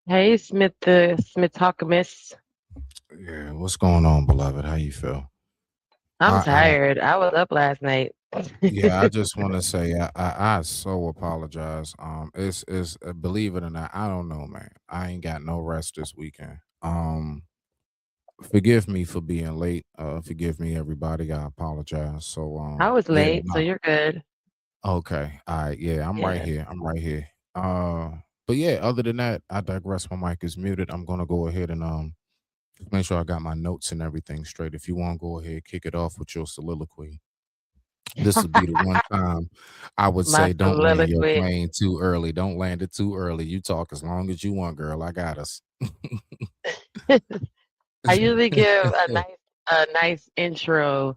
Hey, Smith, the Smith Miss. Yeah, what's going on, beloved? How you feel? I'm I tired. I was up last night. yeah, I just want to say I so apologize. It's believe it or not, I don't know, man. I ain't got no rest this weekend. Forgive me for being late. Forgive me, everybody. I apologize. So I was yeah, late, so no, you're good. okay, all right, yeah, I'm right Yeah. here. I'm right here. But yeah, other than that, I digress. My mic is muted. I'm gonna go ahead and make sure I got my notes and everything straight. If you want to go ahead, kick it off with your soliloquy. This would be the one time I would My say, don't land your soliloquy. plane too early. Don't land it too early. You talk as long as you want, girl. I got us. I usually give a nice introduction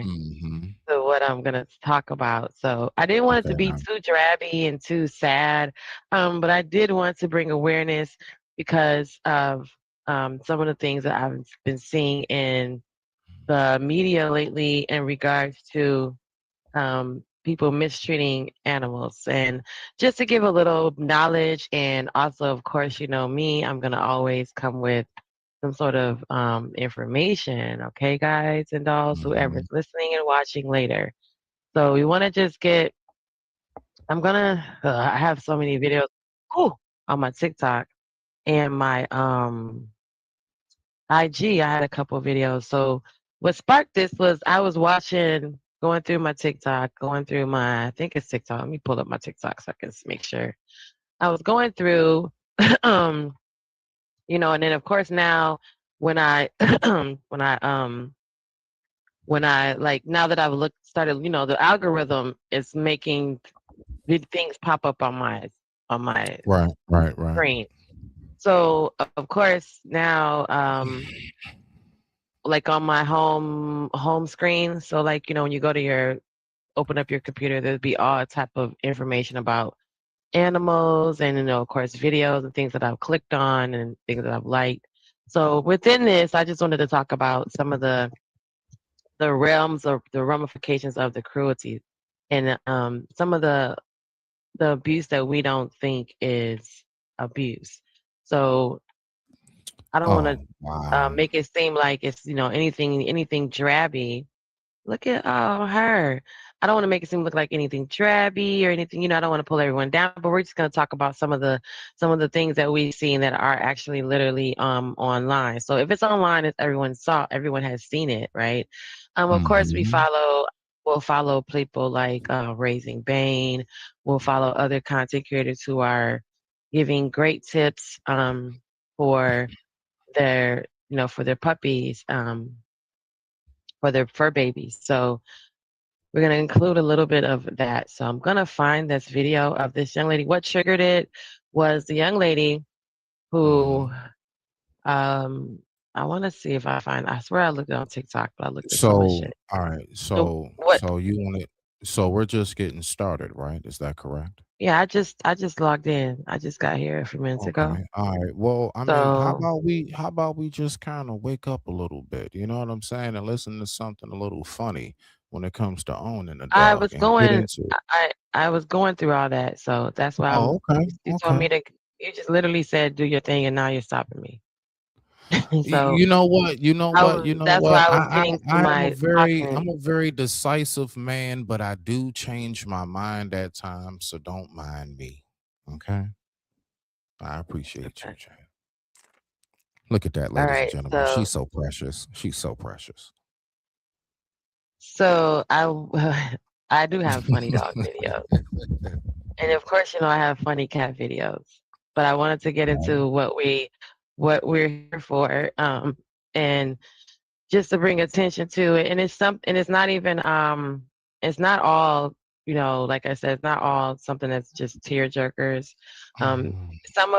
hmm to what I'm gonna talk about. So I didn't want it to Okay, be now. too drabby and too sad, but I did want to bring awareness because of some of the things that I've been seeing in the media lately in regards to people mistreating animals. And just to give a little knowledge, and also, of course, you know me, I'm going to always come with some sort of information, okay, guys and dolls, hmm whoever's listening and watching later. So we want to just get, I have so many videos ooh, on my TikTok and my IG. I had a couple of videos. So what sparked this was I was watching, going through my TikTok, going through my, I think it's TikTok. Let me pull up my TikTok so I can make sure. I was going through, um, and then of course now when I, when I, like now that I've started, the algorithm is making things pop up on my Right, right, right. screen. So of course now, like on my home screen. So like, when you go to your open up your computer, there'd be all type of information about animals and of course videos and things that I've clicked on and things that I've liked. So within this, I just wanted to talk about some of the realms of the ramifications of the cruelty and some of the abuse that we don't think is abuse. So I don't want Oh, to wow. make it seem like it's anything drabby. Look at her. I don't want to make it seem look like anything drabby or anything. I don't want to pull everyone down, but we're just going to talk about some of the things that we've seen that are actually literally online. So if it's online, it's everyone has seen it, right? Of course, hmm we'll follow people like Raising Bane. We'll follow other content creators who are giving great tips for their puppies, for their fur babies. So we're going to include a little bit of that. So I'm going to find this video of this young lady. What triggered it was the young lady who, hmm um, I want to see if I swear I looked it on TikTok, but I looked at so much So, shit. all right. So So, what? so you want it? So we're just getting started, right? Is that correct? Yeah, I just logged in. I just got here a few minutes ago. Okay. All right. Well, I mean, So how about we just kind of wake up a little bit, you know what I'm saying, and listen to something a little funny when it comes to owning a I dog was and get going, into it. I was going through all that. So that's why Oh, okay. you told Okay. me to. You just literally said do your thing, and now you're stopping me. So You know what? You know what? You know that's why what? I was getting to my I'm talking. a very decisive man, but I do change my mind at times, so don't mind me. Okay? I appreciate you, Okay. Chad. Look at that, All ladies and right. gentlemen. So She's so precious. She's so precious. so I I do have funny dog videos. And of course, I have funny cat videos. But I wanted to get into what we're here for. And just to bring attention to it. And it's not even it's not all, like I said, it's not all something that's just tear jerkers. Um some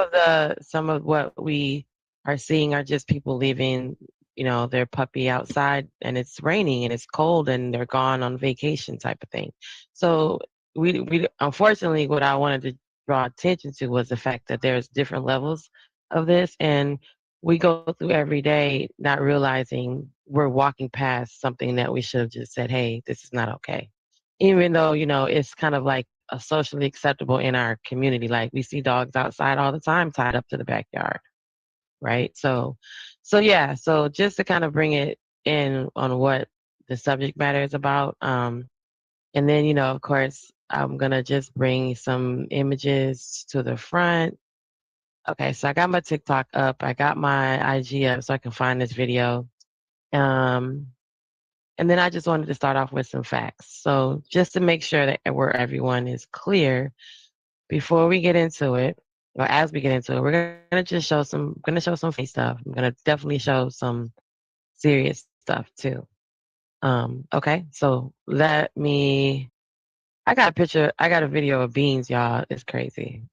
of what we are seeing are just people leaving, their puppy outside and it's raining and it's cold and they're gone on vacation type of thing. So we unfortunately what I wanted to draw attention to was the fact that there's different levels of this, and we go through every day not realizing we're walking past something that we should have just said, hey, this is not okay. Even though, it's kind of like socially acceptable in our community. Like we see dogs outside all the time tied up to the backyard, right? So yeah, so just to kind of bring it in on what the subject matter is about, and then of course I'm gonna just bring some images to the front. Okay, so I got my TikTok up, I got my IG up so I can find this video. Um, and then I just wanted to start off with some facts. So just to make sure that where everyone is clear, before we get into it, or as we get into it, we're gonna just show some funny stuff. I'm gonna definitely show some serious stuff too. Okay, so let me. I got a video of Beans, y'all. It's crazy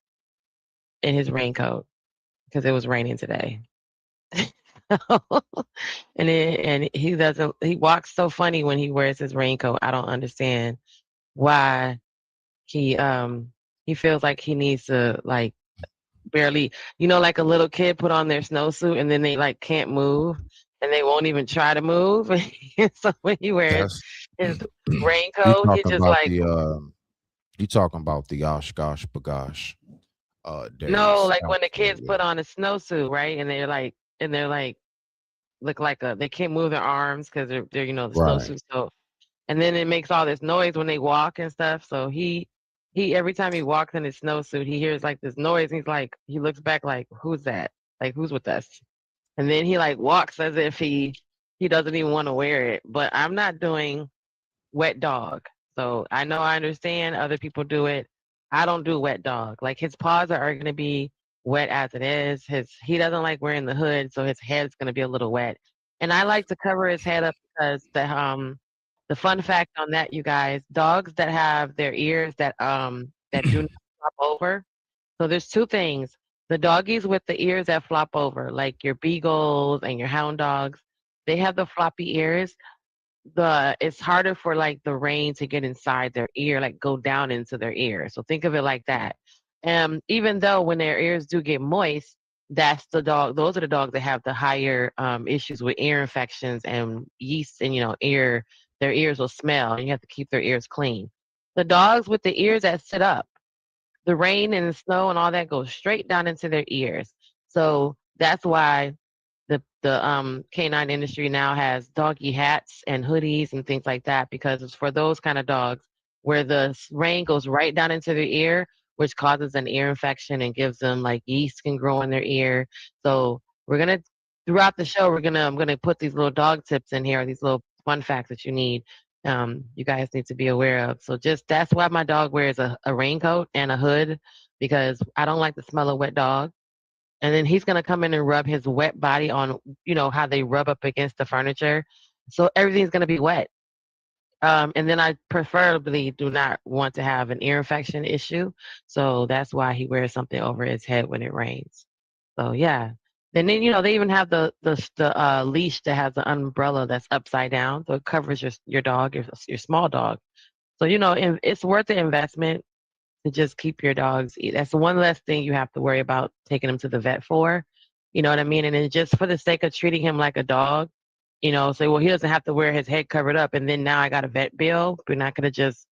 in his raincoat because it was raining today. And he doesn't. He walks so funny when he wears his raincoat. I don't understand why he um he feels like he needs to like barely, like a little kid put on their snowsuit and then they like can't move and they won't even try to move. So when he wears That's his you raincoat, he talking just about like the Oshkosh Bagosh no, days. like when the kids Absolutely. put on a snowsuit, right? And they're like look like they can't move their arms because they're the Right. snowsuit. So and then it makes all this noise when they walk and stuff. So he every time he walks in his snowsuit, he hears like this noise. And he looks back like, who's that? Like who's with us? And then he like walks as if he doesn't even want to wear it. But I'm not doing wet dog. So I understand other people do it. I don't do wet dog. Like his paws are going to be wet as it is. He doesn't like wearing the hood, so his head's going to be a little wet. And I like to cover his head up because the fun fact on that, you guys, dogs that have their ears that do not flop over. So there's two things. The doggies with the ears that flop over, like your beagles and your hound dogs, they have the floppy ears. It's harder for like the rain to get inside their ear, like go down into their ear. So think of it like that. Even though when their ears do get moist, those are the dogs that have the higher issues with ear infections and yeast, and their ears will smell and you have to keep their ears clean. The dogs with the ears that sit up, the rain and the snow and all that goes straight down into their ears. So that's why the canine industry now has doggy hats and hoodies and things like that, because it's for those kind of dogs where the rain goes right down into their ear, which causes an ear infection and gives them like yeast can grow in their ear. So we're gonna throughout the show I'm gonna put these little dog tips in here, these little fun facts that you guys need to be aware of. So just that's why my dog wears a raincoat and a hood, because I don't like the smell of wet dog. And then he's gonna come in and rub his wet body on, how they rub up against the furniture. So everything's gonna be wet. And then I preferably do not want to have an ear infection issue. So that's why he wears something over his head when it rains. So yeah. And then they even have the leash that has the umbrella that's upside down, so it covers your dog, your small dog. So it's worth the investment to just keep your dogs. That's one less thing you have to worry about taking them to the vet for. You know what I mean? And then just for the sake of treating him like a dog, say, well, he doesn't have to wear his head covered up. And then now I got a vet bill. We're not going to just,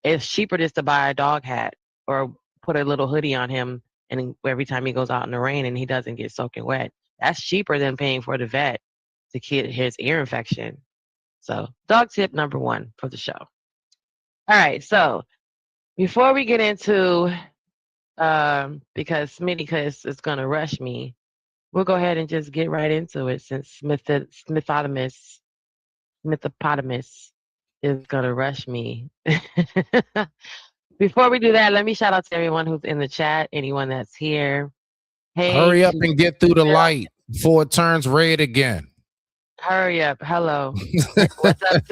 it's cheaper just to buy a dog hat or put a little hoodie on him. And every time he goes out in the rain and he doesn't get soaking wet, that's cheaper than paying for the vet to get his ear infection. So, dog tip number one for the show. All right. So, before we get into because Smitty is going to rush me, we'll go ahead and just get right into it since Smithopotamus is going to rush me. Before we do that, let me shout out to everyone who's in the chat, anyone that's here. Hey, Hurry up and get through the light before it turns red again. Hurry up. Hello. What's up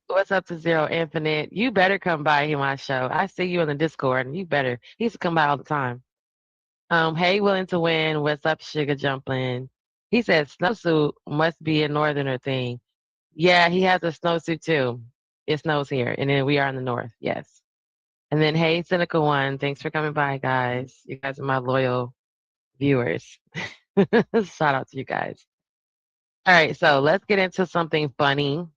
what's up to Zero Infinite? You better come by here my show. I see you in the Discord and he used to come by all the time. Hey, willing to win. What's up, Sugar Jumpling? He said snowsuit must be a northerner thing. Yeah, he has a snowsuit too. It snows here, and then we are in the north. Yes. And then, hey, Cynical One, thanks for coming by, guys. You guys are my loyal viewers. Shout out to you guys. All right, so let's get into something funny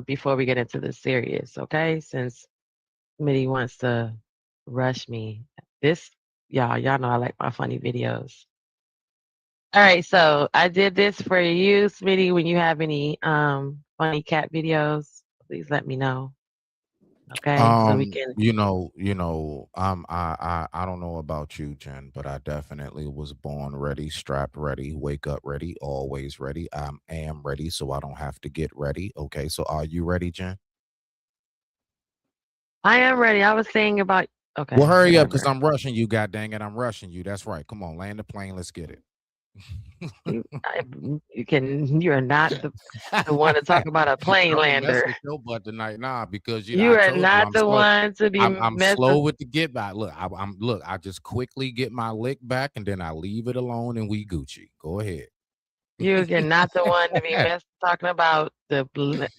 before we get into the serious, okay? Since Smitty wants to rush me. This, y'all know I like my funny videos. All right, so I did this for you, Smitty. When you have any funny cat videos, please let me know. Okay, so we can. I don't know about you, Jen, but I definitely was born ready, strapped ready, wake up ready, always ready. I am ready, so I don't have to get ready. Okay, so are you ready, Jen? I am ready. I was saying about. Well, Okay, hurry up, because whatever. I'm rushing you. God dang it, I'm rushing you. That's right. Come on, land the plane. Let's get it. You can. You are not the one to talk about a plane I'm gonna mess lander. with your butt tonight, nah, because You I are told you not I'm the slow. one to be I'm messing. slow with the get back. Look, look. I just quickly get my lick back, and then I leave it alone, and we Gucci. Go ahead. You are not the one to be talking about the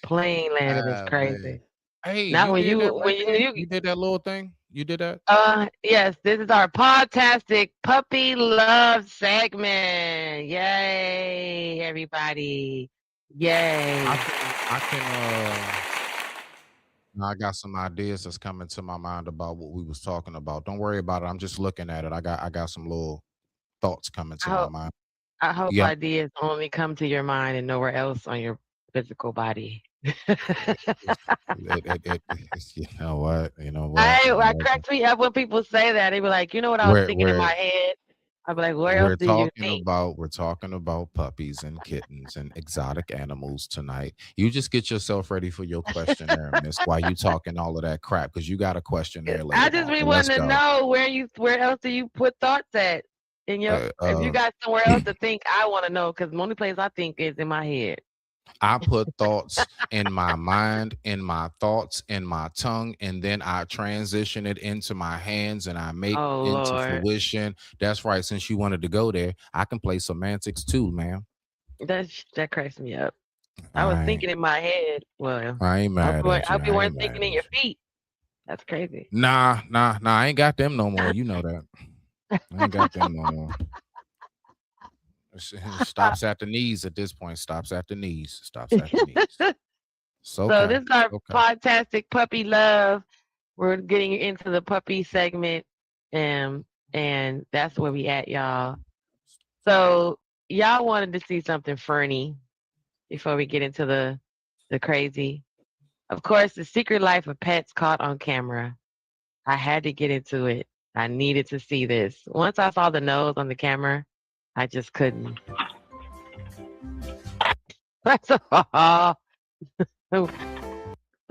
plane lander. That's Ah, man. crazy. Hey, Not you when did that you right when you there. you You did that little thing. You did that. yes, this is our podtastic puppy love segment. Yay, everybody. Yay. Now I got some ideas that's coming to my mind about what we was talking about. Don't worry about it. I'm just looking at it. I got some little thoughts coming I to my hope mind. I hope Yeah. ideas only come to your mind and nowhere else on your physical body. You know what? You know what? I cracked me up when people say that. They be like, you know what I was We're thinking in we're my head? I'd be like, where else we're do you talking think? about puppies and kittens and exotic animals tonight. You just get yourself ready for your questionnaire, miss. Why you talking all of that crap? Because you got a questionnaire I later just on. be So let's wanting to go. know where else do you put thoughts at in your Uh, if you uh, got somewhere else to think. I want to know because the only place I think is in my head. I put thoughts in my mind, in my thoughts, in my tongue, and then I transition it into my hands and I make Oh into Lord, fruition. That's right. Since you wanted to go there, I can play semantics too, man. that cracks me up. I was I thinking in my head. Well, I ain't I hope mad at I you. hope you I weren't ain't thinking mad in your at you. feet. That's crazy. Nah. I ain't got them no more. You know that. I ain't got them no more. Stops at the knees at this point. Stops at the knees. Stops at the knees. It's So okay. this is our Okay. podtastic puppy love. We're getting into the puppy segment, and that's where we at, y'all. So y'all wanted to see something ferny before we get into the crazy. Of course, the secret life of pets caught on camera. I had to get into it. I needed to see this. Once I saw the nose on the camera, I just couldn't. First of all,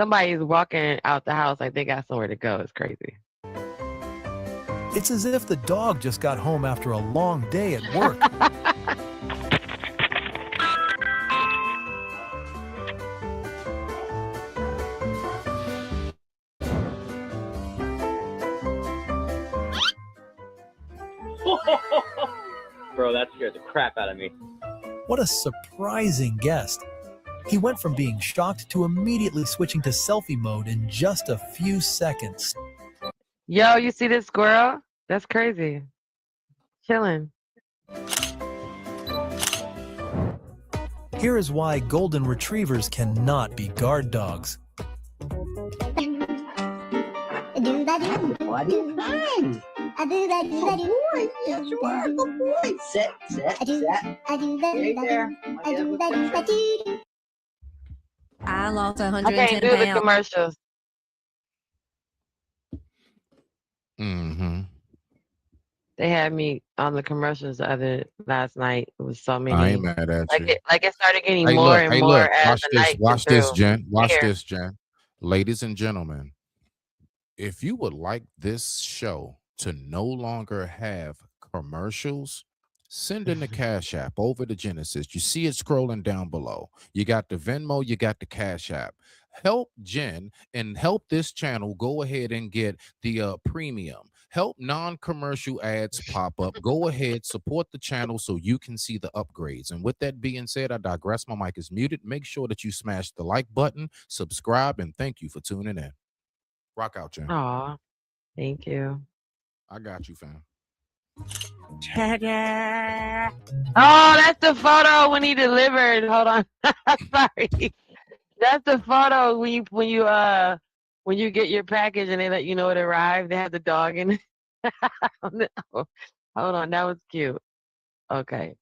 somebody's walking out the house like they got somewhere to go. It's crazy. It's as if the dog just got home after a long day at work. Bro, that scared the crap out of me. What a surprising guest. He went from being shocked to immediately switching to selfie mode in just a few seconds. Yo, you see this squirrel? That's crazy. Chilling. Here is why golden retrievers cannot be guard dogs. What is fine? Good boy. Yes, you are. Good boy. Sit. Right there. I lost I 110 can't do the pounds. commercials. Mm-hmm. They had me on the commercials last night. It was so I ain't many. mad at Like you. it started getting Hey, more look. and Hey, more look. as Watch the this. night went Watch this, through. Jen. Watch Here. this, Jen. Ladies and gentlemen, if you would like this show to no longer have commercials, send in the Cash App over to Genesis. You see it scrolling down below. You got the Venmo, you got the Cash App. Help Jen and help this channel go ahead and get the premium. Help non-commercial ads pop up. Go ahead, support the channel so you can see the upgrades. And with that being said, I digress. My mic is muted. Make sure that you smash the like button, subscribe, and thank you for tuning in. Rock out, Jen. Aw, thank you. I got you, fam. Ta-da! Oh, that's the photo when he delivered. Hold on. Sorry. That's the photo when you when you get your package and they let you know it arrived, they have the dog in it. Hold on, that was cute. Okay.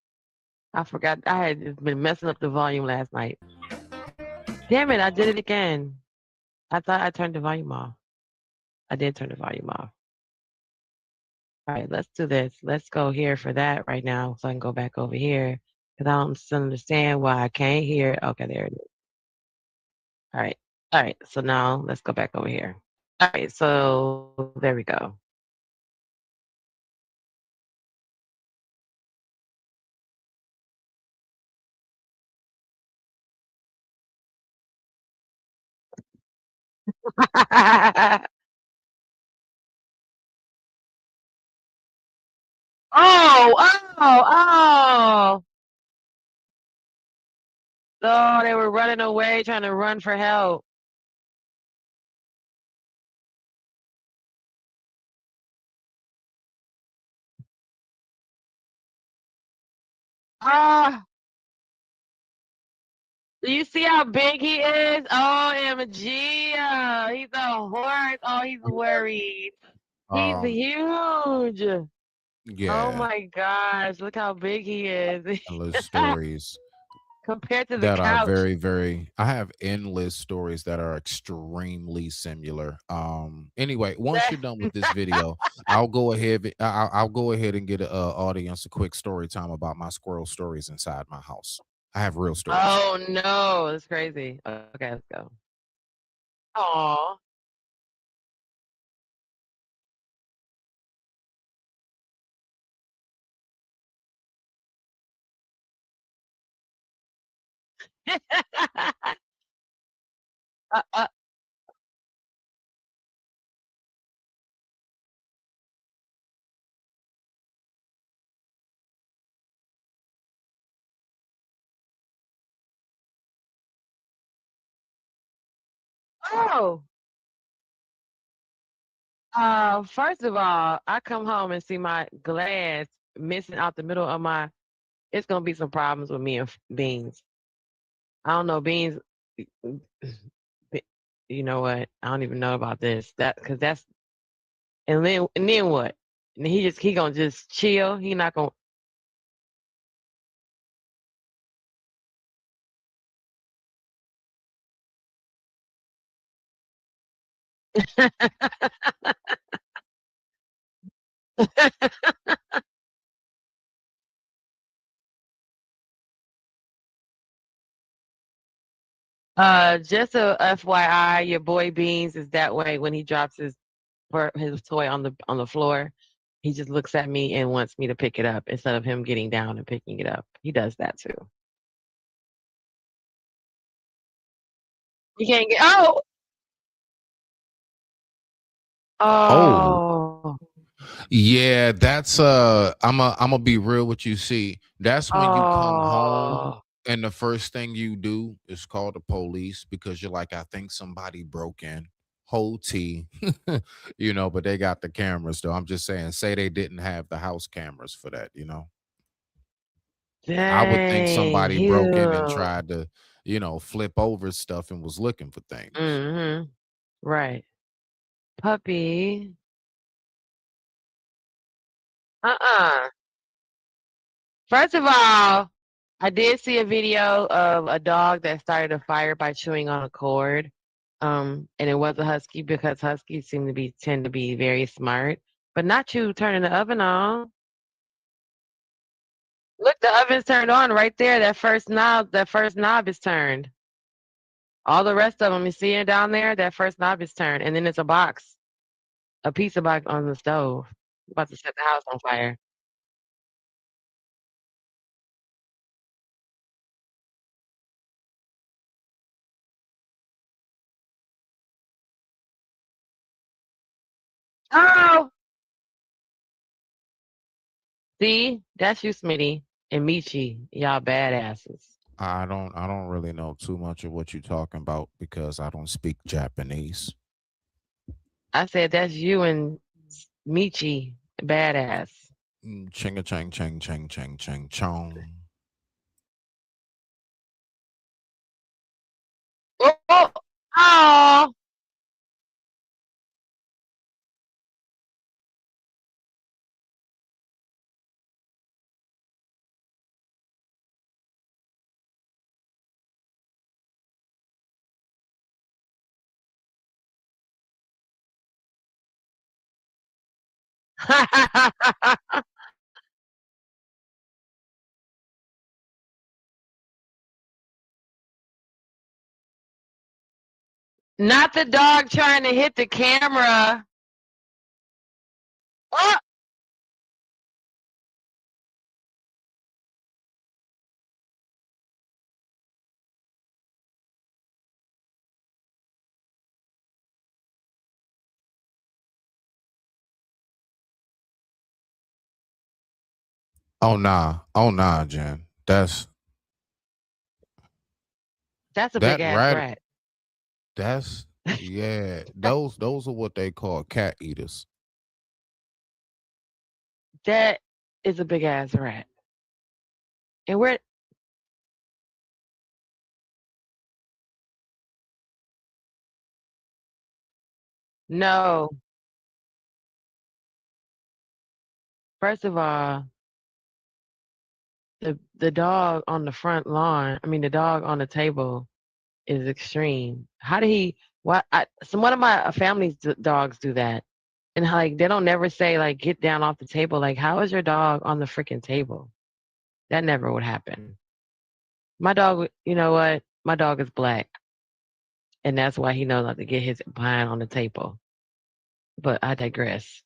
I forgot. I had just been messing up the volume last night. Damn it, I did it again. I thought I turned the volume off. I did turn the volume off. All right, let's do this. Let's go here for that right now so I can go back over here because I don't still understand why I can't hear it. Okay, there it is. All right. All right. So now let's go back over here. All right. So there we go. Oh, oh. Oh, they were running away, trying to run for help. Ah, do you see how big he is? OMG. He's a horse. Oh, he's worried. He's huge. Oh Yeah, my gosh. Look how big he is. endless stories Compared to the that are couch. very, very. I have endless stories that are extremely similar. Anyway, once you're done with this video, I'll go ahead. I'll go ahead and get a audience a quick story time about my squirrel stories inside my house. I have real stories. Oh no, that's crazy. Okay, let's go. Aw. uh, uh, oh. First of all, I come home and see my glass missing out the middle of my. It's gonna be some problems with me and Beans. I don't know, Beans. You know what? I don't even know about this. That because that's and then what? And he gonna just chill. He not gonna. Just a FYI, your boy Beans is that way when he drops his toy on the floor. He just looks at me and wants me to pick it up instead of him getting down and picking it up. He does that too. You can't get Oh, oh yeah, that's I'm gonna be real with you. See, that's when you come home oh and the first thing you do is call the police because you're like, I think somebody broke in. Whole tea, but they got the cameras though. I'm just saying, say they didn't have the house cameras for that. I would think dang somebody broke in and you. tried to, flip over stuff and was looking for things. Mhm. Right. Puppy. Uh-uh. First of all, I did see a video of a dog that started a fire by chewing on a cord. And it was a husky because huskies tend to be very smart. But not you turning the oven on. Look, the oven's turned on right there. That first knob is turned. All the rest of them, you see it down there? That first knob is turned. And then it's a pizza box on the stove. About to set the house on fire. Oh! See? That's you, Smitty. And Michi. Y'all badasses. I don't really know too much of what you're talking about because I don't speak Japanese. I said that's you and Michi. Badass. Ching a chang chang chang chang chang chong. Oh! Oh! Not the dog trying to hit the camera. Oh, Oh nah, Jen. that's a big That ass rat. rat. That's yeah. Those are what they call cat eaters. That is a big ass rat. And where? No. First of all, the dog on the front lawn. I mean, the dog on the table is extreme. How did he? What? Some one of my family's dogs do that, and like they don't never say like get down off the table. Like, how is your dog on the freaking table? That never would happen. My dog, you know what? My dog is black, and that's why he knows not to get his behind on the table. But I digress.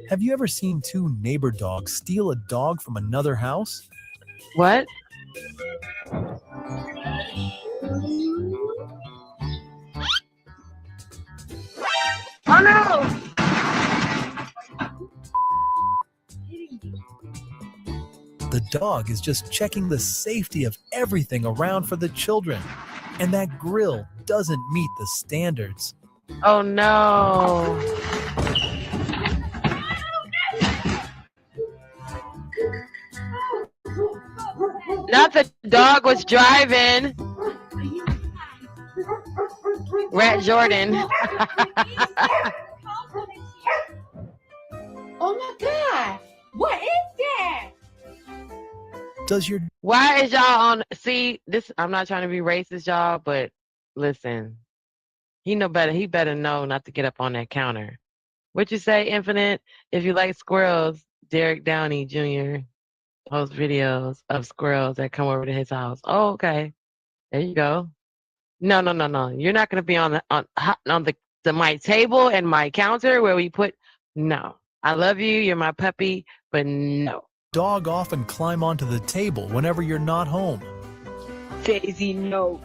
Have you ever seen two neighbor dogs steal a dog from another house? What? Oh no! The dog is just checking the safety of everything around for the children. And that grill doesn't meet the standards. Oh no! Not the dog was driving. Rat Jordan. Oh my God! What is that? Does your Why is y'all on? See, this. I'm not trying to be racist, y'all, but listen, he know better. He better know not to get up on that counter. What you say, Infinite? If you like squirrels, Derek Downey Jr. posts videos of squirrels that come over to his house. Oh, okay. There you go. No. You're not gonna be on the my table and my counter where we put. No, I love you. You're my puppy, but no. dog often climb onto the table whenever you're not home? Daisy, no.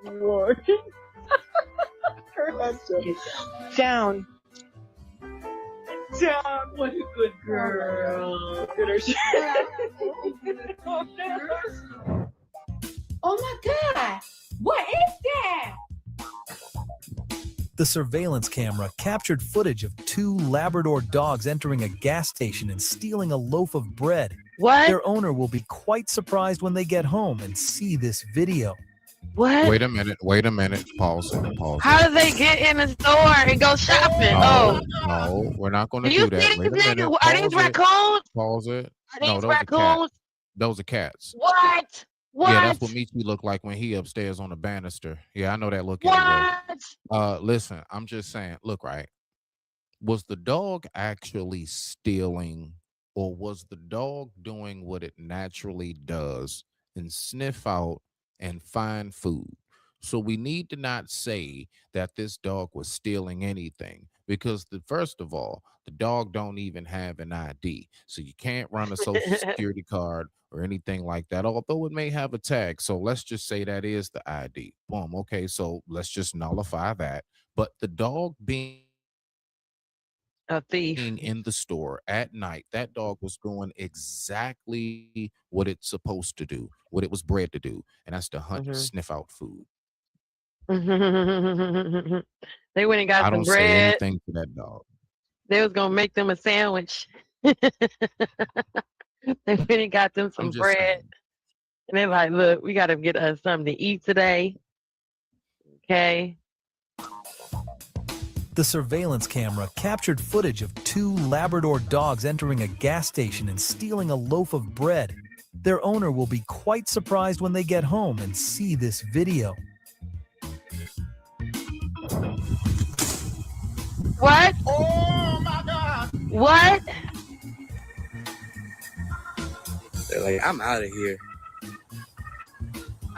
Lord. Her head's down. Down. What a good girl. Look at her. Oh my God! What is that? The surveillance camera captured footage of two Labrador dogs entering a gas station and stealing a loaf of bread. What? Their owner will be quite surprised when they get home and see this video. What? Wait a minute. Pause. How do they get in the store and go shopping? No, we're not going to Do you do that. see Wait these a minute. niggas? Are these raccoons? Pause it. Are No, these those are cats. raccoons? Those are cats. What? What? Yeah, that's what Michi looked like when he upstairs on the banister. Yeah, I know that look anyway. What? Listen, I'm just saying, look, right? Was the dog actually stealing, or was the dog doing what it naturally does and sniff out and find food? So we need to not say that this dog was stealing anything, because first of all, the dog don't even have an ID. So you can't run a social security card or anything like that, although it may have a tag. So let's just say that is the ID. Boom. Okay, so let's just nullify that. But the dog being A thief. in the store at night, that dog was doing exactly what it's supposed to do, what it was bred to do, and that's to hunt and Mhm. sniff out food. They went and I got some don't say bread. anything to that dog. They was gonna make them a sandwich. They went and got them some I'm just bread. saying. And they're like, look, we gotta get us something to eat today. Okay. The surveillance camera captured footage of two Labrador dogs entering a gas station and stealing a loaf of bread. Their owner will be quite surprised when they get home and see this video. What? Oh my God! What? They're like, I'm out of here.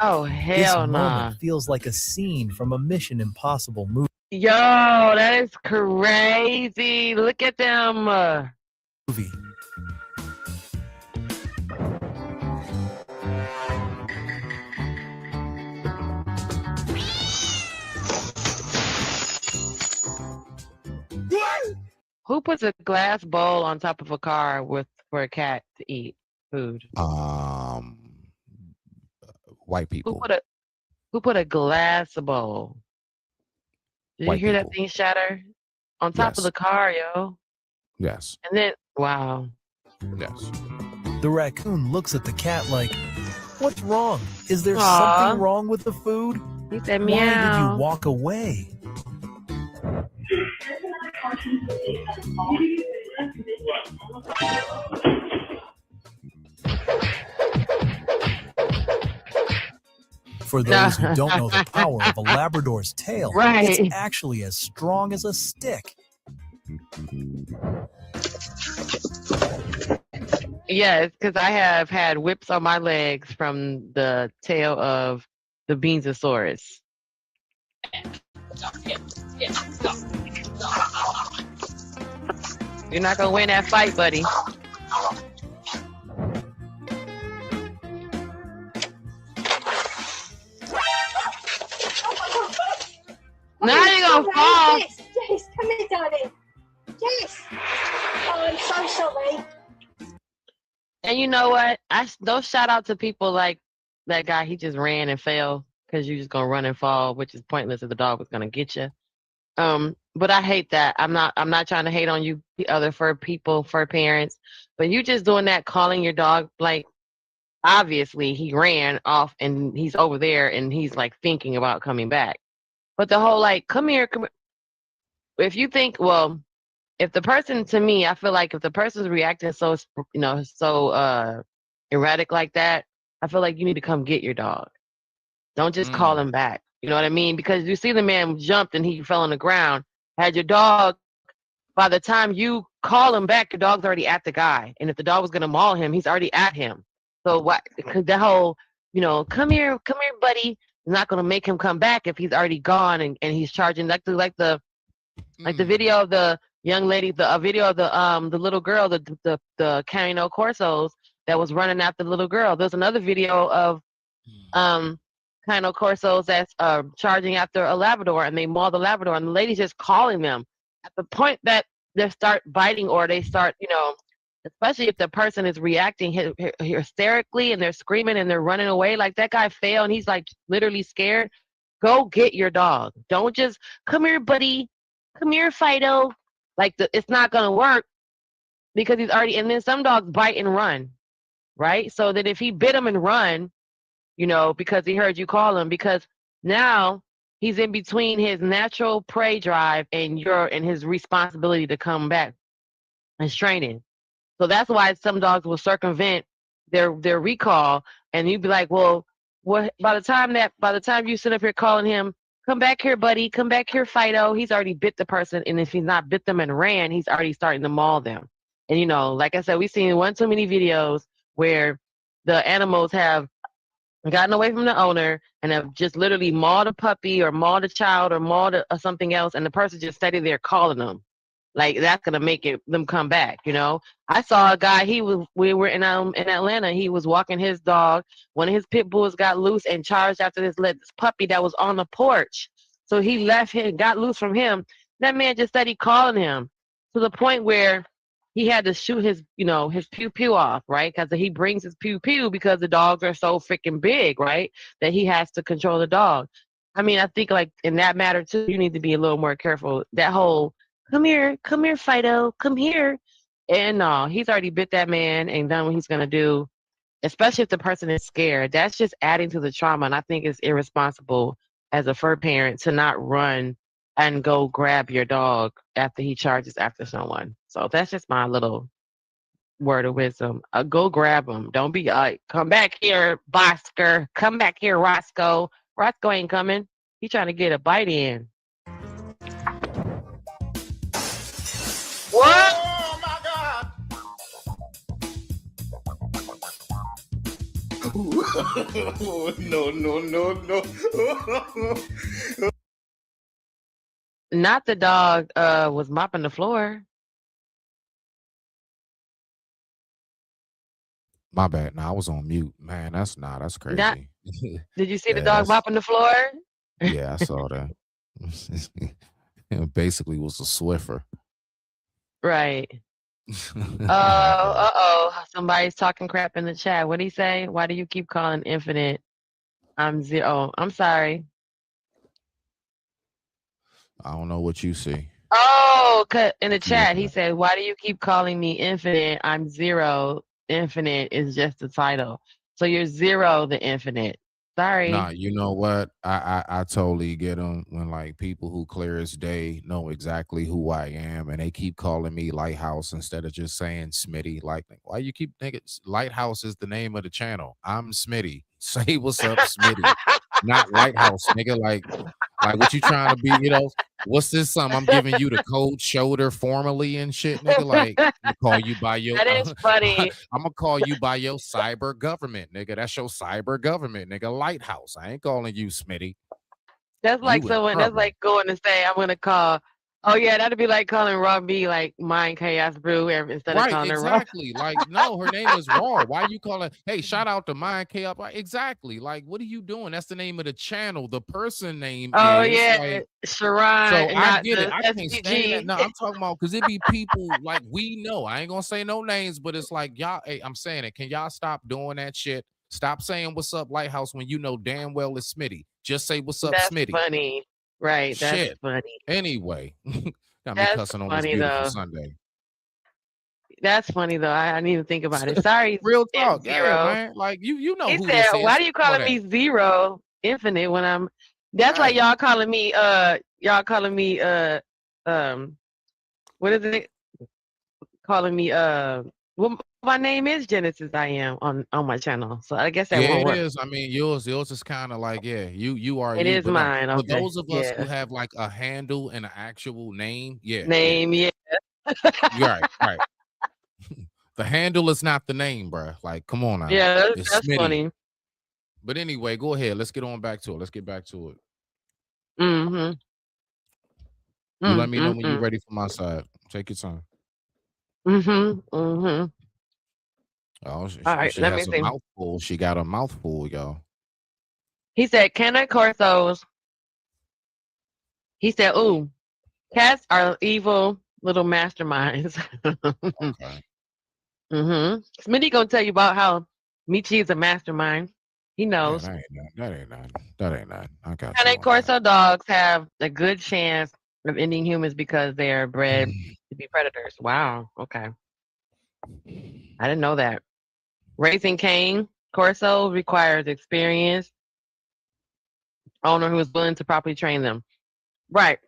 Oh, This hell moment nah. feels like a scene from a Mission Impossible movie. Yo, that is crazy. Look at them. Who puts a glass bowl on top of a car for a cat to eat food? White people. Who put a glass bowl? Did you White hear people. that thing shatter? On top of Yes. the car, yo. Yes. And then, wow. Yes. The raccoon looks at the cat like, what's wrong? Is there Aw. something wrong with the food? He said Why meow. did you walk away? For those who don't know the power of a Labrador's tail, Right. it's actually as strong as a stick. Yes, because I have had whips on my legs from the tail of the Beanzosaurus. You're not gonna win that fight, buddy. Now you're gonna fall. Jess, come here, darling. Jess. Oh, I'm so sorry. And you know what? Don't shout out to people like that guy. He just ran and fell because you're just gonna run and fall, which is pointless if the dog was gonna get you. But I hate that. I'm not trying to hate on you, the other fur people, fur parents, but you just doing that, calling your dog like. Obviously, he ran off and he's over there and he's like thinking about coming back. But the whole like, come here. If you think, well, if the person, to me, I feel like if the person's reacting so erratic like that, I feel like you need to come get your dog. Don't just call him back. You know what I mean? Because you see the man jumped and he fell on the ground. Had your dog, by the time you call him back, your dog's already at the guy. And if the dog was going to maul him, he's already at him. So what? That whole, come here, buddy, is not going to make him come back if he's already gone and he's charging like the video of the young lady, the video of the little girl, the Canino Corsos that was running after the little girl. There's another video of Canino Corsos that's charging after a Labrador, and they maul the Labrador, and the lady's just calling them. At the point that they start biting or they start, especially if the person is reacting hysterically and they're screaming and they're running away, like that guy fell and he's like literally scared, go get your dog. Don't just, come here, buddy. Come here, Fido. Like, it's not going to work because he's already, and then some dogs bite and run, right? So that if he bit him and run, because he heard you call him, because now he's in between his natural prey drive and his responsibility to come back and training. So that's why some dogs will circumvent their recall, and you'd be like, well, what? By the time you sit up here calling him, come back here, buddy, come back here, Fido, he's already bit the person, and if he's not bit them and ran, he's already starting to maul them. And like I said, we've seen one too many videos where the animals have gotten away from the owner and have just literally mauled a puppy or mauled a child or mauled something else, and the person just steady there calling them. Like, that's gonna make them come back, I saw a guy. We were in Atlanta. He was walking his dog. One of his pit bulls got loose and charged after this puppy that was on the porch. So he left him, got loose from him. That man just started calling him to the point where he had to shoot his pew pew off, right? Because he brings his pew pew because the dogs are so freaking big, right? That he has to control the dog. I mean, I think like in that matter too, you need to be a little more careful. That whole come here, Fido, come here. And no, he's already bit that man and done what he's going to do, especially if the person is scared. That's just adding to the trauma. And I think it's irresponsible as a fur parent to not run and go grab your dog after he charges after someone. So that's just my little word of wisdom. Go grab him. Don't be like, come back here, Bosker. Come back here, Roscoe. Roscoe ain't coming. He's trying to get a bite in. No. Not the dog was mopping the floor. My bad. Nah, I was on mute. Man, that's Not, crazy. did you see the Yeah, dog mopping the floor? yeah, I saw that. It basically was a Swiffer. Right. Uh-oh. Somebody's talking crap in the chat. What did he say? Why do you keep calling Infinite? I'm zero. I'm sorry. I don't know what you see. Oh, in the What you chat, looking he at? said, why do you keep calling me Infinite? I'm zero. Infinite is just the title. So you're zero the infinite. Sorry. Nah, you know what? I totally get them when like people who clear as day know exactly who I am, and they keep calling me Lighthouse instead of just saying Smitty. Like, why you keep thinking Lighthouse is the name of the channel? I'm Smitty. Say what's up, Smitty. Not Lighthouse, nigga. Like what you trying to be? You know, what's this? I'm giving you the cold shoulder formally and shit, nigga. Like, I'm gonna call you by your. That is funny. I'm gonna call you by your cyber government, nigga. That's your cyber government, nigga. Lighthouse. I ain't calling you Smitty. That's like You in someone, that's trouble. like going to say, I'm going to call, oh yeah, that'd be like calling Raw B like Mind Chaos Brew instead of Right, calling her Raw. exactly. Like, no, her name is Raw. Why you calling? Hey, shout out to Mind Chaos. Exactly. Like, what are you doing? That's the name of the channel. The person name Oh is yeah, like. Sharon, So and I not get it. the I can't stand that. SPG. No, I'm talking about because it be people like we know. I ain't gonna say no names, but it's like y'all. Hey, I'm saying it. Can y'all stop doing that shit? Stop saying what's up, Lighthouse, when you know damn well it's Smitty. Just say what's up, That's Smitty. funny. Right, that's Shit. funny. Anyway, got me That's cussing on this funny beautiful though. Sunday. That's funny though. I need to think about it. Sorry, Real talk, yeah, Zero. man. Like you know He who said, this is. why do you All calling that. me Zero Infinite when I'm that's like Right. y'all calling me what is it? Calling me well, my name is Genesis I am on my channel. So I guess that Yeah, won't it work. is. I mean, yours is kind of like, yeah, you are It you. is But no, mine. for Okay. those of us who Yeah. have like a handle and an actual name, yeah. Name, yeah. Right. The handle is not the name, bruh. Like, come on now. Yeah, It's that's Smitty. funny. But anyway, go ahead. Let's get on back to it. Let's get back to it. Mm-hmm. You let me know when you're ready for my side. Take your time. Mm-hmm. Mm-hmm. Oh, All right, she let me has a see. mouthful. She got a mouthful, y'all. He said, can I Corsos? He said, ooh, cats are evil little masterminds. Okay. Mm-hmm. Smitty gonna tell you about how Michi is a mastermind. He Yeah, knows. that ain't none. That ain't none. I got Can you I on that. Corso dogs have a good chance of ending humans because they are bred to be predators? Wow. Okay. I didn't know that. Raising Cane Corso requires experience, owner who is willing to properly train them. Right.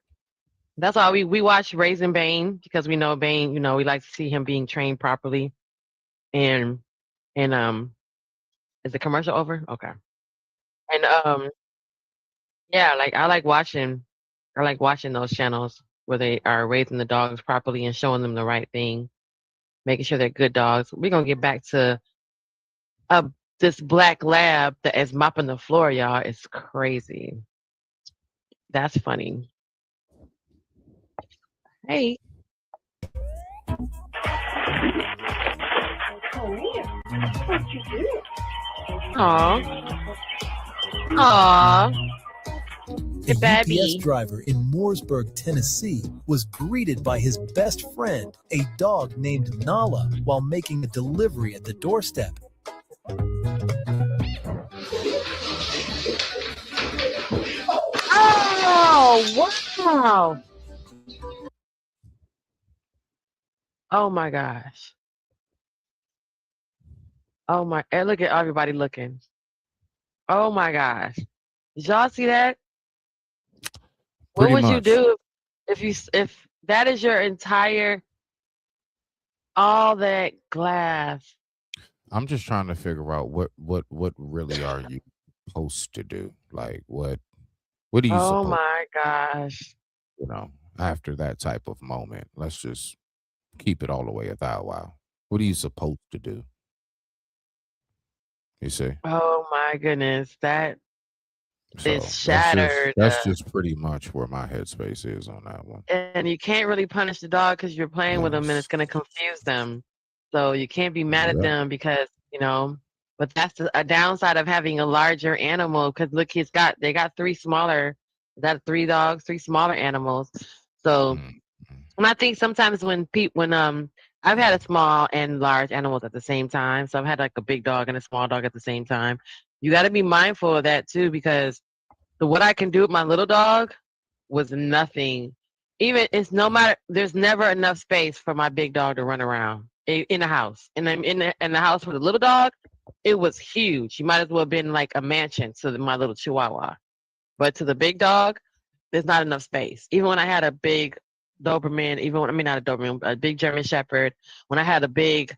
That's why we watch Raising Bane because we know Bane, we like to see him being trained properly. And is the commercial over? Okay. And yeah, like I like watching those channels where they are raising the dogs properly and showing them the right thing, making sure they're good dogs. We're gonna get back to this black lab that is mopping the floor, y'all. It's crazy. That's funny. Hey. Aw. Aw. A Baby. UPS driver in Mooresburg, Tennessee, was greeted by his best friend, a dog named Nala, while making a delivery at the doorstep. Oh, wow. Oh my gosh. Oh my, and look at everybody looking. Oh my gosh. Did y'all see that? Pretty What would you much. do if that is your entire all that glass? I'm just trying to figure out what really are you supposed to do? Like what are you Oh supposed my gosh. after that type of moment? Let's just keep it all the way 1,000 wow. What are you supposed to do? You see? Oh my goodness, that So is shattered. that's just pretty much where my headspace is on that one. And you can't really punish the dog because you're playing with them and Yes. it's going to confuse them. So you can't be mad at Yep. them because, but that's a downside of having a larger animal because look, they got three smaller, three dogs, three smaller animals. So, Mm. and I think sometimes when I've had a small and large animals at the same time. So I've had like a big dog and a small dog at the same time. You got to be mindful of that too because what I can do with my little dog was nothing. Even there's never enough space for my big dog to run around in the house. And I'm in the house with the little dog. It was huge. You might as well have been like a mansion to my little Chihuahua. But to the big dog, there's not enough space. Even when I had a big Doberman, not a Doberman, a big German Shepherd. When I had big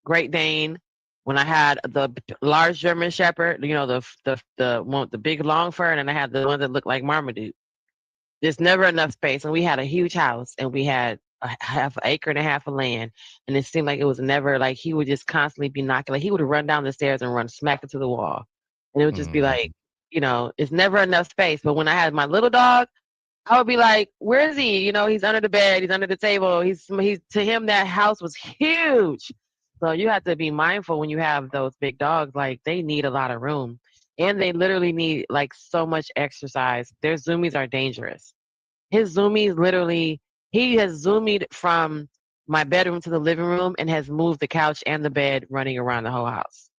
Great Dane. When I had the large German Shepherd, the big long fur, and then I had the one that looked like Marmaduke. There's never enough space, and we had a huge house, and we had a half an acre and a half of land, and it seemed like it was never like he would just constantly be knocking. Like he would run down the stairs and run smack into the wall, and it would just be like, it's never enough space. But when I had my little dog, I would be like, where is he? He's under the bed, he's under the table. He's to him that house was huge. So you have to be mindful when you have those big dogs, like they need a lot of room and they literally need like so much exercise. Their zoomies are dangerous. His zoomies he has zoomied from my bedroom to the living room and has moved the couch and the bed running around the whole house.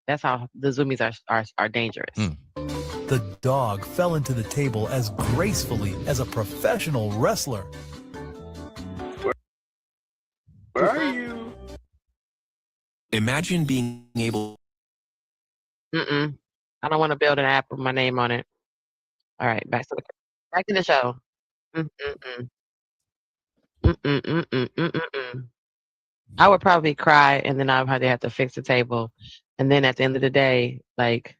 That's how the zoomies are dangerous. The dog fell into the table as gracefully as a professional wrestler. Where are you? Imagine being able. I don't want to build an app with my name on it. All right, back to the show. I would probably cry, and then I'd probably have to fix the table, and then at the end of the day, like,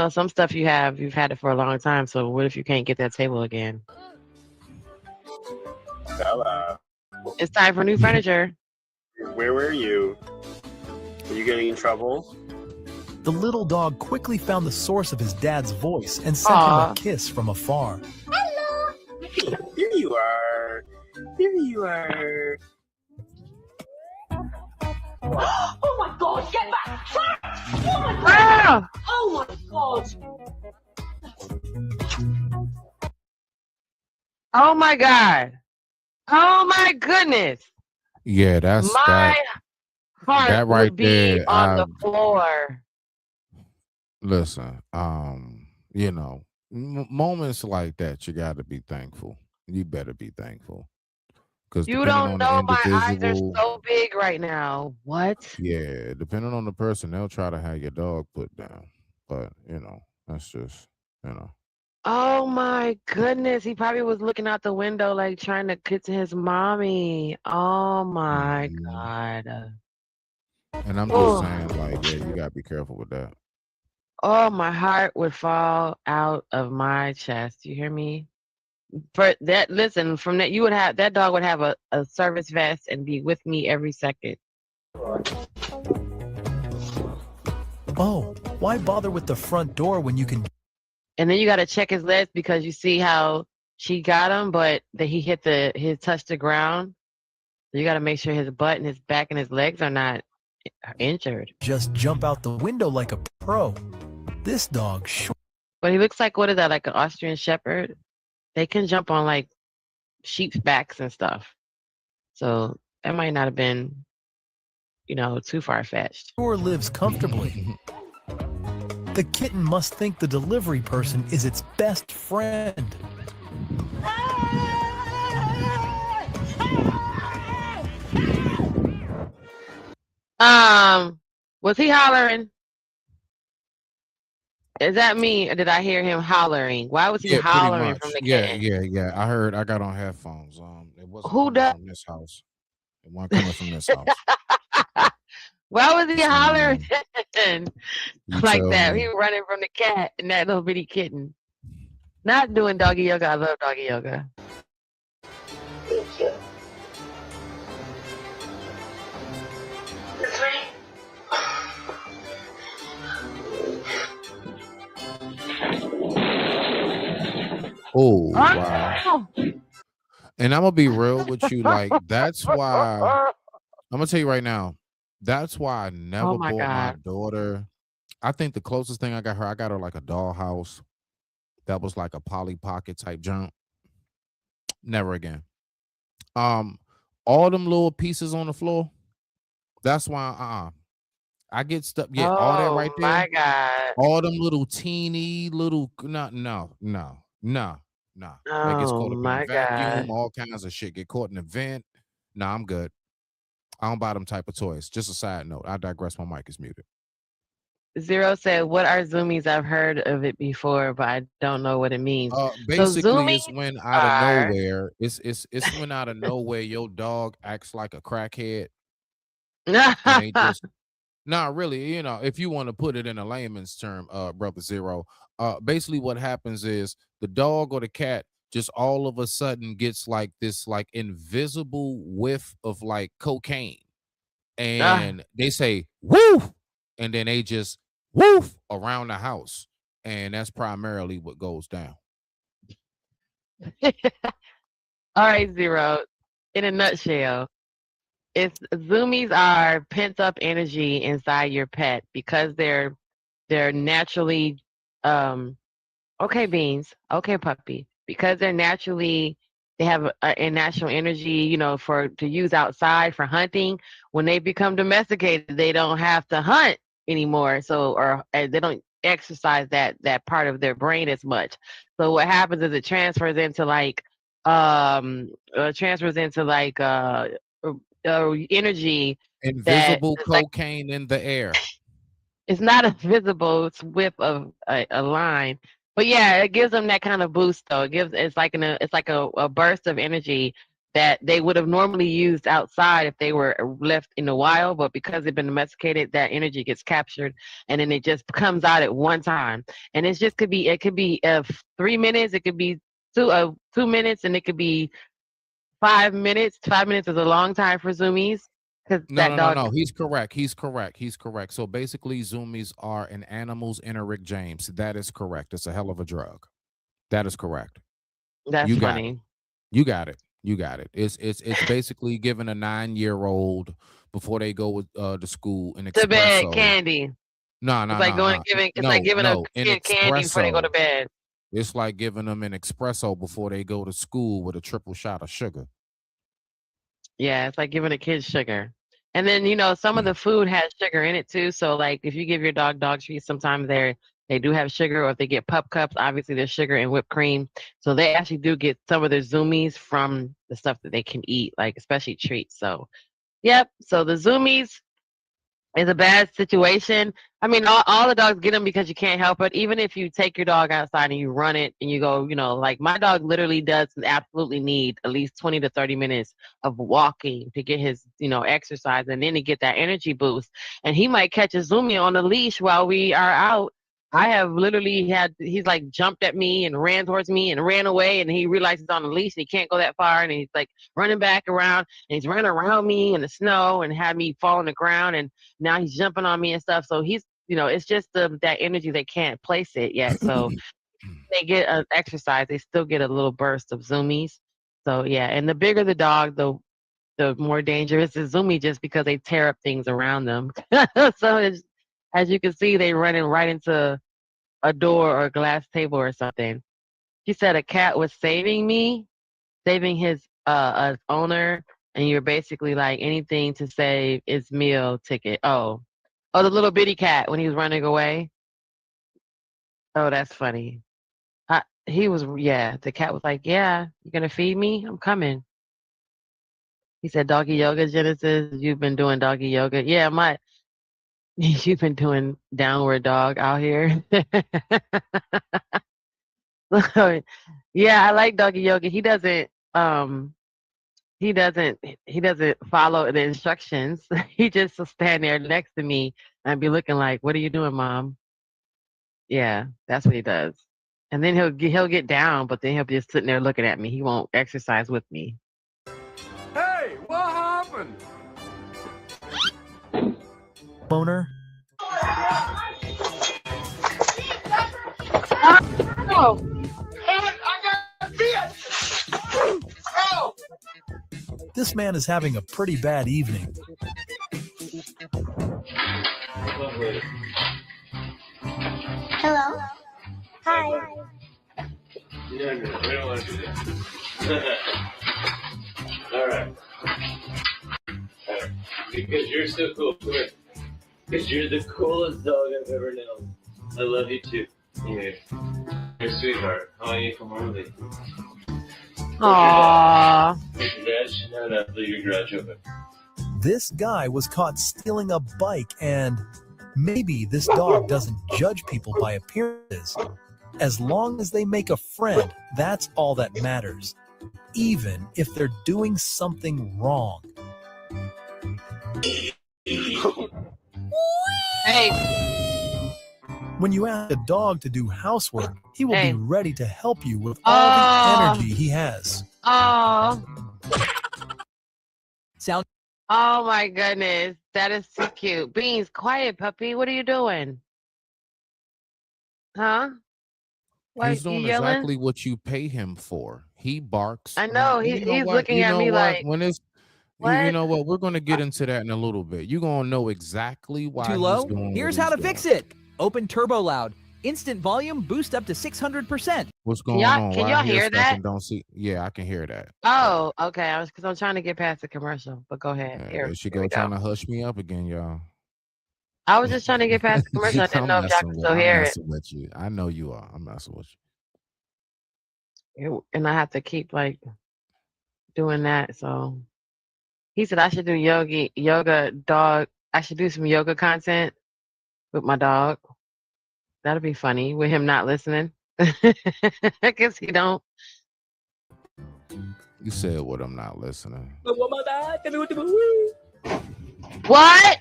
some stuff you've had it for a long time. So what if you can't get that table again? Hello. It's time for new furniture. Where were you? Are you getting in trouble? The little dog quickly found the source of his dad's voice and sent him a kiss from afar. Hello. Here you are. Here you are. Oh my god, get back! Oh my god! Oh my god! Oh my goodness! Yeah, that's my heart that right would be there, on the floor. Listen, moments like that, you got to be thankful. You better be thankful. Because You don't know, my eyes are so big right now. What? Yeah, depending on the person, they'll try to have your dog put down. But, that's just, Oh my goodness. He probably was looking out the window like trying to get to his mommy. Oh my God. And I'm just saying, like, yeah, you got to be careful with that. Oh, my heart would fall out of my chest. You hear me? For that, listen, from that, that dog would have a service vest and be with me every second. Oh, why bother with the front door when you can? And then you got to check his legs because you see how she got him, but that he touched the ground. So you got to make sure his butt and his back and his legs are not injured. Just jump out the window like a pro. This dog, but he looks like, what is that, like an Austrian Shepherd? They can jump on like sheep's backs and stuff. So that might not have been, too far-fetched. Sure lives comfortably. The kitten must think the delivery person is its best friend. Was he hollering? Is that me, or did I hear him hollering? Why was he hollering from the kitten? Yeah. I got on headphones. It wasn't from this house. It wasn't coming from this house. Why was he hollering like that? Me. He was running from the cat and that little bitty kitten. Not doing doggy yoga. I love doggy yoga. Oh, wow. And I'm gonna be real with you. Like, that's why I'm gonna tell you right now. That's why I never Oh my bought my God. daughter. I think the closest thing I got her like a dollhouse that was like a Polly Pocket type junk. Never again. All them little pieces on the floor. That's why I get stuff. Yeah, all that right Oh there. my God. All them little teeny little no. That gets Oh caught up in the my vacuum, God. all kinds of shit get caught in the vent. Nah, I'm good. I don't buy them type of toys. Just a side note. I digress. My mic is muted. Zero said, "What are zoomies? I've heard of it before, but I don't know what it means." So Basically, it's zoomies when out of are nowhere, it's when out of nowhere your dog acts like a crackhead, and they just not really, if you want to put it in a layman's term, brother Zero, basically what happens is the dog or the cat just all of a sudden gets like this like invisible whiff of like cocaine, and they say woof, and then they just woof around the house, and that's primarily what goes down. all right, Zero. In a nutshell, it's zoomies are pent up energy inside your pet because they're naturally okay, Beans, okay, puppy, because they have a natural energy, to use outside for hunting. When they become domesticated, they don't have to hunt anymore, or they don't exercise that part of their brain as much. So what happens is it transfers into like energy that Invisible is like, cocaine in the air. it's not a visible whip of a line, but yeah, it gives them that kind of boost. Though it's like a burst of energy that they would have normally used outside if they were left in the wild. But because they've been domesticated, that energy gets captured, and then it just comes out at one time. And it could be 3 minutes, it could be 2 minutes, and it could be 5 minutes. 5 minutes is a long time for zoomies because that dog. No. He's correct. So basically, zoomies are an animal's inner Rick James. That is correct. It's a hell of a drug. That is correct. That's You got funny. it. You got it. It's basically giving a 9-year-old before they go to school an To bed espresso. candy. No. It's like giving a an kid candy before they go to espresso. bed. It's like giving them an espresso before they go to school with a triple shot of sugar. Yeah, it's like giving a kid sugar. And then, some of the food has sugar in it too. So like if you give your dog treats, sometimes they do have sugar, or if they get pup cups, obviously there's sugar and whipped cream. So they actually do get some of their zoomies from the stuff that they can eat, like especially treats. So yep. So the zoomies is a bad situation. I mean, all the dogs get them because you can't help it. Even if you take your dog outside and you run it and you go, like my dog literally does absolutely need at least 20 to 30 minutes of walking to get his, exercise, and then to get that energy boost. And he might catch a zoomie on a leash while we are out. I have literally he's like jumped at me and ran towards me and ran away, and he realizes he's on a leash and he can't go that far, and he's like running back around, and he's running around me in the snow and had me fall on the ground, and now he's jumping on me and stuff. So he's, it's just that energy, they can't place it yet. So they get an exercise, they still get a little burst of zoomies. So yeah, and the bigger the dog, the more dangerous the zoomie, just because they tear up things around them. So as you can see, they running right into a door or a glass table or something. She said a cat was saving his owner, and you're basically like anything to save his meal ticket. Oh, the little bitty cat when he was running away. Oh, that's funny. The cat was like, yeah, you gonna feed me? I'm coming. He said, doggy yoga, Genesis. You've been doing doggy yoga. Yeah, you've been doing downward dog out here. Yeah, I like doggy yoga. He doesn't follow the instructions. He just will stand there next to me and be looking like, what are you doing, Mom? Yeah, that's what he does. And then he'll get down, but then he'll be just sitting there looking at me. He won't exercise with me. Hey, what happened? Owner. Oh, I got This man is having a pretty bad evening. Hello? Hi. No, we don't want to do that. All right. Because you're so cool. Come here. Because you're the coolest dog I've ever known. I love you too. Here. You're a sweetheart. How are you? Come on with me. Aww. Is your garage? No, leave your garage open. This guy was caught stealing a bike, and maybe this dog doesn't judge people by appearances. As long as they make a friend, that's all that matters, even if they're doing something wrong. Hey. When you ask a dog to do housework, he will Hey. be ready to help you with all the Oh. energy he has. Oh. Sound. Oh my goodness. That is so cute. Beans, quiet puppy. What are you doing? Huh? Why He's doing you yelling? exactly what you pay him for. He barks. I know. And you know He's what? looking You at know me what? like, When it's you what? know what? We're gonna get into that in a little bit. You're gonna know exactly why Too he's low? doing Here's what how to he's fix doing. it. Open Turbo Loud. Instant volume boost up to 600%. What's going Y'all, on? can Why y'all I hear hear stuff that? and don't see? Yeah, I can hear that. Oh, okay. Because I'm trying to get past the commercial. But go ahead. There she Here we go go. trying to hush me up again, y'all. I was just trying to get past the commercial. I didn't know if y'all could still I'm hear it. messing with you. I know you are. I'm messing with you. And I have to keep like doing that. So he said I should do yoga dog. I should do some yoga content with my dog. That'll be funny with him not listening. I guess he don't. You said what? I'm not listening. What?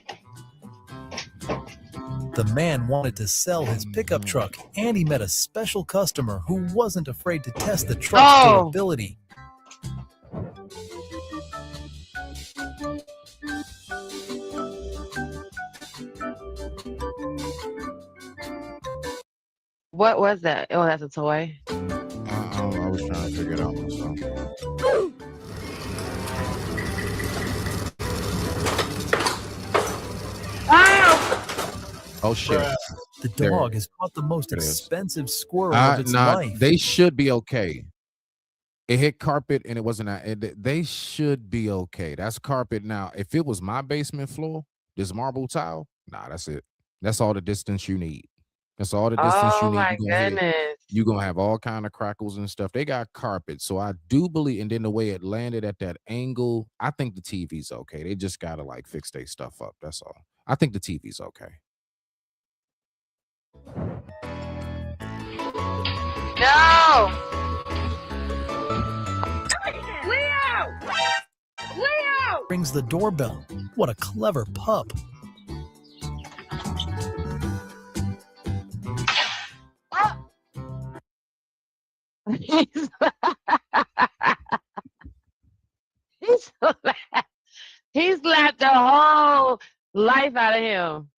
The man wanted to sell his pickup truck, and he met a special customer who wasn't afraid to test the truck's Oh. durability. What was that? Oh, that's a toy. I was trying to figure it out myself. Oh shit! The There. dog has caught the most It is. expensive squirrel of its life. They should be okay. It hit carpet and it wasn't. They should be okay. That's carpet now. If it was my basement floor, this marble tile, nah, that's it. That's all the distance you need. That's all the distance Oh you need. my goodness. You're gonna have all kind of crackles and stuff. They got carpet, so I do believe. And then the way it landed at that angle, I think the TV's okay. They just gotta like fix their stuff up. That's all. I think the TV's okay. No. Rings the doorbell. What a clever pup. He's he's laughed the whole life out of him.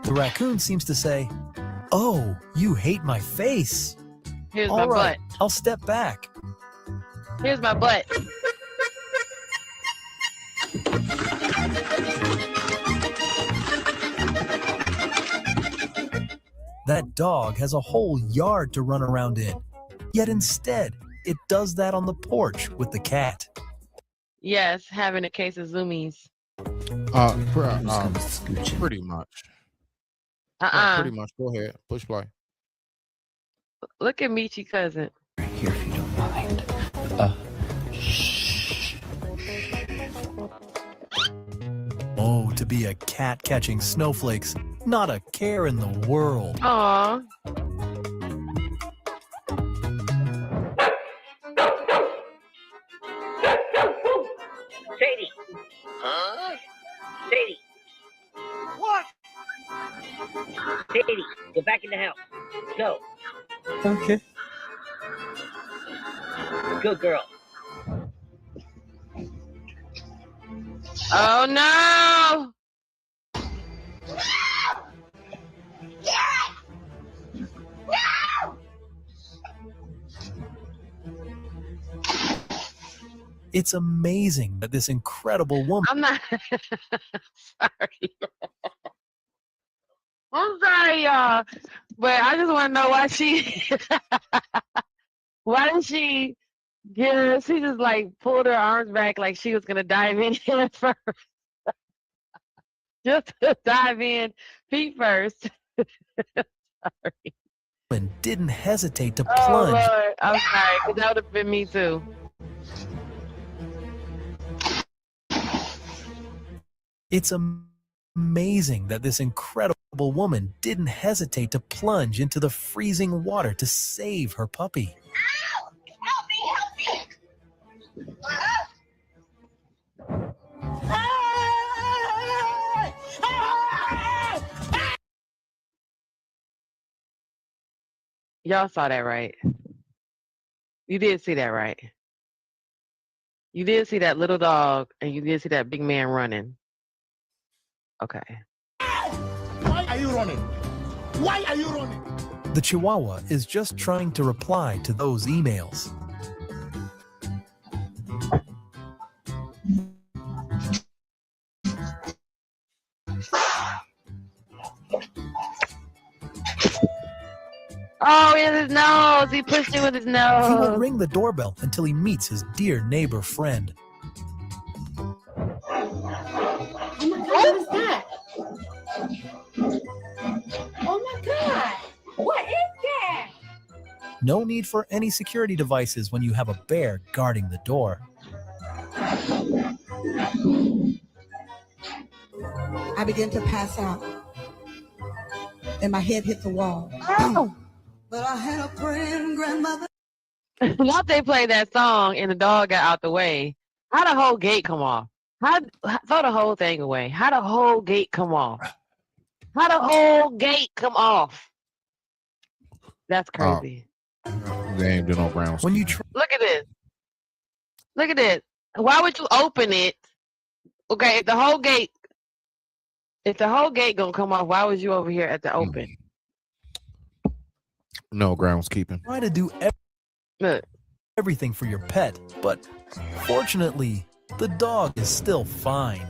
The raccoon seems to say, "Oh, you hate my face. Here's my All right, butt. I'll step back." Here's my butt. That dog has a whole yard to run around in. Yet instead, it does that on the porch with the cat. Yes, having a case of zoomies. Pretty much. Pretty much. Go ahead. Push play. Look at Michi cousin. Here, if you don't mind. Oh, to be a cat catching snowflakes, not a care in the world. Aw. Sadie. Huh? Sadie. What? Sadie, go back in the house. Go. Okay. Good girl. Oh no! It's amazing that this incredible woman. I'm not sorry. I'm sorry, y'all. But I just want to know why she why did she she just like pulled her arms back like she was gonna dive in head first. Just to dive in feet first. Sorry. Didn't hesitate to Oh plunge. Lord, I'm sorry, because that would have been me too. It's amazing that this incredible woman didn't hesitate to plunge into the freezing water to save her puppy. Help me! Y'all saw that, right? You did see that, right? You did see that little dog, and you did see that big man running. Okay. Why are you running? Why are you running? The Chihuahua is just trying to reply to those emails. Oh, in his nose. He pushed it with his He won't nose. ring the doorbell until he meets his dear neighbor friend. Oh my God, what is that? Oh my God, what is that? No need for any security devices when you have a bear guarding the door. I began to pass out, and my head hit the wall. Oh. But I had a praying grandmother. Once they played that song and the dog got out the way, how the whole gate come off? Throw the whole thing away. How the whole gate come off? How the whole gate come off? That's crazy. They ain't doing no grounds. When you Look at this. Look at this. Why would you open it? Okay, if the whole gate gonna come off, why was you over here at the open? No groundskeeping. Try to do everything for your pet, but fortunately, the dog is still fine.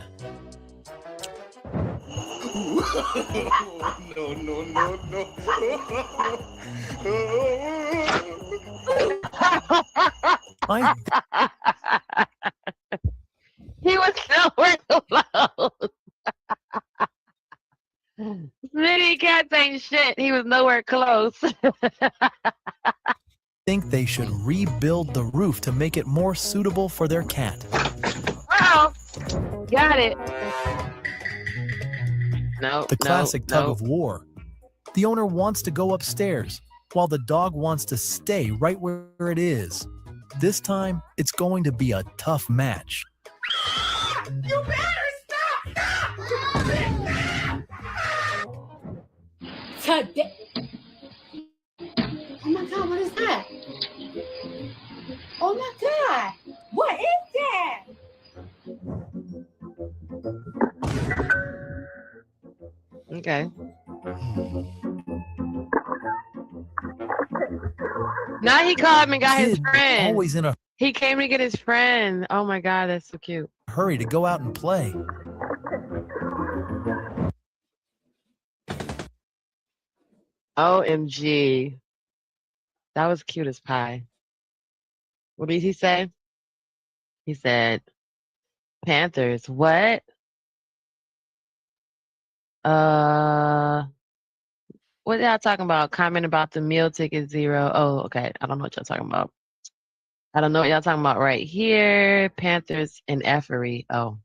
No, no, no, no. He was nowhere close. Smitty cats ain't shit. He was nowhere close. Think they should rebuild the roof to make it more suitable for their cat. Oh, got it. No, The classic tug of war. The owner wants to go upstairs, while the dog wants to stay right where it is. This time, it's going to be a tough match. You better stop! Today. Oh my God, what is that? Oh my God, what is that? Okay. Now he called me and got his Kid friend. always in a He came to get his friend. Oh my God, that's so cute. hurry to go out and play. OMG. That was cute as pie. What did he say? He said, Panthers, what? What y'all talking about? Comment about the meal ticket 0. Oh, okay. I don't know what y'all talking about. I don't know what y'all talking about right here. Panthers and effery. Oh,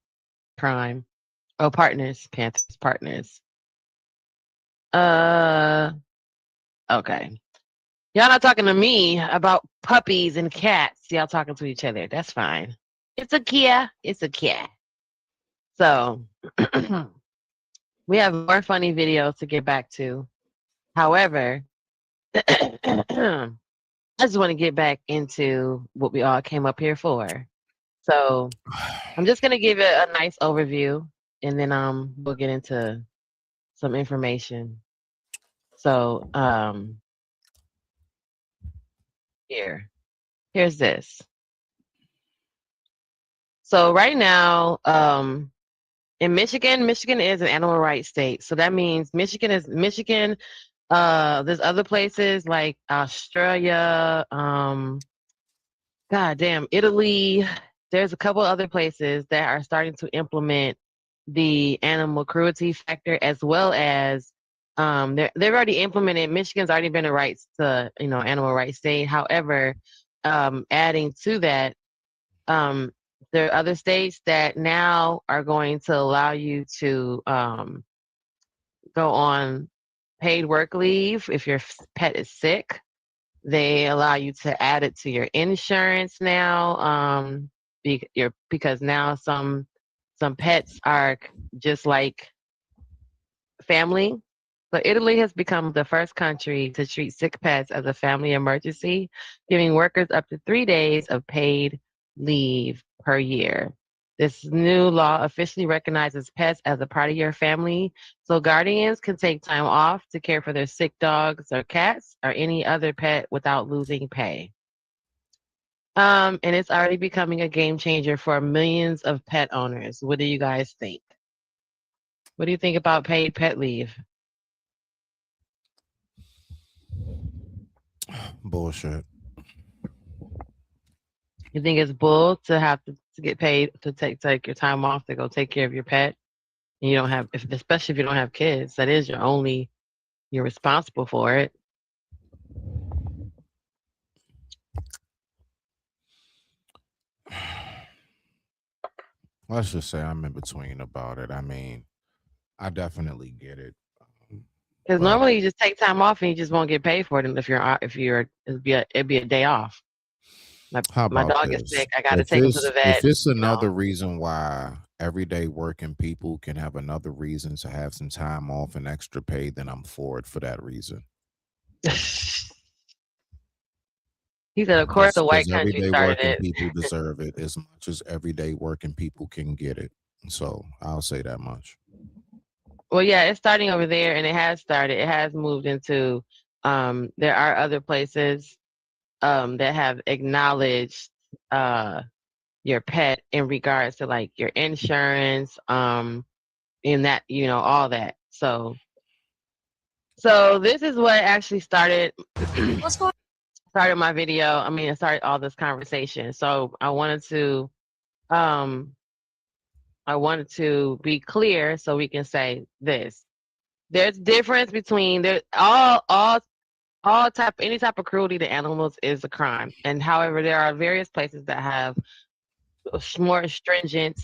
prime. Oh, partners. Panthers, partners. Okay. Y'all not talking to me about puppies and cats. Y'all talking to each other. That's fine. It's a Kia. It's a cat. So we have more funny videos to get back to. However, I just want to get back into what we all came up here for. So I'm just gonna give it a nice overview, and then we'll get into some information. So here's this. So right now, in Michigan is an animal rights state. So that means Michigan. There's other places like Australia, goddamn, Italy. There's a couple other places that are starting to implement the animal cruelty factor, as well as they've already implemented. Michigan's already been a rights to animal rights state. However, adding to that, there are other states that now are going to allow you to go on paid work leave if your pet is sick. They allow you to add it to your insurance now, because now some pets are just like family. So Italy has become the first country to treat sick pets as a family emergency, giving workers up to 3 days of paid leave per year. This new law officially recognizes pets as a part of your family, so guardians can take time off to care for their sick dogs or cats or any other pet without losing pay. And it's already becoming a game changer for millions of pet owners. What do you guys think? What do you think about paid pet leave? Bullshit. You think it's bull to have to get paid to take your time off to go take care of your pet? And you don't have, especially if you don't have kids, that is you're responsible for it. Let's just say I'm in between about it. I mean, I definitely get it. Because normally you just take time off and you just won't get paid for it. And if it'd be a day off. My dog is sick. I got to take him to the vet. If it's another reason why everyday working people can have another reason to have some time off and extra pay, then I'm for it for that reason. He said, of course, the white country everyday started working it. people deserve it as much as everyday working people can get it. So I'll say that much. Well, yeah, it's starting over there, and it has started. It has moved into. There are other places that have acknowledged your pet in regards to like your insurance, in that all that. So this is what actually started. Started my video. I mean, it started all this conversation. So I wanted to be clear so we can say this. There's difference between any type of cruelty to animals is a crime. And however, there are various places that have more stringent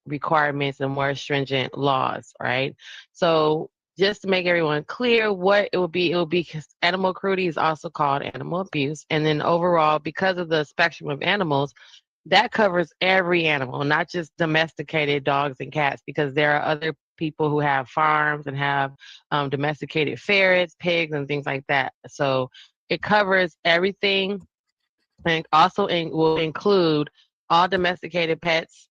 requirements and more stringent laws, right? So just to make everyone clear what it will be because animal cruelty is also called animal abuse. And then overall, because of the spectrum of animals, that covers every animal, not just domesticated dogs and cats, because there are other people who have farms and have domesticated ferrets, pigs, and things like that. So it covers everything, and also will include all domesticated pets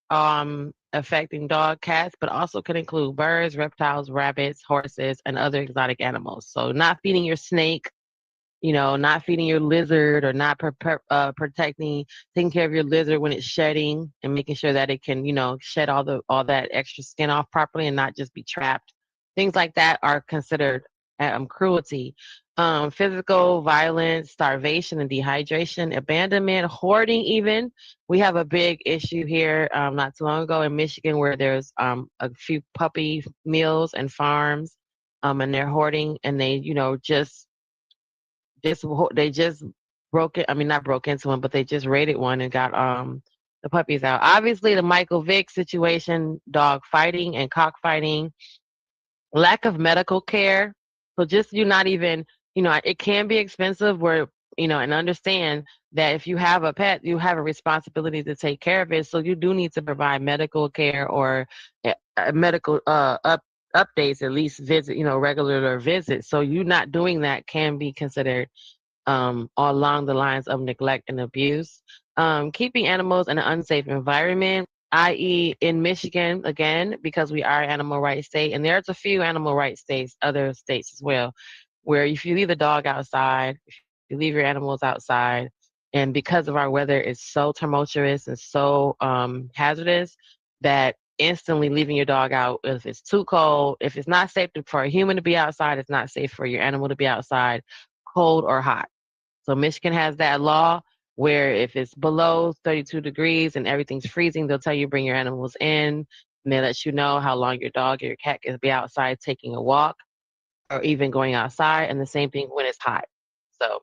affecting dog, cats, but also could include birds, reptiles, rabbits, horses, and other exotic animals. So not feeding your snake, not feeding your lizard, or not taking care of your lizard when it's shedding and making sure that it can, shed all that extra skin off properly and not just be trapped. Things like that are considered cruelty. Physical violence, starvation and dehydration, abandonment, hoarding even. We have a big issue here not too long ago in Michigan where there's a few puppy mills and farms and they're hoarding, and they, they just not broke into one, but they just raided one and got the puppies out. Obviously, the Michael Vick situation, dog fighting and cockfighting, lack of medical care. So just you not even, it can be expensive where, and understand that if you have a pet, you have a responsibility to take care of it. So you do need to provide medical care or medical updates, at least visit, regular visits. So you not doing that can be considered along the lines of neglect and abuse. Keeping animals in an unsafe environment, i.e. in Michigan, again, because we are an animal rights state, and there's a few animal rights states, other states as well, where if you leave the dog outside, if you leave your animals outside, And because of our weather is so tumultuous and so hazardous, that instantly leaving your dog out, if it's too cold, if it's not safe for a human to be outside, it's not safe for your animal to be outside, cold or hot. So Michigan has that law where if it's below 32 degrees and everything's freezing, they'll tell you bring your animals in, and they let you know how long your dog or your cat can be outside taking a walk or even going outside, and the same thing when it's hot. So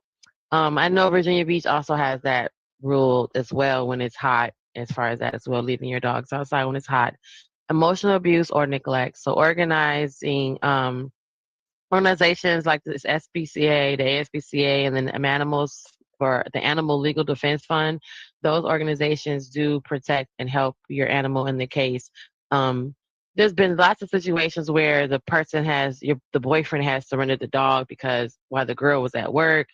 I know Virginia Beach also has that rule as well when it's hot, as far as that as well, leaving your dogs outside when it's hot. Emotional abuse or neglect. So organizing organizations like this SPCA, the ASPCA, and then Animals for the Animal Legal Defense Fund, those organizations do protect and help your animal in the case. There's been lots of situations where the person the boyfriend has surrendered the dog because while the girl was at work.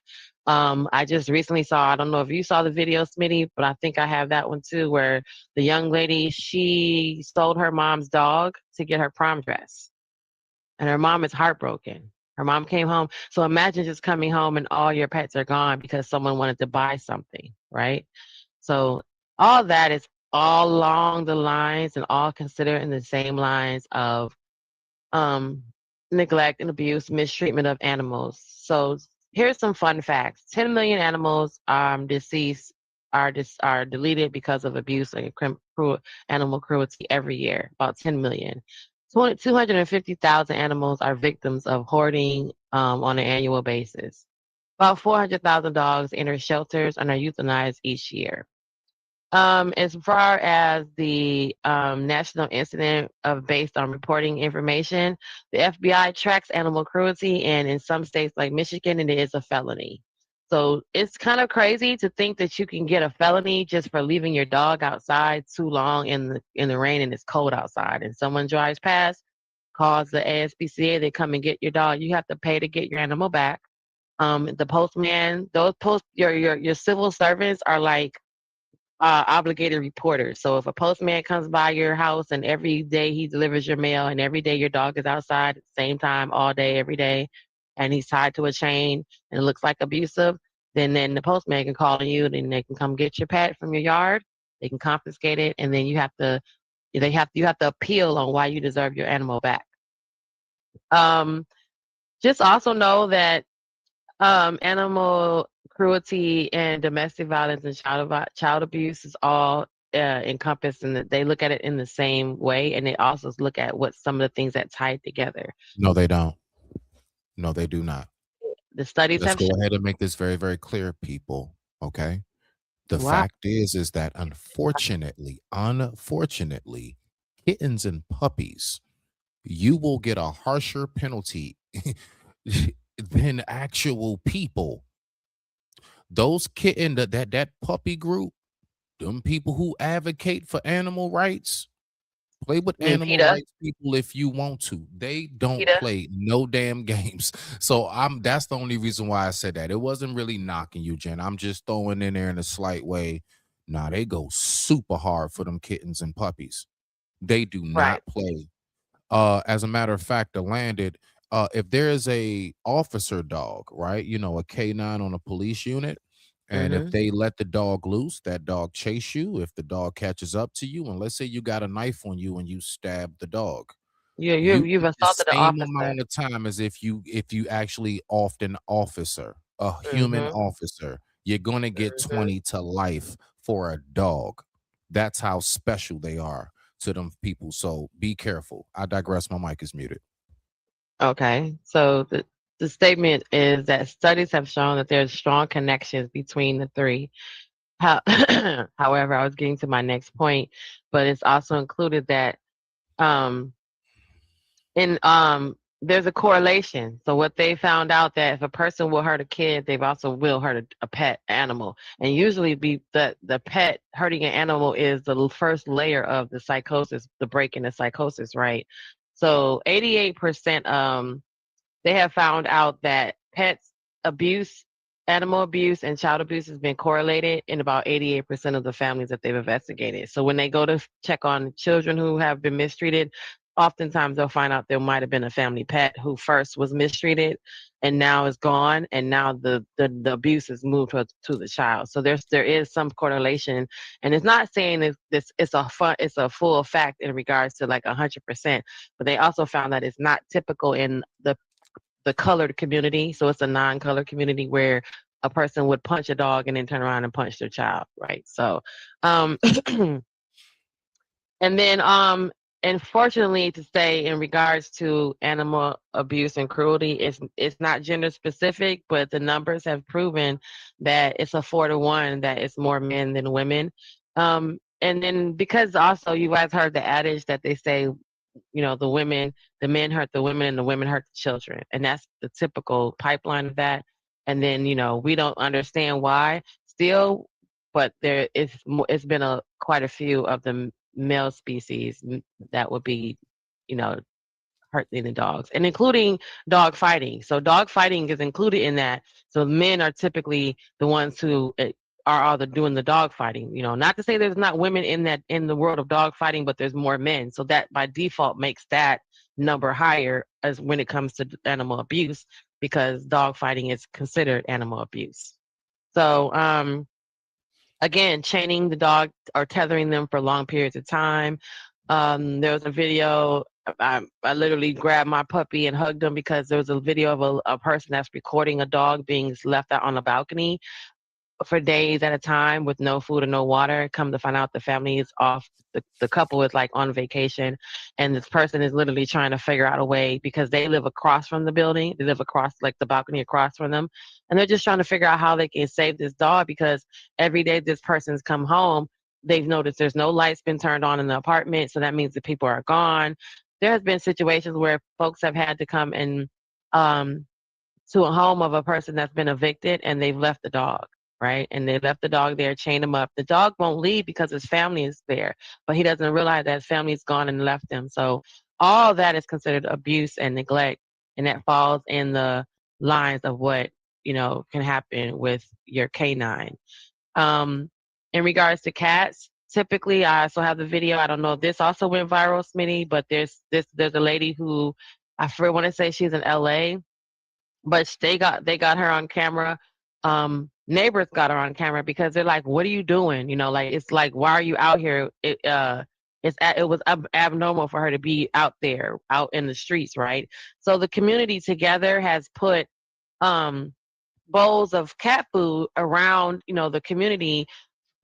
I just recently saw, I don't know if you saw the video, Smitty, but I think I have that one too, where the young lady, she sold her mom's dog to get her prom dress. And her mom is heartbroken. Her mom came home. So imagine just coming home and all your pets are gone because someone wanted to buy something, right? So all that is all along the lines and all considered in the same lines of neglect and abuse, mistreatment of animals. So here's some fun facts: 10 million animals deceased are deleted because of abuse and animal cruelty every year. About 10 million. 250,000 animals are victims of hoarding on an annual basis. About 400,000 dogs enter shelters and are euthanized each year. As far as the national incident based on reporting information, the FBI tracks animal cruelty, and in some states like Michigan, it is a felony. So it's kind of crazy to think that you can get a felony just for leaving your dog outside too long in the rain and it's cold outside, and someone drives past, calls the ASPCA, they come and get your dog. You have to pay to get your animal back. The postman, your civil servants are like obligated reporters. So if a postman comes by your house and every day he delivers your mail and every day your dog is outside at the same time all day, every day, and he's tied to a chain and it looks like abusive, then the postman can call on you and they can come get your pet from your yard. They can confiscate it, and then you have to appeal on why you deserve your animal back. Just also know that animal cruelty and domestic violence and child abuse is all encompassed, and they look at it in the same way, and they also look at what some of the things that tie together. No, they don't. No, they do not. The studies Let's have go ahead and make this very, very clear, people. Okay. The Wow. fact is that unfortunately, kittens and puppies, you will get a harsher penalty than actual people. Those that puppy group, them people who advocate for animal rights, play with animal rights people if you want to. They don't play no damn games. So that's the only reason why I said that. It wasn't really knocking you, Jen. I'm just throwing in there in a slight way. Nah, they go super hard for them kittens and puppies. They do not play. As a matter of fact, the landed, if there is a officer dog, right, a canine on a police unit, and if they let the dog loose, that dog chase you. If the dog catches up to you, and let's say you got a knife on you and you stab the dog, you've assaulted the an same officer. amount of time as if you actually offed an officer, a human officer. You're gonna get 20 to life for a dog. That's how special they are to them people. So be careful. I digress. My mic is muted. Okay, so the statement is that studies have shown that there's strong connections between the three. However, I was getting to my next point, but it's also included that there's a correlation. So what they found out that if a person will hurt a kid, they've also will hurt a pet animal, and usually the pet hurting an animal is the first layer of the psychosis, the break in the psychosis, right? So 88%, they have found out that pets abuse, animal abuse, and child abuse has been correlated in about 88% of the families that they've investigated. So when they go to check on children who have been mistreated, oftentimes they'll find out there might have been a family pet who first was mistreated and now is gone, and now the abuse has moved to the child. So there is some correlation, and it's not saying it's a full fact in regards to like 100%, but they also found that it's not typical in the colored community. So it's a non-colored community where a person would punch a dog and then turn around and punch their child, right? So and then, unfortunately, to say in regards to animal abuse and cruelty, it's not gender specific, but the numbers have proven that it's a 4-to-1, that it's more men than women. And then because also you guys heard the adage that they say, the men hurt the women and the women hurt the children, and that's the typical pipeline of that. And then we don't understand why still, but it's been quite a few of the male species that would be, hurting the dogs, and including dog fighting. So dog fighting is included in that. So men are typically the ones who are all doing the dog fighting. Not to say there's not women in the world of dog fighting, but there's more men. So that by default makes that number higher as when it comes to animal abuse, because dog fighting is considered animal abuse. So again, chaining the dog or tethering them for long periods of time. There was a video. I literally grabbed my puppy and hugged him because there was a video of a person that's recording a dog being left out on a balcony for days at a time with no food or no water. Come to find out, the family is off. The couple is like on vacation, and this person is literally trying to figure out a way, because they live across from the building. They live across, like, the balcony across from them, and they're just trying to figure out how they can save this dog, because every day this person's come home, they've noticed there's no lights been turned on in the apartment, so that means the people are gone. There has been situations where folks have had to come and to a home of a person that's been evicted, and they've left the dog, right? And they left the dog there, chained him up. The dog won't leave because his family is there, but he doesn't realize that his family's gone and left him. So all that is considered abuse and neglect, and that falls in the lines of what, can happen with your canine. In regards to cats, typically, I also have the video. I don't know if this also went viral, Smitty, but there's a lady who, I want to say she's in LA, but they got her on camera. Neighbors got her on camera because they're like, "What are you doing?" Like, it's like, "Why are you out here?" It was abnormal for her to be out there, out in the streets, right? So the community together has put bowls of cat food around, the community,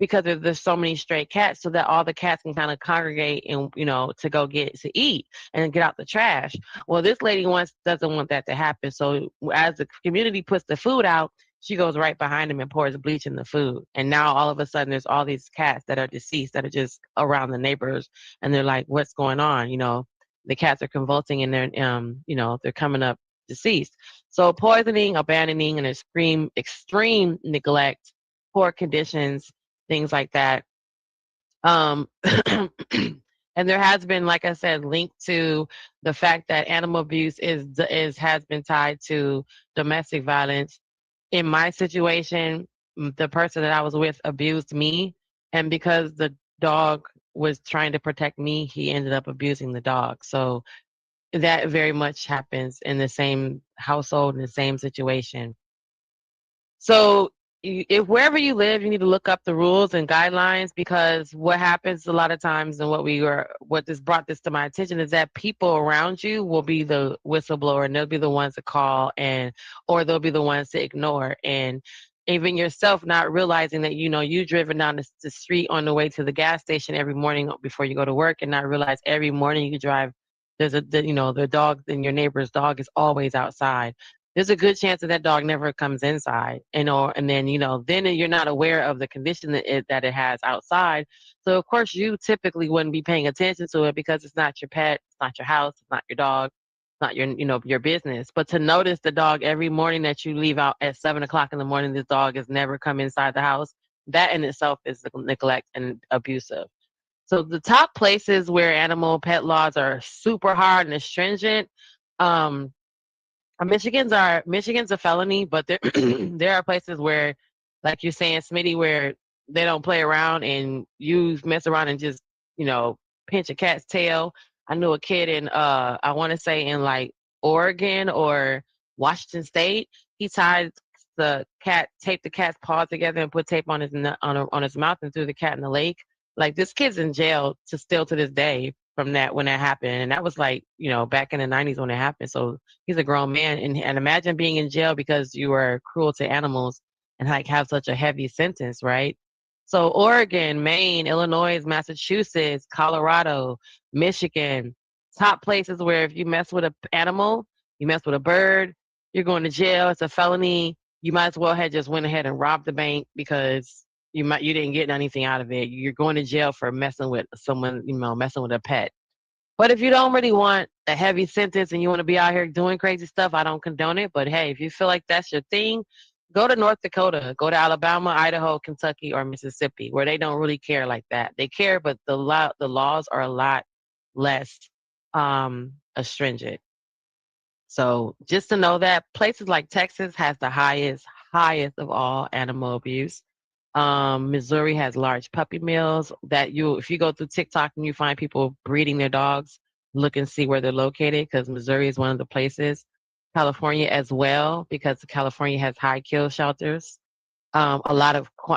because there's so many stray cats, so that all the cats can kind of congregate and, to go get to eat and get out the trash. Well, this lady doesn't want that to happen. So as the community puts the food out, she goes right behind them and pours bleach in the food. And now all of a sudden there's all these cats that are deceased that are just around the neighbors, and they're like, "What's going on?" The cats are convulsing, and they're they're coming up deceased. So poisoning, abandoning, and extreme neglect, poor conditions, things like that. And there has been, like I said, linked to the fact that animal abuse has been tied to domestic violence. In my situation, the person that I was with abused me, and because the dog was trying to protect me, he ended up abusing the dog. So that very much happens in the same household, in the same situation. So if wherever you live, you need to look up the rules and guidelines, because what happens a lot of times, and what this brought this to my attention, is that people around you will be the whistleblower, and they'll be the ones to call, or they'll be the ones to ignore. And even yourself not realizing that, you've driven down the street on the way to the gas station every morning before you go to work, and not realize every morning you drive, the dog, and your neighbor's dog is always outside. There's a good chance that dog never comes inside, and then you're not aware of the condition that it has outside. So of course you typically wouldn't be paying attention to it, because it's not your pet, it's not your house, it's not your dog, it's not your business. But to notice the dog every morning that you leave out at 7:00 in the morning, this dog has never come inside the house. That in itself is neglect and abusive. So the top places where animal pet laws are super hard and stringent, Michigan's a felony, but there there are places where, like you're saying, Smitty, where they don't play around, and you mess around and just pinch a cat's tail. I knew a kid in I want to say in like Oregon or Washington State. He tied taped the cat's paw together and put tape on on his mouth and threw the cat in the lake. Like this kid's in jail to this day from that when that happened, and that was like back in the 90s when it happened. So he's a grown man, and imagine being in jail because you were cruel to animals and like have such a heavy sentence, right? So Oregon, Maine, Illinois, Massachusetts, Colorado, Michigan, top places where if you mess with an animal, you mess with a bird, you're going to jail. It's a felony. You might as well have just went ahead and robbed the bank because you didn't get anything out of it. You're going to jail for messing with someone, messing with a pet. But if you don't really want a heavy sentence and you want to be out here doing crazy stuff, I don't condone it. But hey, if you feel like that's your thing, go to North Dakota, go to Alabama, Idaho, Kentucky, or Mississippi, where they don't really care like that. They care, but the laws are a lot less astringent. So just to know that places like Texas has the highest of all animal abuse. Missouri has large puppy mills that if you go through TikTok and you find people breeding their dogs, look and see where they're located because Missouri is one of the places. California as well because California has high kill shelters. A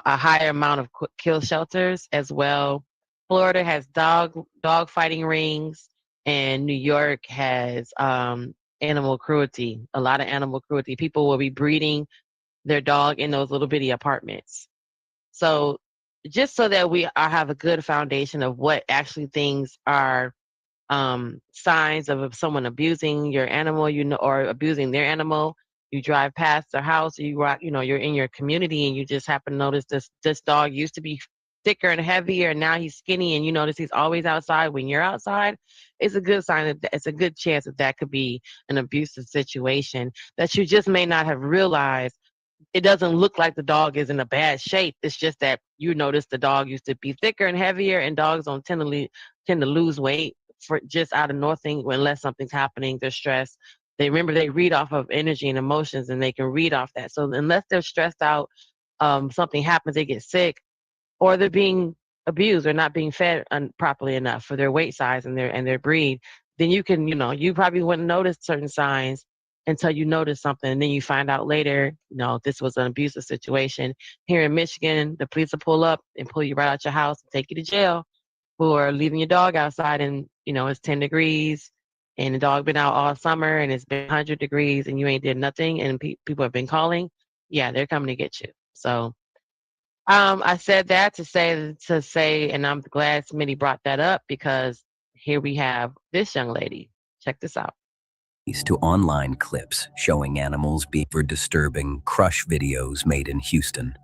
higher amount of kill shelters as well. Florida has dog fighting rings, and New York has animal cruelty. A lot of animal cruelty. People will be breeding their dog in those little bitty apartments. So just so that we have a good foundation of what actually things are signs of someone abusing your animal, or abusing their animal. You drive past their house, or you're in your community, and you just happen to notice this dog used to be thicker and heavier, and now he's skinny, and you notice he's always outside when you're outside. It's a good sign that it's a good chance that could be an abusive situation that you just may not have realized. It doesn't look like the dog is in a bad shape. It's just that you notice the dog used to be thicker and heavier, and dogs don't tend to lose weight for just out of nothing unless something's happening. They're stressed. They read off of energy and emotions, and they can read off that. So unless they're stressed out, something happens, they get sick, or they're being abused or not being fed properly enough for their weight size and their breed, then you can, you probably wouldn't notice certain signs until you notice something, and then you find out later, this was an abusive situation. Here in Michigan, the police will pull up and pull you right out your house and take you to jail for leaving your dog outside, and it's 10 degrees and the dog been out all summer and it's been 100 degrees and you ain't did nothing, and people have been calling. Yeah, they're coming to get you. So I said that to say, and I'm glad Smitty brought that up because here we have this young lady. Check this out. To online clips showing animals being for disturbing crush videos made in Houston.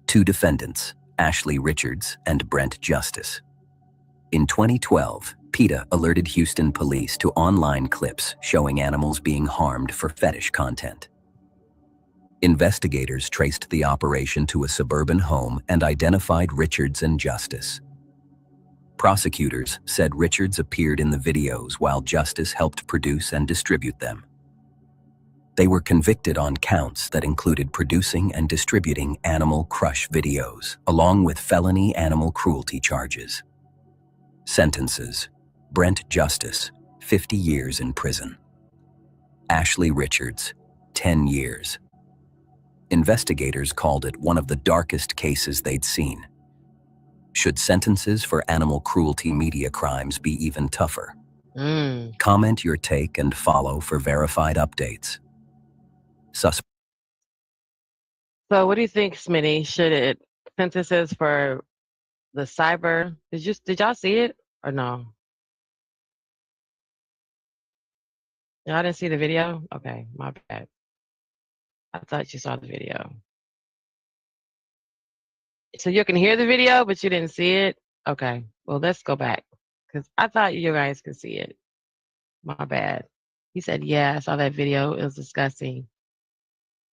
2 defendants, Ashley Richards and Brent Justice. In 2012, PETA alerted Houston police to online clips showing animals being harmed for fetish content. Investigators traced the operation to a suburban home and identified Richards and Justice. Prosecutors said Richards appeared in the videos while Justice helped produce and distribute them. They were convicted on counts that included producing and distributing animal crush videos, along with felony animal cruelty charges. Sentences: Brent Justice, 50 years in prison. Ashley Richards, 10 years. Investigators called it one of the darkest cases they'd seen. Should sentences for animal cruelty media crimes be even tougher? Comment your take and follow for verified updates. So what do you think, Smitty? Should it sentences for the cyber? Did y'all see it or no? Y'all didn't see the video? Okay, my bad. I thought you saw the video. So you can hear the video, but you didn't see it? Okay, well, let's go back because I thought you guys could see it. My bad. He said, yeah, I saw that video. It was disgusting.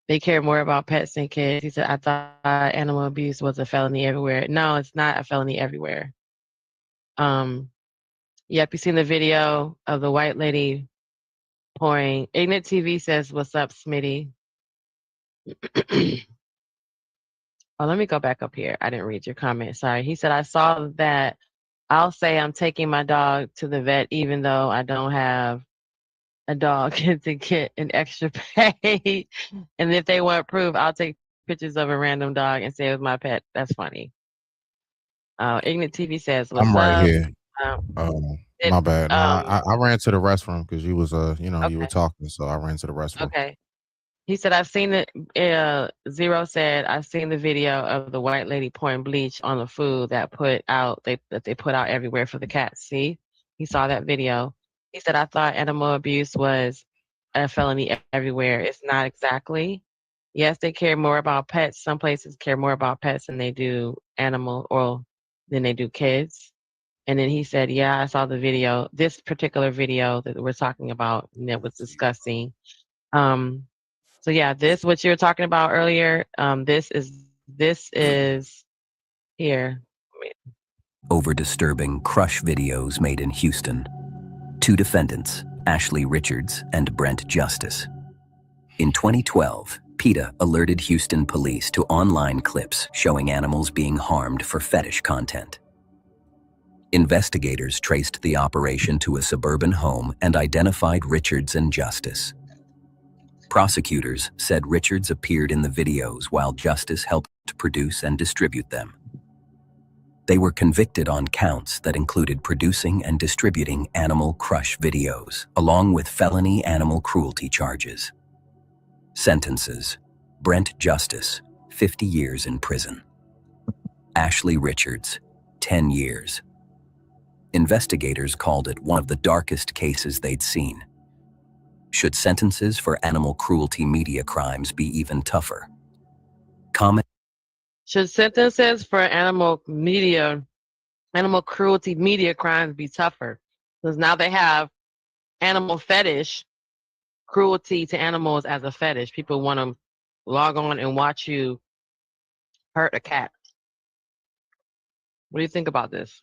They care more about pets than kids. He said, I thought animal abuse was a felony everywhere. No, it's not a felony everywhere. Yep, you seen the video of the white lady pouring. Ignite TV says, what's up, Smitty? Oh, let me go back up here. I didn't read your comment. Sorry. He said, I saw that I'll say I'm taking my dog to the vet even though I don't have a dog to get an extra pay. And if they want proof, I'll take pictures of a random dog and say it was my pet. That's funny. Ignorant TV says, "What's I'm right up?" here. It, My bad. Nah, um, I ran to the restroom because you was you were okay, talking, so I ran to the restroom. okay. He said, "I've seen it." Zero said, "I've seen the video of the white lady pouring bleach on the food that they put out everywhere for the cats." See, he saw that video. He said, "I thought animal abuse was a felony everywhere. It's not exactly. Yes, they care more about pets. Some places care more about pets than they do than they do kids." And then he said, "Yeah, I saw the video. This particular video that we're talking about, and it was disgusting." Um, so yeah, this what you were talking about earlier. This is here. Over disturbing crush videos made in Houston. 2 defendants, Ashley Richards and Brent Justice. In 2012, PETA alerted Houston police to online clips showing animals being harmed for fetish content. Investigators traced the operation to a suburban home and identified Richards and Justice. Prosecutors said Richards appeared in the videos while Justice helped produce and distribute them. They were convicted on counts that included producing and distributing animal crush videos, along with felony animal cruelty charges. Sentences: Brent Justice, 50 years in prison. Ashley Richards, 10 years. Investigators called it one of the darkest cases they'd seen. Should sentences for animal cruelty media crimes be even tougher? Should sentences for animal cruelty media crimes be tougher? Because now they have animal fetish, cruelty to animals as a fetish. People want to log on and watch you hurt a cat. What do you think about this?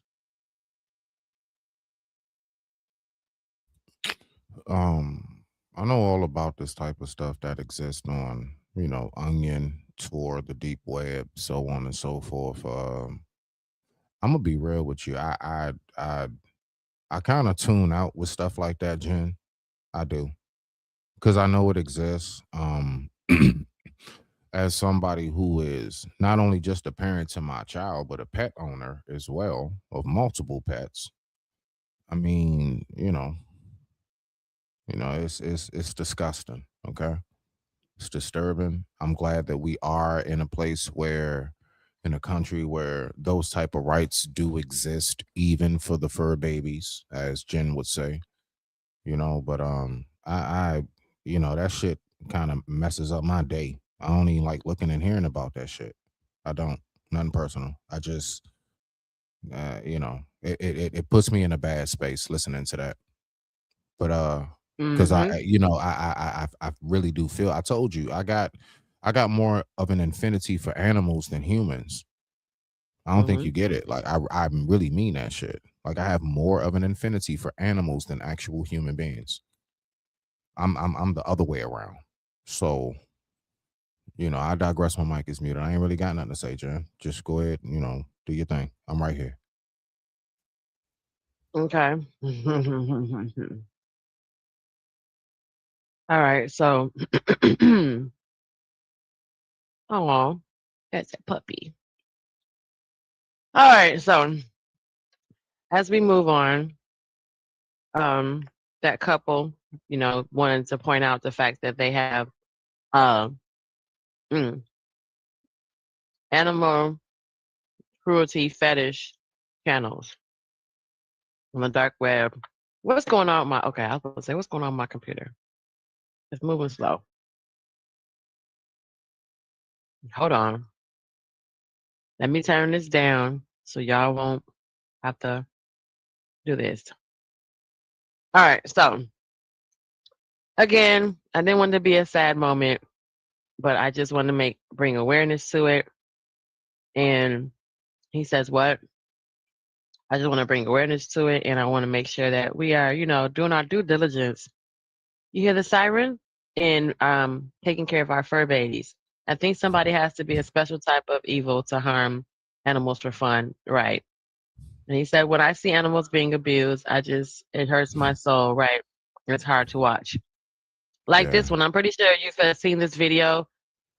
I know all about this type of stuff that exists on, Onion, Tor, the deep web, so on and so forth. I'm gonna be real with you. I kind of tune out with stuff like that, Jen. I do, because I know it exists. As somebody who is not only just a parent to my child, but a pet owner as well of multiple pets. I mean, it's disgusting. Okay, it's disturbing. I'm glad that we are in a place in a country where those type of rights do exist, even for the fur babies, as Jen would say. But that shit kind of messes up my day. I don't even like looking and hearing about that shit. I don't. Nothing personal. I just, it puts me in a bad space listening to that. But because I really do feel. I told you I got more of an affinity for animals than humans. I don't think you get it. Like I really mean that shit. Like I have more of an affinity for animals than actual human beings. I'm the other way around. So, I digress. My mic is muted. I ain't really got nothing to say, Jen. Just go ahead, do your thing. I'm right here. Okay. All right. So, oh, that's a puppy. All right. So, as we move on, that couple, wanted to point out the fact that they have animal cruelty fetish channels on the dark web. What's going on with okay, I was going to say, what's going on with my computer? It's moving slow. Hold on. Let me turn this down so y'all won't have to do this. All right, so again, I didn't want it to be a sad moment, but I just want to bring awareness to it. And he says, what? I just want to bring awareness to it, and I want to make sure that we are, doing our due diligence. You hear the siren? And taking care of our fur babies. I think somebody has to be a special type of evil to harm animals for fun, right? And he said, when I see animals being abused, it hurts my soul, right? It's hard to watch. Like this one, I'm pretty sure you've seen this video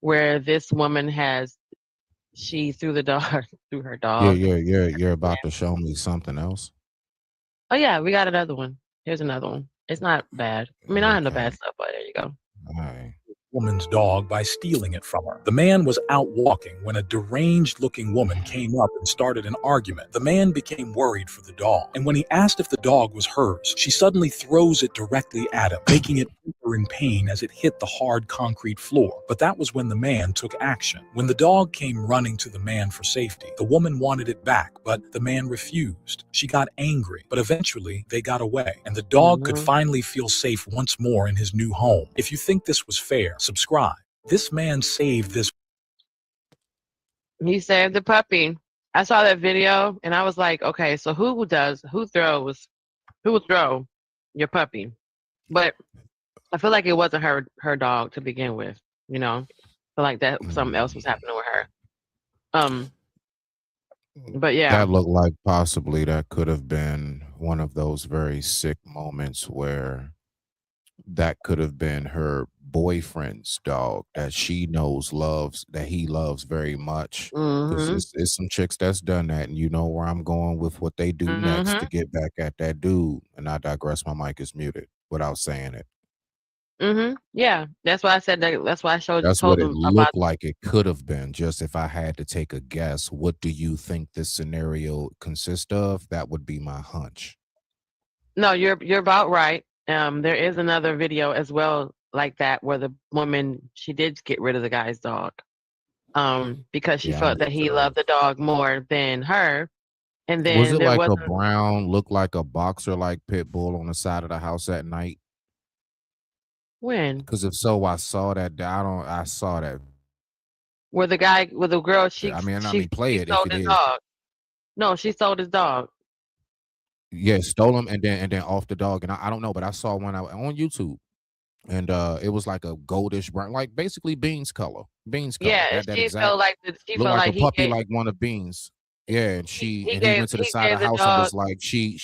where this woman she threw the dog, threw her Yeah, dog. you're about to show me something else. Oh yeah, we got another one. Here's another one. It's not bad. I mean, I have no bad stuff, but there you go. All right. Woman's dog by stealing it from her. The man was out walking when a deranged-looking woman came up and started an argument. The man became worried for the dog, and when he asked if the dog was hers, she suddenly throws it directly at him, making it whimper in pain as it hit the hard concrete floor. But that was when the man took action. When the dog came running to the man for safety, the woman wanted it back, but the man refused. She got angry, but eventually they got away, and the dog could finally feel safe once more in his new home. If you think this was fair, subscribe. This man saved this. He saved the puppy. I saw that video and I was like, okay, so who would throw your puppy? But I feel like it wasn't her dog to begin with, you know. I feel like that something else was happening with her. But yeah. That looked like possibly that could have been one of those very sick moments where that could have been her boyfriend's dog that he loves very much. Because it's some chicks that's done that, and you know where I'm going with what they do next to get back at that dude. And I digress. My mic is muted without saying it. Yeah, that's why I said that. That's why I told What it them looked about. like it could have been. Just if I had to take a guess, what do you think this scenario consists of? That would be my hunch. No, you're about right. There is another video as well like that where the woman, she did get rid of the guy's dog, because she felt that he loved the dog more than her. And then Was it there like was a brown, looked like a boxer like pit bull on the side of the house at night? When? Because if so, I saw that. I saw that. Where the girl, she play it if sold it his is. dog. No, she sold his dog. Yeah, stole him and then off the dog. And I don't know, but I saw one on YouTube, and it was like a goldish brown, like basically beans color. Yeah, That she exact felt like looked like a puppy, like one of Beans. Yeah, and he went to the side of the house and was like, she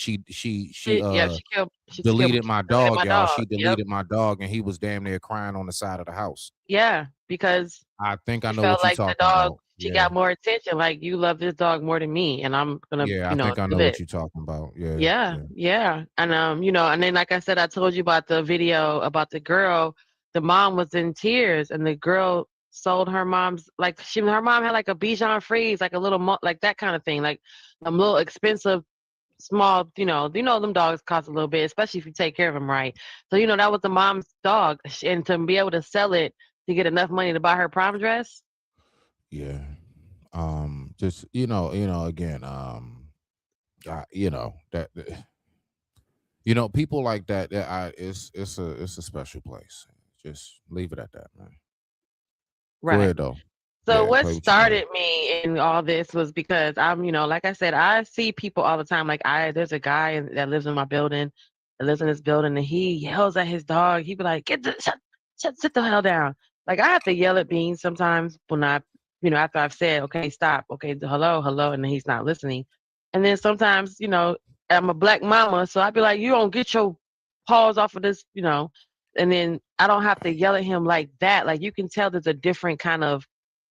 deleted my dog, y'all. She deleted my dog, and he was damn near crying on the side of the house. Yeah, because I think I know felt what you're like the talking dog, about. she got more attention. Like, you love this dog more than me, and I'm gonna, I think I know what you're talking about. Yeah. And and then like I said, I told you about the video about the girl. The mom was in tears, and the girl sold her mom's, like, her mom had like a Bichon Frise, like a little like that kind of thing, like a little expensive small, them dogs cost a little bit, especially if you take care of them right. So that was the mom's dog, and to be able to sell it to get enough money to buy her prom dress. Yeah. Just again, that people like that, it's a special place. Just leave it at that, man. Right. Go ahead, though. So what started me in all this was because I'm, like I said, I see people all the time. Like, there's a guy that lives in my building, and he yells at his dog. He be like, sit the hell down. Like, I have to yell at Beans sometimes when after I've said, okay, stop, okay, hello, and then he's not listening. And then sometimes, I'm a black mama, so I'd be like, you don't get your paws off of this, and then I don't have to yell at him like that. Like, you can tell there's a different kind of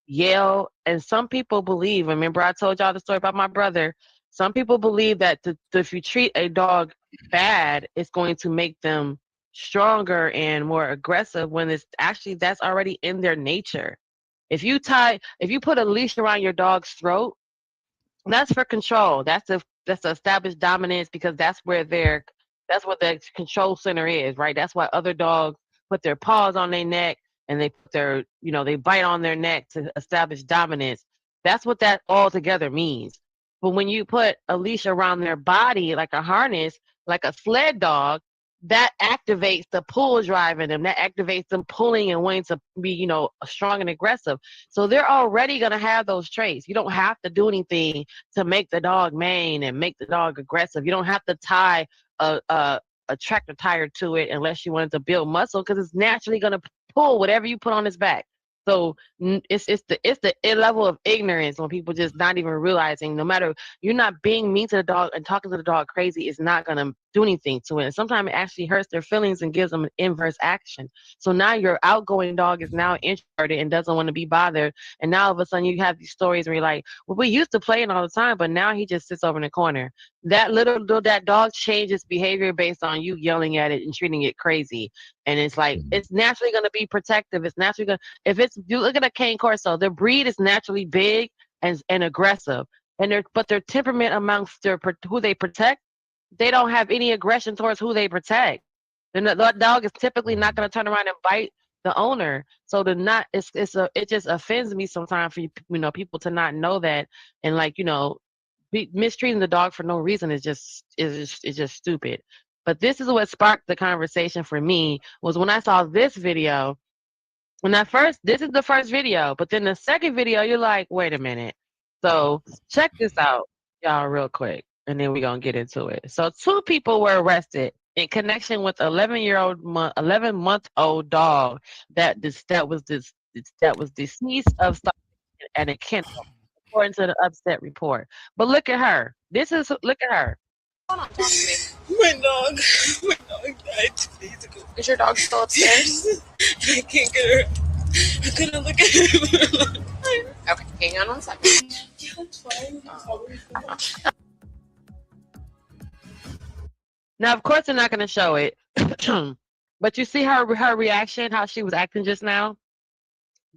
yell. And some people believe, remember I told y'all the story about my brother, some people believe that if you treat a dog bad, it's going to make them stronger and more aggressive, when it's actually, that's already in their nature. If you put a leash around your dog's throat, that's for control. That's to establish dominance, because that's where the control center is, right? That's why other dogs put their paws on their neck, and they put they bite on their neck to establish dominance. That's what that all together means. But when you put a leash around their body, like a harness, like a sled dog, that activates the pull drive in them. That activates them pulling and wanting to be, strong and aggressive. So they're already going to have those traits. You don't have to do anything to make the dog main and make the dog aggressive. You don't have to tie a tractor tire to it unless you wanted to build muscle, because it's naturally going to pull whatever you put on his back. So it's the level of ignorance when people just not even realizing. No matter you're not being mean to the dog and talking to the dog crazy is not gonna do anything to it. And sometimes it actually hurts their feelings and gives them an inverse action. So now your outgoing dog is now introverted and doesn't want to be bothered. And now all of a sudden you have these stories where you're like, well, we used to play it all the time, but now he just sits over in the corner. That dog changes behavior based on you yelling at it and treating it crazy. And it's like it's naturally gonna be protective. It's naturally gonna if you look at a cane corso, their breed is naturally big and aggressive, but their temperament amongst who they protect, they don't have any aggression towards who they protect. The dog is typically not going to turn around and bite the owner. So it just offends me sometimes for people to not know that and mistreating the dog for no reason is just stupid. But this is what sparked the conversation for me was when I saw this video. This is the first video, but then the second video, you're like, wait a minute. So check this out, y'all, real quick, and then we're gonna get into it. So 2 people were arrested in connection with 11-month-old dog that was deceased of starvation at a kennel, according to the Upset report. But look at her. Look at her. My dog died 2 days ago. Is your dog still upstairs? I can't get her. I couldn't look at him. Okay, hang on 1 second. Now, of course, they're not going to show it, but you see her reaction, how she was acting just now.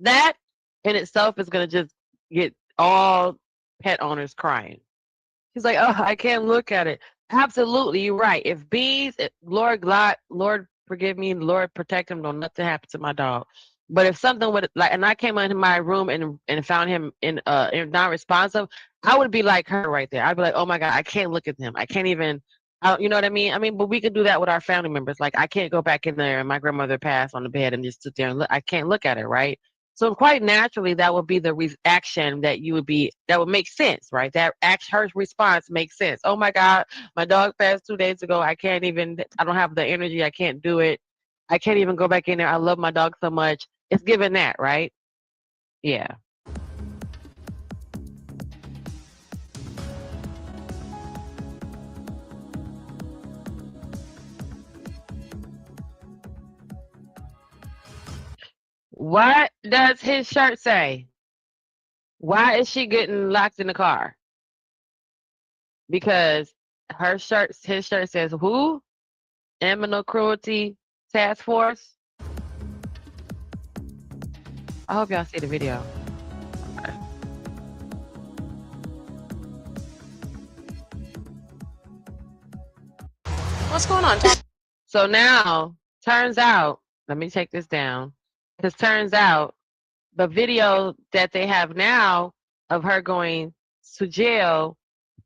That in itself is going to just get all pet owners crying. She's like, "Oh, I can't look at it." Absolutely, you're right. If bees, Lord forgive me, Lord protect him, don't nothing happen to my dog. But if something would and I came into my room and found him in non-responsive, I would be like her right there. I'd be like, oh my God, I can't look at him. I can't even, you know what I mean? But we could do that with our family members. Like I can't go back in there and my grandmother passed on the bed and just sit there and look. I can't look at her, right? So quite naturally, that would be the reaction that would make sense, right? Her response makes sense. Oh my God, my dog passed 2 days ago. I don't have the energy. I can't do it. I can't even go back in there. I love my dog so much. It's given that, right? Yeah. What does his shirt say? Why is she getting locked in the car? Because his shirt says who? Animal Cruelty Task Force. I hope y'all see the video. Okay. What's going on? So now, turns out, let me take this down. Because turns out the video that they have now of her going to jail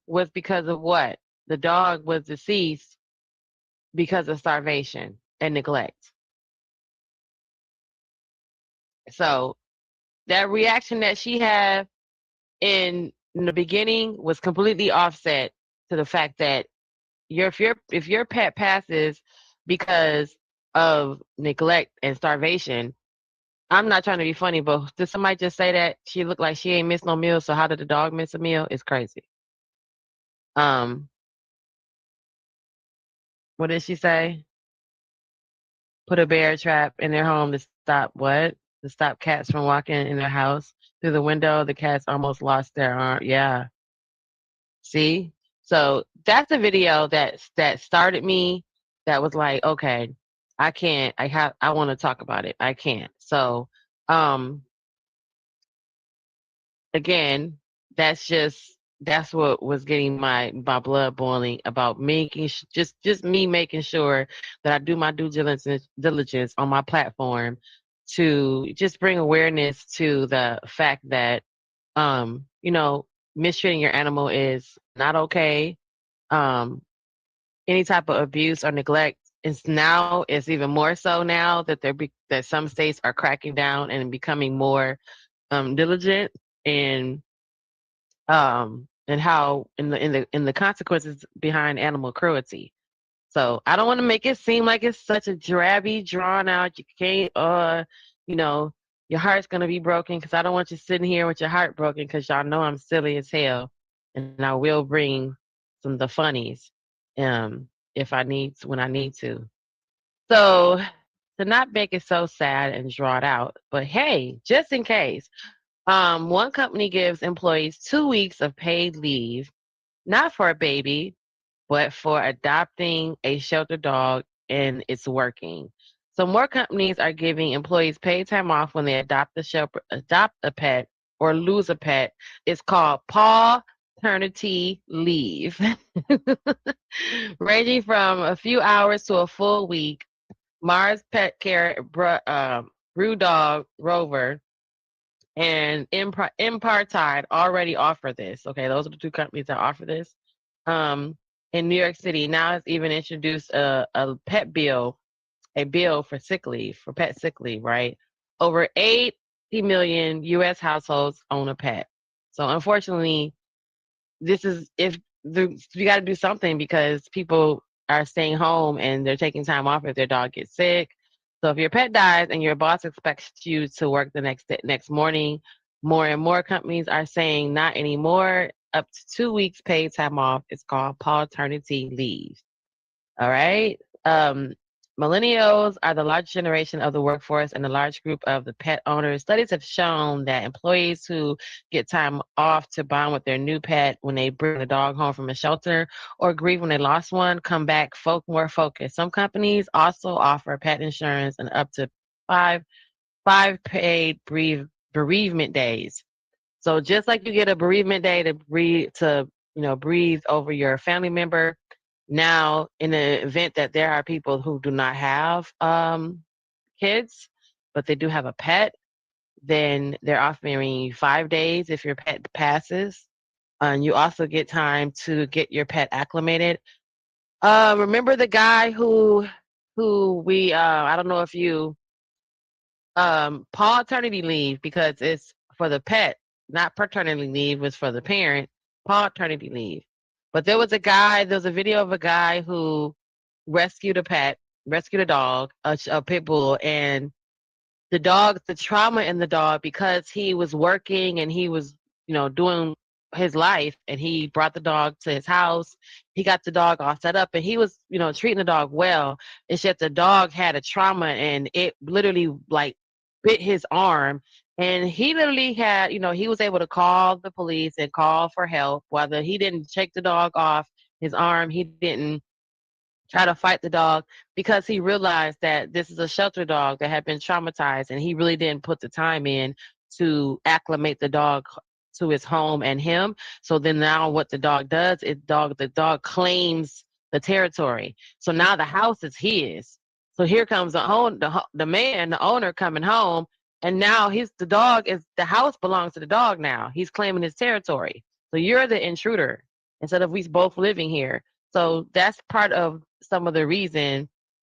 was because of what? The dog was deceased because of starvation and neglect. So that reaction that she had in the beginning was completely offset to the fact that if your pet passes because of neglect and starvation, I'm not trying to be funny, but did somebody just say that she looked like she ain't missed no meal? So how did the dog miss a meal? It's crazy. What did she say? Put a bear trap in their home to stop what? To stop cats from walking in their house through the window. The cats almost lost their arm. Yeah. See? So that's a video that started me. That was like, okay, I can't. I want to talk about it. I can't. So, again, that's what was getting my blood boiling about making just me making sure that I do my due diligence on my platform to just bring awareness to the fact that mistreating your animal is not okay. Any type of abuse or neglect it's even more so now that that some states are cracking down and becoming more diligent and how in the consequences behind animal cruelty. So I don't want to make it seem like it's such a drabby, drawn out. You can't, Your heart's gonna be broken because I don't want you sitting here with your heart broken because y'all know I'm silly as hell, and I will bring some of the funnies, if I need to, when I need to. So to not make it so sad and drawn out, but hey, just in case, one company gives employees 2 weeks of paid leave, not for a baby, but for adopting a shelter dog, and it's working. So more companies are giving employees paid time off when they adopt a pet, or lose a pet. It's called paternity leave, ranging from a few hours to a full week. Mars Pet Care, Brew Dog Rover, and Impartide already offer this. Okay, those are the two companies that offer this. In New York City, now it's even introduced a pet bill, a bill for sick leave, for pet sick leave, right? Over 80 million U.S. households own a pet. So unfortunately, this is if we got to do something because people are staying home and they're taking time off if their dog gets sick. So if your pet dies and your boss expects you to work the next morning, more and more companies are saying not anymore. Up to 2 weeks paid time off. It's called paternity leave. All right. Millennials are the largest generation of the workforce and a large group of the pet owners. Studies have shown that employees who get time off to bond with their new pet when they bring the dog home from a shelter or grieve when they lost one come back more focused. Some companies also offer pet insurance and up to five paid bereavement days. So just like you get a bereavement day to breathe over your family member, now in the event that there are people who do not have kids, but they do have a pet, then they're offering you 5 days if your pet passes. And you also get time to get your pet acclimated. Remember the guy who we I don't know if you paternity leave, because it's for the pet, not paternity leave was for the parent, paternity leave. But there was a video of a guy who rescued a dog, a pit bull, and the trauma in the dog, because he was working and he was, doing his life, and he brought the dog to his house. He got the dog all set up and he was, treating the dog well. It's just the dog had a trauma and it literally like bit his arm. And he literally had, he was able to call the police and call for help. Whether he didn't take the dog off his arm, he didn't try to fight the dog, because he realized that this is a shelter dog that had been traumatized, and he really didn't put the time in to acclimate the dog to his home and him. So then now what the dog does is the dog claims the territory. So now the house is his. So here comes the man, the owner, coming home, and now the house belongs to the dog now. He's claiming his territory. So you're the intruder instead of we both living here. So that's part of some of the reason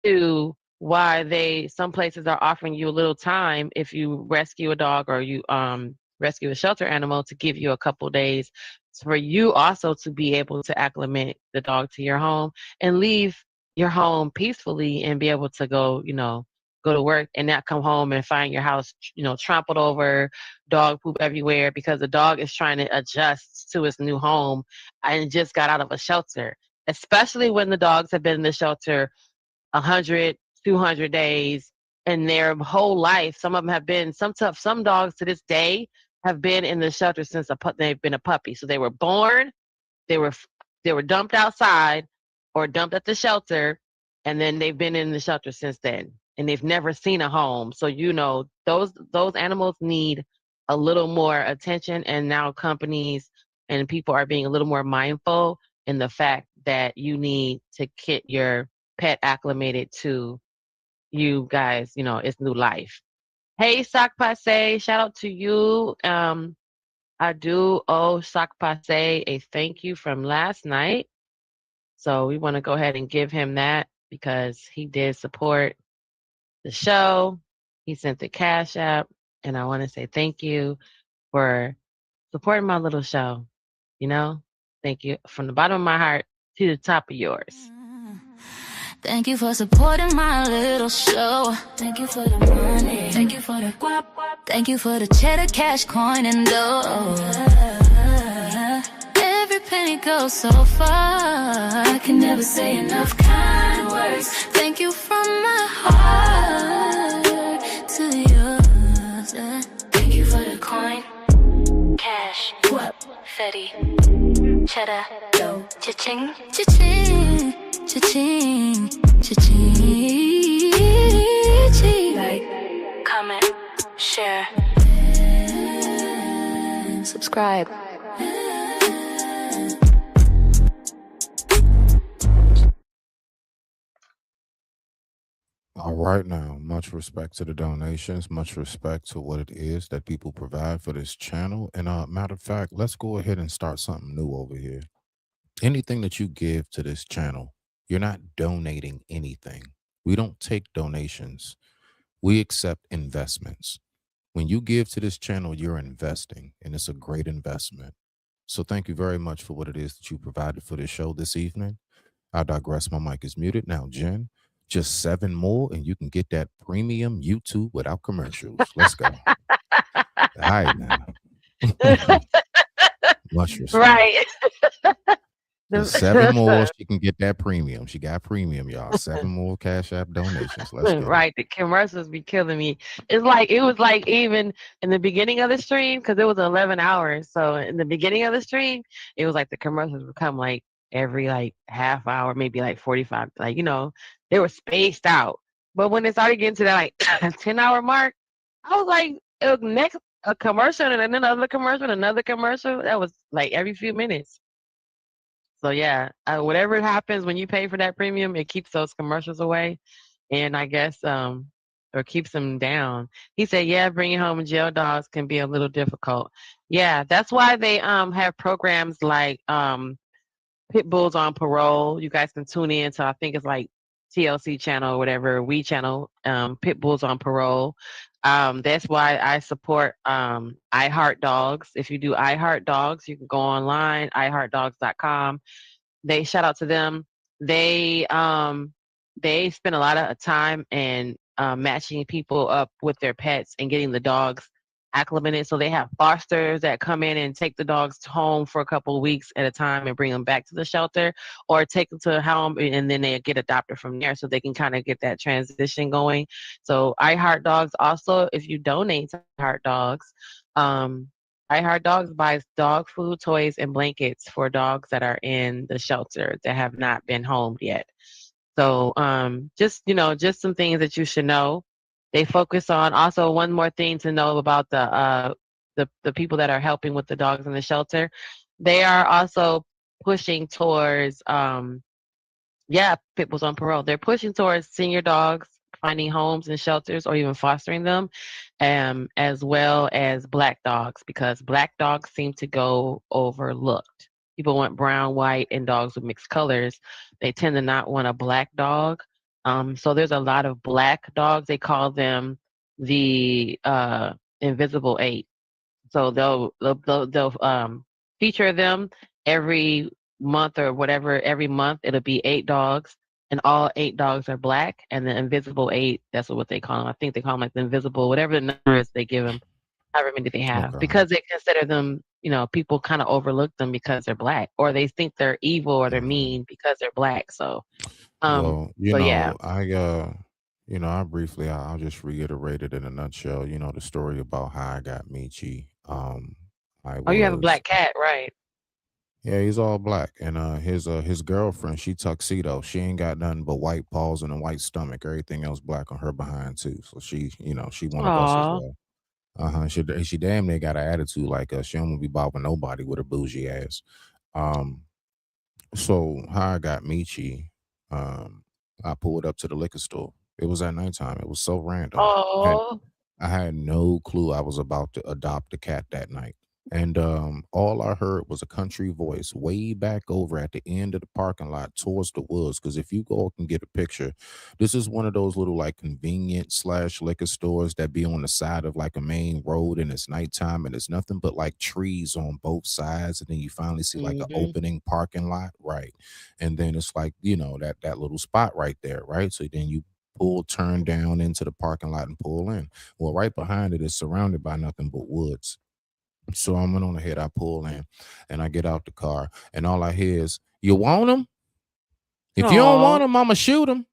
to why some places are offering you a little time if you rescue a dog or you rescue a shelter animal, to give you a couple days for you also to be able to acclimate the dog to your home and leave your home peacefully and be able to go to work and not come home and find your house, trampled over, dog poop everywhere, because the dog is trying to adjust to its new home and just got out of a shelter. Especially when the dogs have been in the shelter 100, 200 days in their whole life. Some of them have been, some dogs to this day have been in the shelter since they've been a puppy. So they were born, they were dumped outside or dumped at the shelter, and then they've been in the shelter since then. And they've never seen a home. So those animals need a little more attention, and now companies and people are being a little more mindful in the fact that you need to get your pet acclimated to you guys, its new life. Hey, Sac Passe, shout out to you. I do owe Sac Passe a thank you from last night. So we want to go ahead and give him that because he did support the show. He sent the Cash App, and I want to say thank you for supporting my little show. Thank you from the bottom of my heart to the top of yours. Thank you for supporting my little show. Thank you for the money. Thank you for the guap. Thank you for the cheddar, cash, coin, and dough. Every penny goes so far. I can never say enough kind words. Thank you from my heart to yours. Thank you for the coin, cash, guap, Fetty, cheddar, dough, cha-ching, cha-ching, cha-ching, cha-ching. Like, comment, share, subscribe. All right, now, much respect to the donations, much respect to what it is that people provide for this channel. And matter of fact, let's go ahead and start something new over here. Anything that you give to this channel, you're not donating anything. We don't take donations. We accept investments. When you give to this channel, you're investing, and it's a great investment. So thank you very much for what it is that you provided for this show this evening. I digress. My mic is muted. Now, Jen, just 7 more, and you can get that premium YouTube without commercials. Let's go. All right, now. Much respect. Right. Just 7 more, she can get that premium. She got premium, y'all. 7 more Cash App donations. Let's go. Right, the commercials be killing me. It was like even in the beginning of the stream, because it was 11 hours. So in the beginning of the stream, it was like the commercials would come like every like half hour, maybe like 45. Like, they were spaced out. But when it started getting to that like 10-hour mark, I was like, next a commercial and then another commercial and another commercial. That was like every few minutes. So yeah, whatever happens when you pay for that premium, it keeps those commercials away, and I guess or keeps them down. He said, yeah, bringing home jail dogs can be a little difficult. Yeah, that's why they have programs like Pit Bulls on Parole. You guys can tune in to, I think it's like TLC channel or whatever, We channel, Pit Bulls on Parole. That's why I support I Heart Dogs. If you do I Heart Dogs, you can go online, iheartdogs.com. They shout out to them. They spend a lot of time and matching people up with their pets and getting the dogs acclimated. So they have fosters that come in and take the dogs home for a couple of weeks at a time and bring them back to the shelter, or take them to home and then they get adopted from there, so they can kind of get that transition going. So I Heart Dogs also, if you donate to I Heart Dogs, I Heart Dogs buys dog food, toys, and blankets for dogs that are in the shelter that have not been homed yet. So just some things that you should know. They focus on, also one more thing to know about the people that are helping with the dogs in the shelter. They are also pushing towards Pit Bulls on Parole. They're pushing towards senior dogs finding homes and shelters or even fostering them, as well as black dogs, because black dogs seem to go overlooked. People want brown, white, and dogs with mixed colors. They tend to not want a black dog. So there's a lot of black dogs. They call them the invisible 8. So they'll feature them every month or whatever. Every month it'll be 8 dogs, and all 8 dogs are black. And the invisible 8, that's what they call them. I think they call them like the invisible, whatever the number is they give them, however many they have, because they consider them, people kind of overlook them because they're black, or they think they're evil or they're mean because they're black. So Well, yeah. I'll just reiterate it in a nutshell. The story about how I got Michi. You have a black cat, right? Yeah, he's all black, and his girlfriend, she tuxedo. She ain't got nothing but white paws and a white stomach. Everything else black on her behind too. So she one of us as well. She damn near got an attitude like us. She don't wanna be bothering nobody with her bougie ass. So how I got Michi, I pulled up to the liquor store. It was at nighttime. It was so random. Oh, I had no clue I was about to adopt a cat that night. And all I heard was a country voice way back over at the end of the parking lot towards the woods. Because if you go up and get a picture, this is one of those little like convenient slash liquor stores that be on the side of like a main road, and it's nighttime and it's nothing but like trees on both sides, and then you finally see like an opening parking lot, right? And then it's like, you know, that little spot right there, right? So then you turn down into the parking lot and pull in. Well, right behind it is surrounded by nothing but woods. So I went on ahead, I pull in, and I get out the car, and all I hear is, "You want him? If you don't want Aw. him, I'ma shoot him."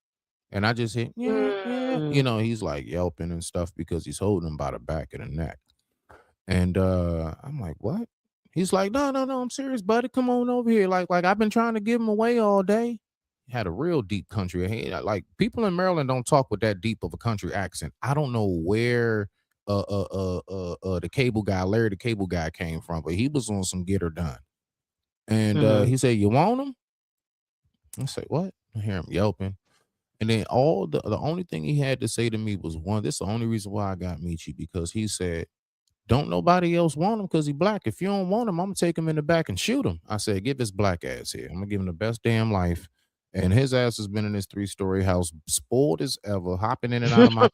And I just hit, yeah, yeah. You Mm. know, he's like yelping and stuff because he's holding him by the back of the neck. And I'm like, what? He's like, no, no, no, I'm serious, buddy. Come on over here. Like I've been trying to give him away all day. He had a real deep country. Like people in Maryland don't talk with that deep of a country accent. I don't know where the cable guy, Larry the Cable Guy, came from, but he was on some get her done. And Mm. he said, "You want him?" I say, "What?" I hear him yelping. And then all the only thing he had to say to me was one. This is the only reason why I got Michi, because he said, "Don't nobody else want him because he black. If you don't want him, I'm gonna take him in the back and shoot him." I said, "Give his black ass here. I'm gonna give him the best damn life." And his ass has been in his 3-story house, spoiled as ever, hopping in and out of my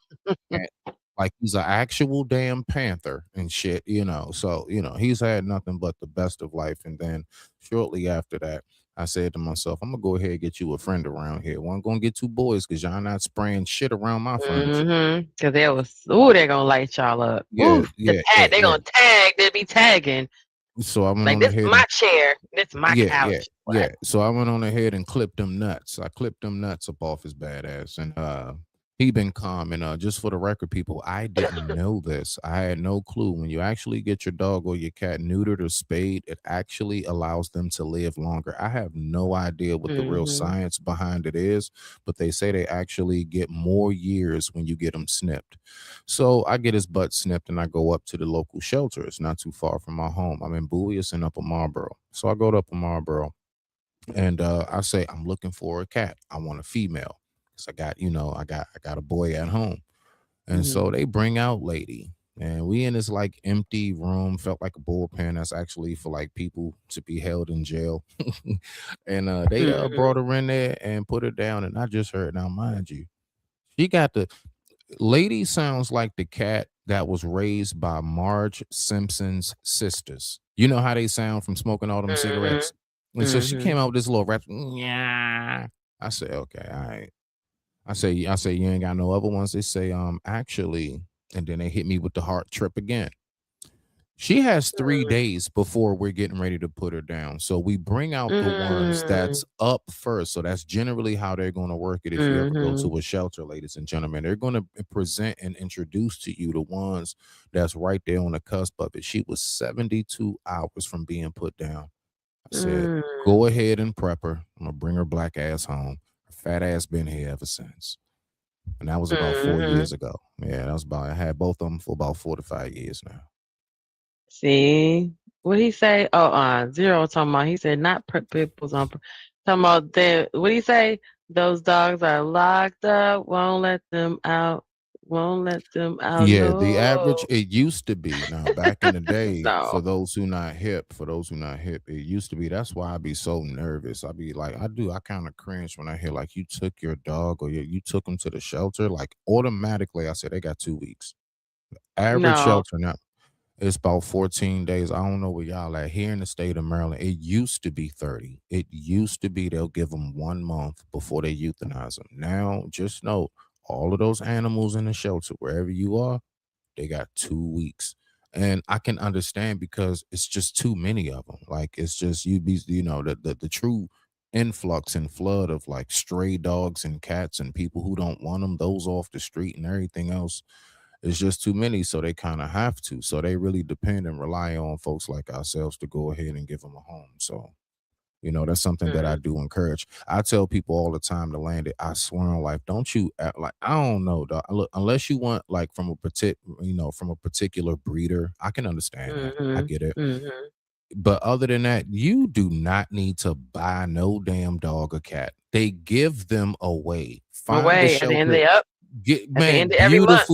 like he's an actual damn panther and shit, you know. So, you know, he's had nothing but the best of life. And then shortly after that, I said to myself, I'm gonna go ahead and get you a friend around here. Well, I'm gonna get 2 boys because y'all not spraying shit around my furniture. Because they was, ooh, they're gonna light y'all up. Yeah, Ooh, yeah, yeah, they yeah. gonna tag. They'll be tagging. So I went Like, on this is ahead my and chair. This is my yeah, couch. yeah. So I went on ahead and clipped them nuts. I clipped them nuts up off his bad ass. And he been calm. And just for the record, people, I didn't know this. I had no clue. When you actually get your dog or your cat neutered or spayed, it actually allows them to live longer. I have no idea what the real Mhm. science behind it is, but they say they actually get more years when you get them snipped. So I get his butt snipped and I go up to the local shelter. It's not too far from my home. I'm in Bowie, it's in Upper Marlboro. So I go to Upper Marlboro and I say, I'm looking for a cat. I want a female. Because I got, you know, I got a boy at home. And Mhm. so they bring out lady. And we in this like empty room, felt like a bullpen. That's actually for like people to be held in jail. And they Mhm. brought her in there and put her down. And I just heard, now mind you, she got the lady sounds like the cat that was raised by Marge Simpson's sisters. You know how they sound from smoking all them Mhm. cigarettes? And so she came Mhm. out with this little rap. Yeah. I said, okay, all right. I say, you ain't got no other ones. They say, actually, and then they hit me with the heart trip again. She has 3 Mm. days before we're getting ready to put her down. So we bring out the ones Mm. that's up first. So that's generally how they're going to work it if you ever go Mhm. to a shelter, ladies and gentlemen. They're going to present and introduce to you the ones that's right there on the cusp of it. She was 72 hours from being put down. I said, Mm. go ahead and prep her. I'm going to bring her black ass home. Her fat ass been here ever since. And that was about 4 Mhm. years ago. Yeah, that was about, I had both of them for about 4 to 5 years now. See? What he say? Oh, Zero talking about, he said not people's on talking about what he say? Those dogs are locked up, won't let them out, won't let them out. Yeah, the average, No. it used to be. Now, back in the day, No. for those who not hip, it used to be. That's why I be so nervous. I be like, I kind of cringe when I hear like you took your dog or you took him to the shelter. Like automatically, I said they got 2 weeks. Average No. shelter now, it's about 14 days. I don't know where y'all at. Here in the state of Maryland, it used to be 30. It used to be they'll give them 1 month before they euthanize them. Now, just know all of those animals in the shelter, wherever you are, they got 2 weeks. And I can understand because it's just too many of them. Like it's just the true influx and flood of like stray dogs and cats and people who don't want them, those off the street and everything else. It's just too many, so they kind of have to. So they really depend and rely on folks like ourselves to go ahead and give them a home. So, that's something that I Mm. do encourage. I tell people all the time to land it. I swear on life, don't you act like I don't know, dog. Look, unless you want like from a particular breeder, I can understand that. I Mhm. get it. Mhm. But other than that, you do not need to buy no damn dog or cat. They give them away. Find a Away, and then shelter. they up. Get, At the man, end of every month.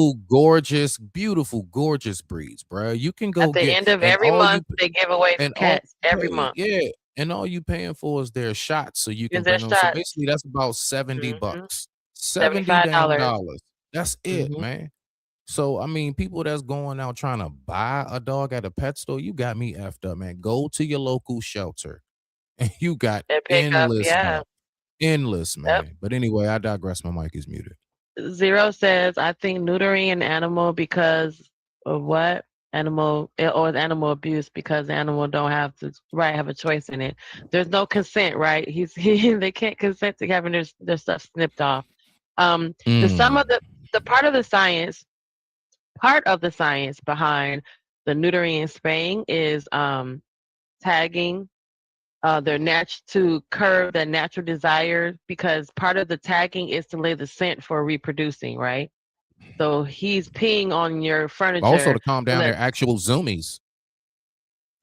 beautiful, gorgeous breeds, bro. You can go At the get, end of and every all you month, they give away and all cats every month. yeah, and all you paying for is their shots, so you can Is their bring them. So shots. basically, that's about $70, Mm-hmm. $70 damn $75. dollars. That's it, Mm-hmm. man. So I mean, people that's going out trying to buy a dog at a pet store, you got me effed up, man. Go to your local shelter, and you got And pick up, endless yeah. help, endless, Yep. man. But anyway, I digress. My mic is muted. Zero says, I think neutering an animal because of what? Animal or animal abuse because the animal don't have a choice in it. There's no consent, right? They can't consent to having their stuff snipped off. Some of the part of the science behind the neutering and spaying is tagging to curb the natural desire, because part of the tagging is to lay the scent for reproducing, right? So he's peeing on your furniture. Also to calm down their actual zoomies.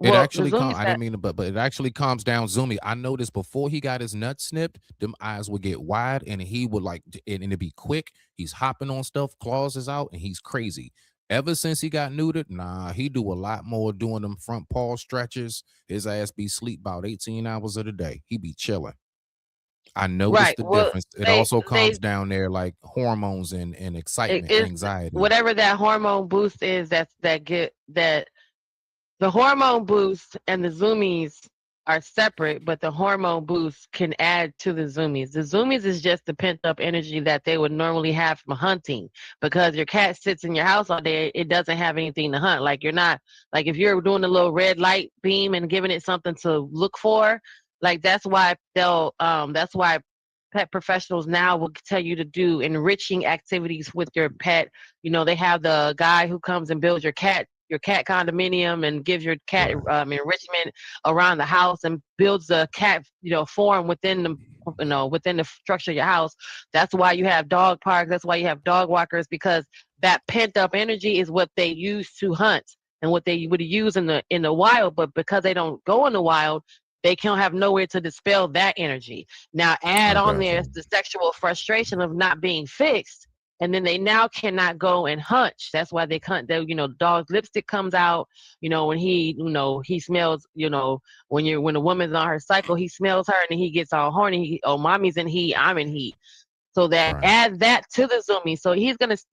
It actually I didn't mean to, but it actually calms down Zoomy. I noticed before he got his nuts snipped, them eyes would get wide and he would and it'd be quick. He's hopping on stuff, claws is out, and he's crazy. Ever since he got neutered, nah, he do a lot more doing them front paw stretches. His ass be sleep about 18 hours of the day. He be chilling. I noticed the difference. It also calms down their like hormones and excitement, anxiety. Whatever that hormone boost is, the hormone boost and the zoomies are separate, but the hormone boost can add to the zoomies. The zoomies is just the pent up energy that they would normally have from hunting, because your cat sits in your house all day. It doesn't have anything to hunt. Like, you're not, like, if you're doing a little red light beam and giving it something to look for, like, that's why pet professionals now will tell you to do enriching activities with your pet. You know, they have the guy who comes and builds your cat condominium and gives your cat enrichment around the house and builds the cat, form within the structure of your house. That's why you have dog parks. That's why you have dog walkers, because that pent up energy is what they use to hunt and what they would use in the wild. But because they don't go in the wild, they can't have nowhere to dispel that energy. Now add on there the sexual frustration of not being fixed. And then they now cannot go and hunt. That's why they can't. Dog's lipstick comes out. When he smells. When a woman's on her cycle, he smells her, and then he gets all horny. Mommy's in heat. I'm in heat. So that add that to the zoomie. So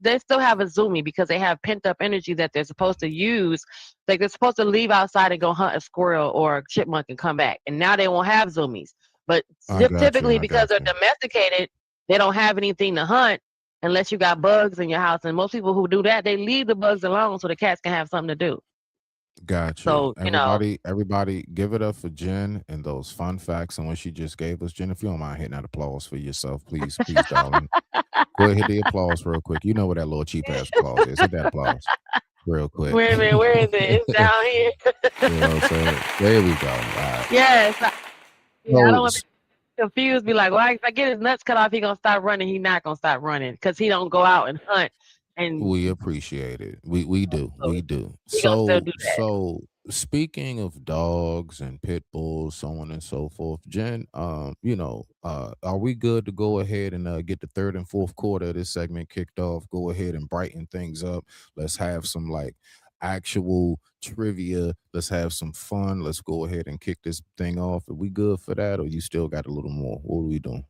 they still have a zoomie because they have pent up energy that they're supposed to use. Like, they're supposed to leave outside and go hunt a squirrel or a chipmunk and come back. And now they won't have zoomies. But typically, because they're domesticated, they don't have anything to hunt unless you got bugs in your house. And most people who do that, they leave the bugs alone so the cats can have something to do. Gotcha. So, everybody give it up for Jen and those fun facts and what she just gave us. Jen, if you don't mind hitting that applause for yourself, please, darling. Go ahead, hit the applause real quick. You know where that little cheap ass applause is. Hit that applause real quick. Wait a minute, where is it? It's down here. You know what I'm saying? There we go. All right. Yes. I don't want to confused, be like, well, if I get his nuts cut off, he gonna stop running. He not gonna stop running because he don't go out and hunt. And we appreciate it. We do. So speaking of dogs and pit bulls, so on and so forth, Jen, are we good to go ahead and get the third and fourth quarter of this segment kicked off? Go ahead and brighten things up. Let's have some actual trivia. Let's have some fun. Let's go ahead and kick this thing off. Are we good for that, or you still got a little more? What are we doing?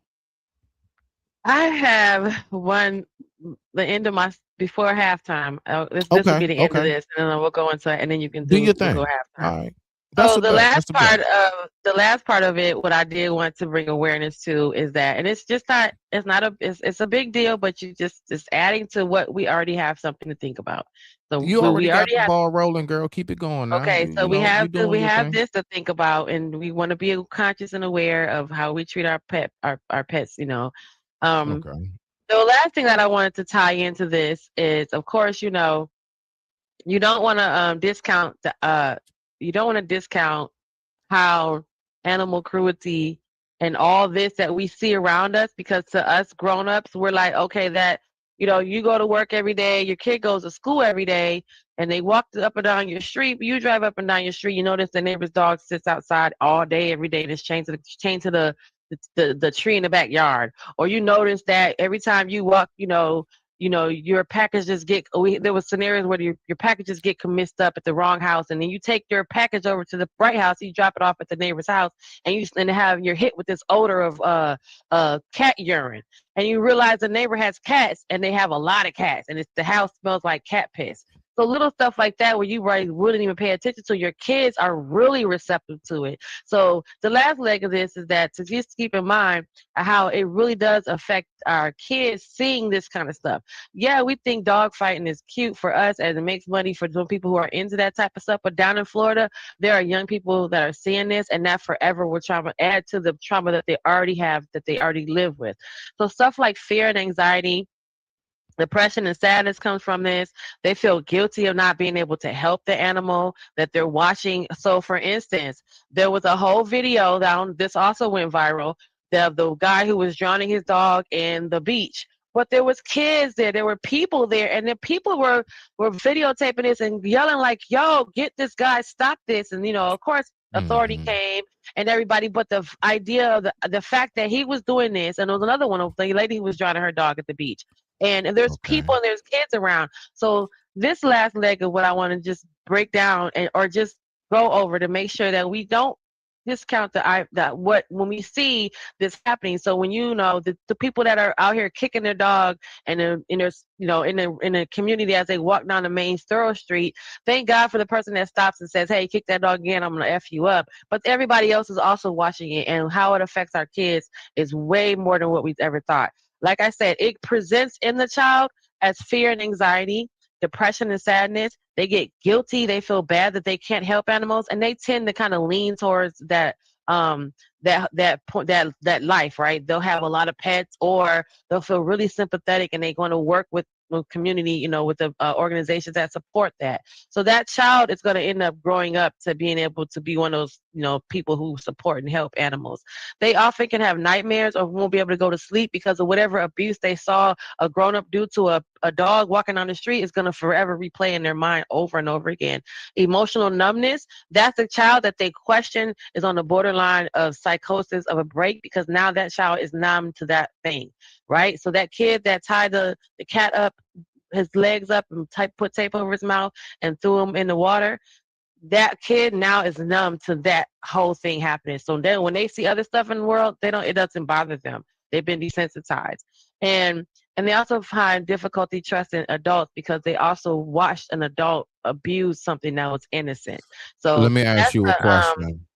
I have the end of my before halftime. This will be the end of this, and then we'll go into it, and then you can do your thing. We'll go halftime. All right. So the last part of it, what I did want to bring awareness to is that, and it's a big deal, but you just adding to what we already have something to think about. So you already got the ball rolling, girl. Keep it going. Now. Okay, so we have this to think about, and we want to be conscious and aware of how we treat our pets. The last thing that I wanted to tie into this is, of course, you don't want to discount how animal cruelty and all this that we see around us, because to us grown-ups, we're like, okay, that you go to work every day, your kid goes to school every day, and they walk up and down your street. You drive up and down your street, you notice the neighbor's dog sits outside all day, every day, just chained to the tree in the backyard. Or you notice that every time you walk, your packages there was scenarios where your packages get mixed up at the wrong house, and then you take your package over to the right house, you drop it off at the neighbor's house, and you're hit with this odor of cat urine, and you realize the neighbor has cats and they have a lot of cats, and the house smells like cat piss. So little stuff like that where you wouldn't even pay attention to, your kids are really receptive to it. So the last leg of this is that to just keep in mind how it really does affect our kids seeing this kind of stuff. Yeah, we think dog fighting is cute for us as it makes money for some people who are into that type of stuff. But down in Florida, there are young people that are seeing this, and that forever will add to the trauma that they already have, that they already live with. So stuff like fear and anxiety, depression and sadness comes from this. They feel guilty of not being able to help the animal that they're watching. So, for instance, there was a whole video this also went viral, the guy who was drowning his dog in the beach. But there was kids there. There were people there, and the people were videotaping this and yelling like, "Yo, get this guy! Stop this!" And of course, authority came and everybody. But the idea of the fact that he was doing this, and there was another one, the lady who was drowning her dog at the beach. And there's people and there's kids around. So this last leg of what I want to just break down or just go over to make sure that we don't discount when we see this happening. So when the people that are out here kicking their dog and in a community as they walk down the main thorough street, thank God for the person that stops and says, "Hey, kick that dog again, I'm gonna F you up." But everybody else is also watching it, and how it affects our kids is way more than what we've ever thought. Like I said, it presents in the child as fear and anxiety, depression and sadness. They get guilty. They feel bad that they can't help animals, and they tend to kind of lean towards that life, right? They'll have a lot of pets, or they'll feel really sympathetic, and they're going to work with community, with the organizations that support that. So that child is going to end up growing up to being able to be one of those, people who support and help animals. They often can have nightmares or won't be able to go to sleep because of whatever abuse they saw a grown-up do to a dog walking on the street is going to forever replay in their mind over and over again. Emotional numbness, that's a child that they question is on the borderline of psychosis of a break, because now that child is numb to that thing, right? So that kid that tied the cat up, his legs up, and put tape over his mouth and threw him in the water, that kid now is numb to that whole thing happening. So then when they see other stuff in the world, it doesn't bother them. They've been desensitized. And they also find difficulty trusting adults because they also watched an adult abuse something that was innocent. So let me ask you a question.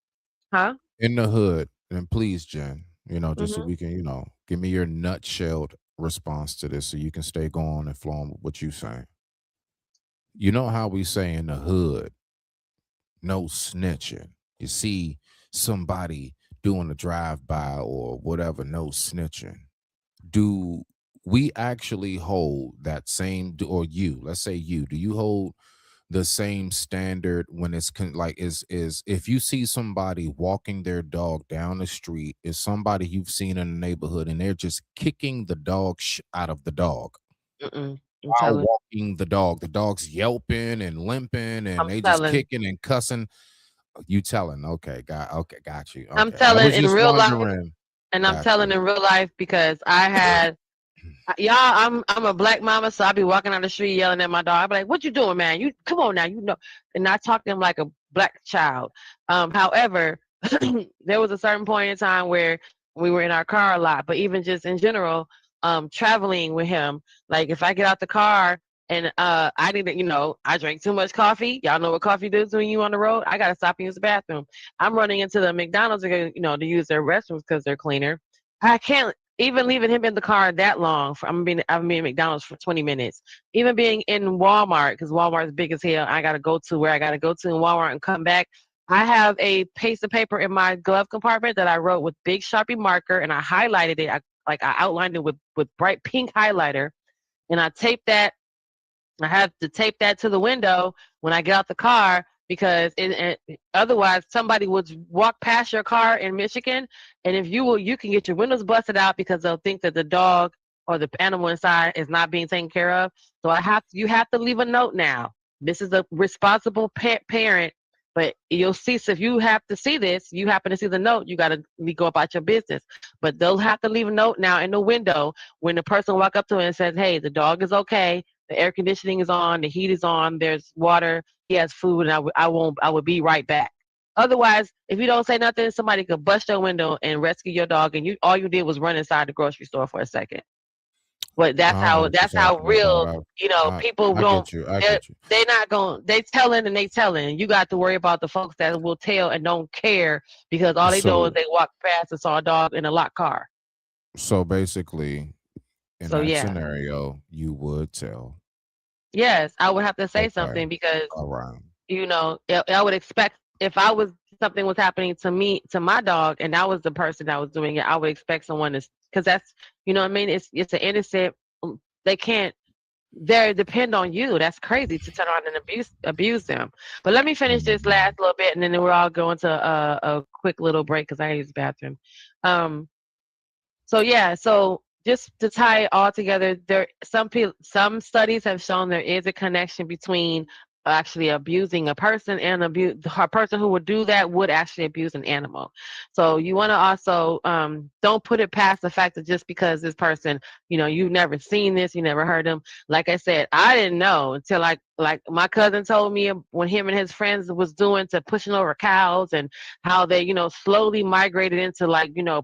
In the hood, and please, Jen, just so we can, give me your nutshelled response to this so you can stay going and flowing with what you're saying. You know how we say in the hood, no snitching. You see somebody doing a drive-by or whatever, no snitching. Do we actually hold that same, or let's say do you hold the same standard when it's is if you see somebody walking their dog down the street, is somebody you've seen in the neighborhood and they're just kicking the dog out of the dog while walking the dog's yelping and limping and they just kicking and cussing, you telling? Got you. I'm telling in real life, and I'm telling in real life because I had I'm a black mama, so I be walking on the street yelling at my dog. I be like, "What you doing, man? You come on now, And I talk to him like a black child. However, there was a certain point in time where we were in our car a lot, but even just in general, traveling with him, like if I get out the car and I didn't, I drank too much coffee. Y'all know what coffee does when you on the road. I gotta stop and use the bathroom. I'm running into the McDonald's to to use their restrooms because they're cleaner. I can't. Even leaving him in the car that long, I've been at McDonald's for 20 minutes. Even being in Walmart, because Walmart's big as hell, I got to go to where I got to go to in Walmart and come back. I have a piece of paper in my glove compartment that I wrote with big Sharpie marker, and I highlighted it. I outlined it with bright pink highlighter, and I taped that. I have to tape that to the window when I get out the car, because otherwise somebody would walk past your car in Michigan, and if you can get your windows busted out because they'll think that the dog or the animal inside is not being taken care of. So you have to leave a note now. This is a responsible parent But you'll see, so if you have to see this, you happen to see the note, you got to go about your business. But they'll have to leave a note now in the window when the person walk up to it and says, hey, the dog is okay, the air conditioning is on, the heat is on, there's water, he has food, and I would be right back. Otherwise, if you don't say nothing, somebody could bust your window and rescue your dog, and all you did was run inside the grocery store for a second. But that's how real, people I don't. get you. I get you. They're not going. They telling and they telling. You got to worry about the folks that will tell and don't care because all they know is they walk past and saw a dog in a locked car. So basically, in that scenario, you would tell. Yes, I would have to say something because I would expect if something was happening to me, to my dog, and I was the person that was doing it, I would expect someone to, because that's, what I mean, it's an innocent, they depend on you. That's crazy to turn around and abuse them. But let me finish this last little bit, and then we're all going to a quick little break because I use the bathroom. So just to tie it all together, some studies have shown there is a connection between actually abusing a person and a person who would do that would actually abuse an animal. So you want to also don't put it past the fact that just because this person, you've never seen this, you never heard them. Like I said, I didn't know until like my cousin told me when him and his friends was doing to pushing over cows and how they, slowly migrated into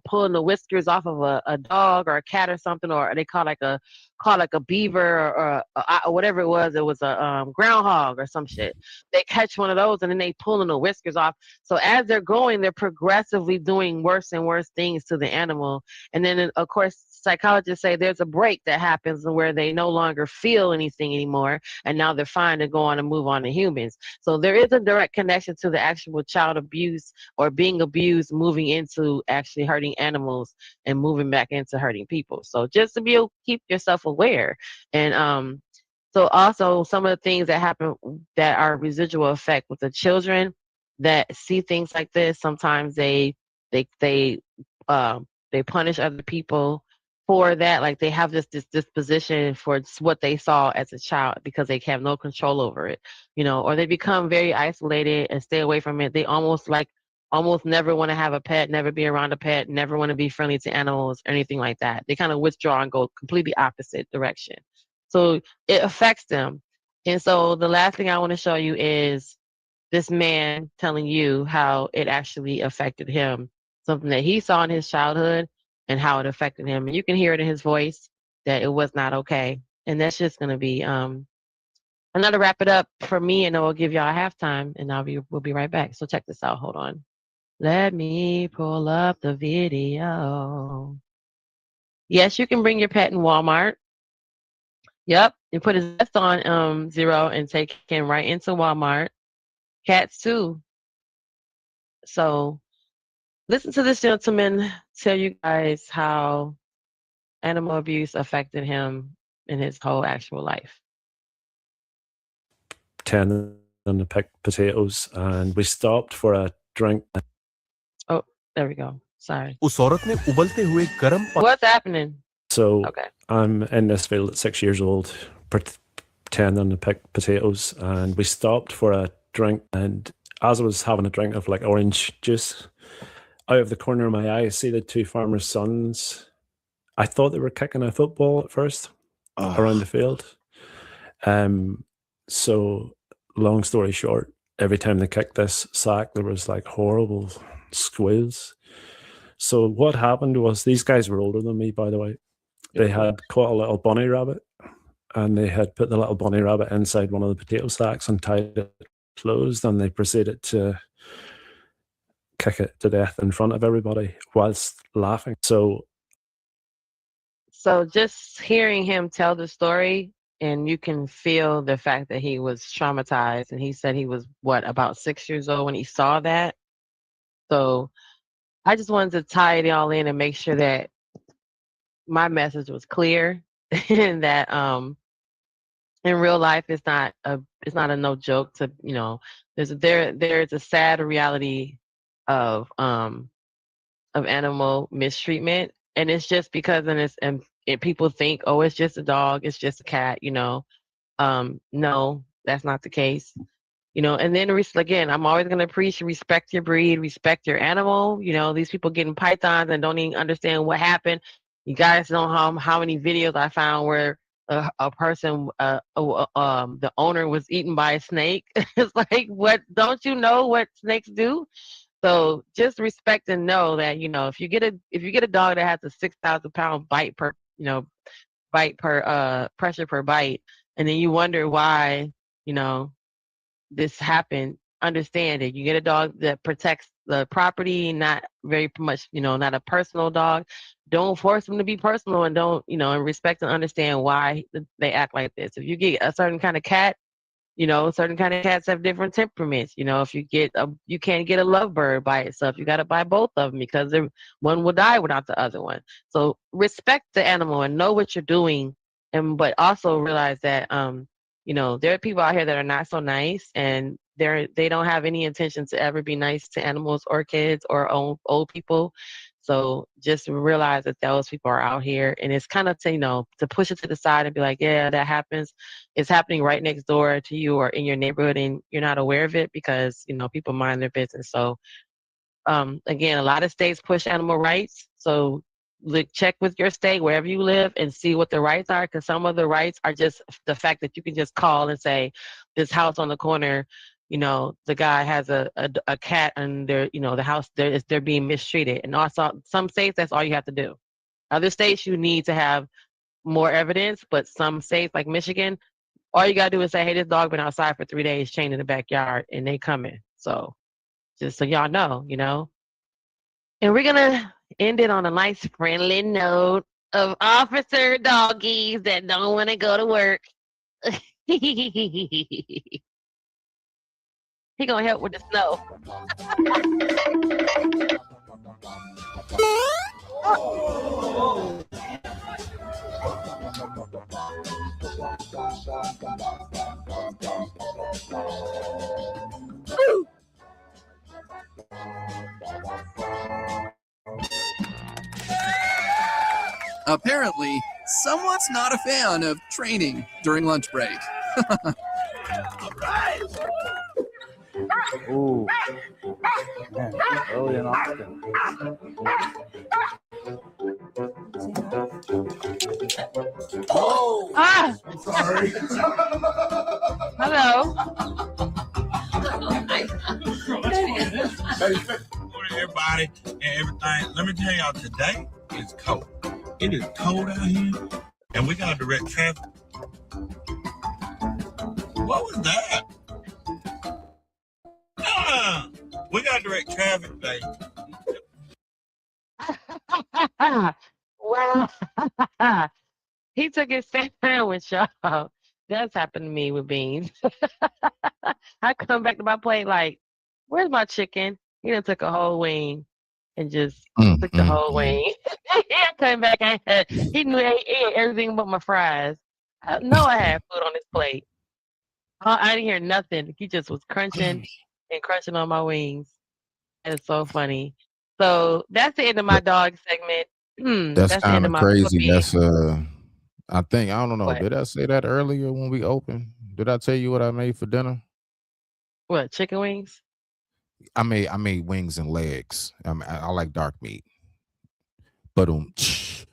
pulling the whiskers off of a dog or a cat or something, or they call like a beaver or whatever it was. It was a groundhog or some shit. They catch one of those and then they pulling the whiskers off. So as they're going, they're progressively doing worse and worse things to the animal. And then, of course, psychologists say there's a break that happens where they no longer feel anything anymore, and now they're fine to go on and move on to humans. So there is a direct connection to the actual child abuse or being abused moving into actually hurting animals and moving back into hurting people. So just to keep yourself aware. And so also some of the things that happen that are residual effect with the children that see things like this, sometimes they punish other people for that. Like they have this disposition for what they saw as a child because they have no control over it, or they become very isolated and stay away from it. They almost never want to have a pet, never be around a pet, never want to be friendly to animals or anything like that. They kind of withdraw and go completely opposite direction. So it affects them. And so the last thing I want to show you is this man telling you how it actually affected him, something that he saw in his childhood and how it affected him. And you can hear it in his voice that it was not okay. And that's just going to be another wrap it up for me, and then we'll give y'all a halftime, and we'll be right back. So check this out. Hold on. Let me pull up the video. Yes, you can bring your pet in Walmart. Yep, and put his vest on, Zero, and take him right into Walmart. Cats too. So listen to this gentleman tell you guys how animal abuse affected him in his whole actual life. Tending to pick potatoes, and we stopped for a drink. Oh, there we go. Sorry. उस औरत ने उबलते हुए गरम What's happening? So I'm in this field at 6 years old, pretending to pick potatoes, and we stopped for a drink. And as I was having a drink of like orange juice, out of the corner of my eye, I see the two farmers' sons. I thought they were kicking a football at first around the field. So long story short, every time they kicked this sack, there was like horrible squeals. So what happened was, these guys were older than me, by the way. They had caught a little bunny rabbit, and they had put the little bunny rabbit inside one of the potato sacks and tied it closed, and they proceeded to kick it to death in front of everybody whilst laughing. So just hearing him tell the story, and you can feel the fact that he was traumatized, and he said he was, about 6 years old when he saw that. So I just wanted to tie it all in and make sure that my message was clear and that in real life it's not a no joke to, there's a sad reality of animal mistreatment, and it's just because and people think, oh, it's just a dog, it's just a cat, no, that's not the case. And then again, I'm always going to preach respect your breed, respect your animal. These people getting pythons and don't even understand what happened. You guys know how many videos I found where a person, the owner was eaten by a snake. It's like, what? Don't you know what snakes do? So just respect and know that if you get a dog that has a 6,000-pound bite per pressure per bite, and then you wonder why this happened, understand it. You get a dog that protects the property, not very much, not a personal dog. Don't force them to be personal, and don't, and respect and understand why they act like this. If you get a certain kind of cat, certain kind of cats have different temperaments. If you can't get a lovebird by itself. You got to buy both of them because one will die without the other one. So respect the animal and know what you're doing, but also realize that there are people out here that are not so nice, and they don't have any intention to ever be nice to animals or kids or old people. So just realize that those people are out here, and it's kind of to push it to the side and be like, yeah, that happens. It's happening right next door to you or in your neighborhood, and you're not aware of it because people mind their business. So again, a lot of states push animal rights. So check with your state wherever you live and see what the rights are, because some of the rights are just the fact that you can just call and say, this house on the corner, the guy has a cat, and the house they're being mistreated. And also some states, that's all you have to do. Other states, you need to have more evidence, but some states like Michigan, all you gotta do is say, hey, this dog been outside for 3 days chained in the backyard, and they coming. So just so y'all know, and we're gonna end it on a nice friendly note of officer doggies that don't want to go to work. He gonna help with the snow. Apparently, someone's not a fan of training during lunch break. Ooh. Man, early and often. Oh! Ah! I'm sorry. Hello. Morning, everybody, and everything. Let me tell y'all, today is cold. It is cold out here, and we got direct traffic. What was that? We got direct traffic today. Wow. He took his sandwich, y'all. That's happened to me with beans. I come back to my plate like, where's my chicken? He done took a whole wing and just took the whole wing. I came back, he knew he ate everything but my fries. I know I had food on his plate. I didn't hear nothing. He just was crunching and crunching on my wings. It's so funny. So that's the end of my dog segment. That's kind of crazy. That's I don't know. What? Did I say that earlier when we opened? Did I tell you what I made for dinner? What, chicken wings? I made wings and legs. I like dark meat. But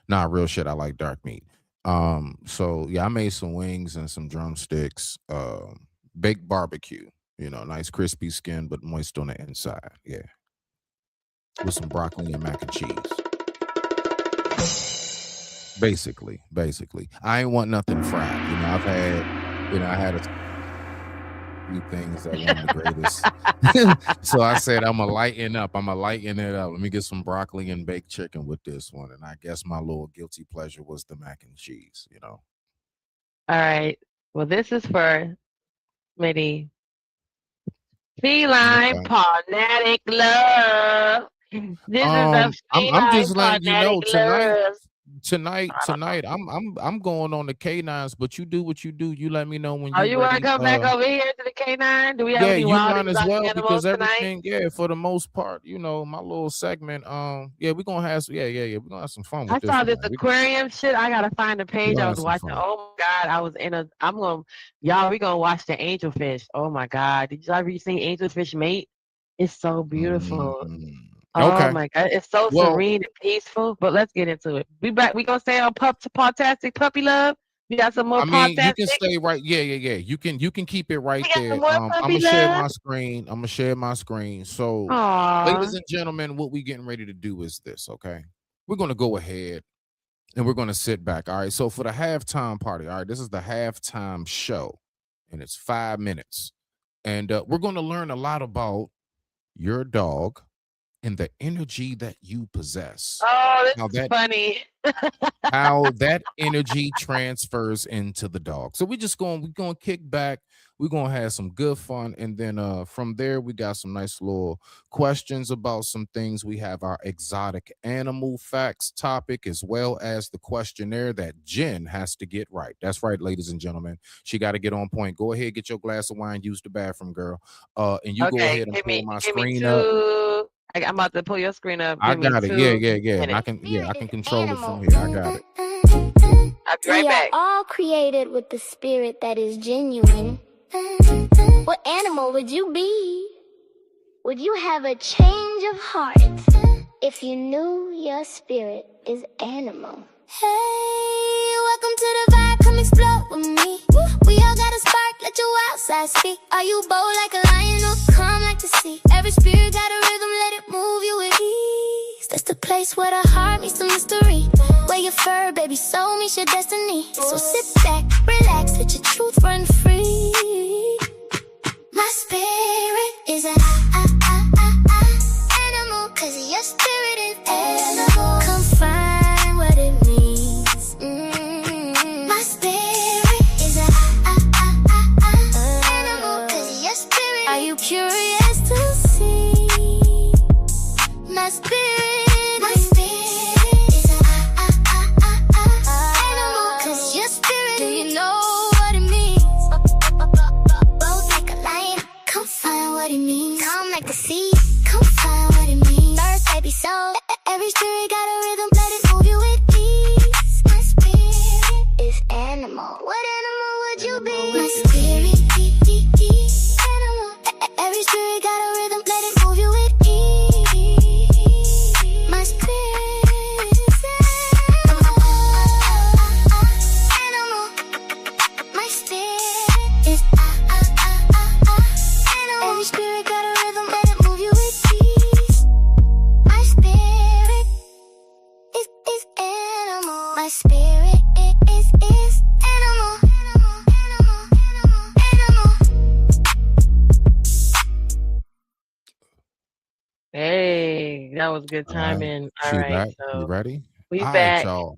nah, real shit. I like dark meat. So yeah, I made some wings and some drumsticks. Baked barbecue. Nice crispy skin, but moist on the inside. Yeah. With some broccoli and mac and cheese. Basically. I ain't want nothing fried. I had a few things that weren't the greatest. So I said, I'm gonna lighten it up. Let me get some broccoli and baked chicken with this one. And I guess my little guilty pleasure was the mac and cheese, All right. Well, this is for Smitty. Feline Pawnetic Love. This is the I'm just letting you know tonight. tonight, I'm going on the K9s, but you do what you do. You let me know when Oh, you you want to ready. come back over here to the K9? Do we have Yeah, any you wild might as exotic well animals because tonight? everything, yeah, for the most part, you know, my little segment. Yeah, we're gonna have we're gonna have some fun with I this saw one, this man. aquarium shit. I gotta find the We page. gonna I have was some watching. fun. Oh my god, we gonna watch the angelfish. Oh my god, did you ever see angelfish mate? It's so beautiful. Oh Okay. my god, it's so Well, serene and peaceful. But let's get into it. We gonna stay on Podtastic Puppy Love. We got some more I mean, you can Podtastic. stay right. Yeah. You can keep it right We got there. some more I'm puppy gonna share love. my screen. I'm gonna share my screen. So, Aw. ladies and gentlemen, what we getting ready to do is this. Okay, we're gonna go ahead and we're gonna sit back. All right. So for the halftime party, all right, this is the halftime show, and it's 5 minutes, and we're gonna learn a lot about your dog and the energy that you possess. Oh, Now this is that funny. how that energy transfers into the dog. So we're gonna kick back. We're gonna have some good fun, and then from there we got some nice little questions about some things. We have our exotic animal facts topic as well as the questionnaire that Jen has to get right. That's right, ladies and gentlemen. She got to get on point. Go ahead, get your glass of wine, use the bathroom, girl. And you go Okay, ahead and pull my give me screen up. two. I'm about to pull your screen up. I Give me got it. 2 Yeah. And I minutes. can control it from here. I got it. I'll be right We back. are all created with the spirit that is genuine. What animal would you be? Would you have a change of heart if you knew your spirit is animal? Hey, welcome to the vibe, come explore with me. We all got a spark, let your outside speak. Are you bold like a lion or calm like the sea? Every spirit got a rhythm, let it move you with ease. That's the place where the heart meets the mystery, where your fur, baby, soul meets your destiny. So sit back, relax, let your truth run free. My spirit is an animal, 'cause your spirit is animal. Come find what it means. My spirit is an animal, 'cause your spirit. Are you curious to see? My spirit is an animal, 'cause your spirit. Do you know what it means? Bold like a lion, come find what it means. Calm like the sea, come find what it means. Earth, baby, soul, every spirit got a rhythm, let it move you with ease. My spirit is animal. What animal would you be? My spirit is animal. Every spirit got a rhythm, let it move you with ease. My spirit is animal. My spirit is animal. Every spirit got a rhythm, let it move you with ease. My spirit is animal. My spirit is animal. Hey, that was good All right. timing. All She right, back. You so ready? we All right, back. y'all.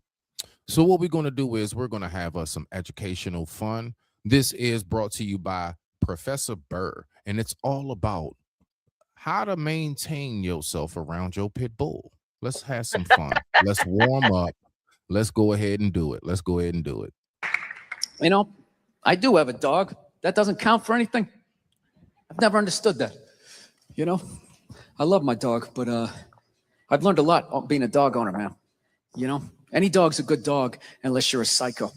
So what we're gonna do is we're gonna have some educational fun. This is brought to you by Professor Burr, and it's all about how to maintain yourself around your pit bull. Let's have some fun. Let's warm up. Let's go ahead and do it. Let's go ahead and do it. You know, I do have a dog. That doesn't count for anything. I've never understood that. You know, I love my dog, but I've learned a lot being a dog owner, man. You know, any dog's a good dog unless you're a psycho.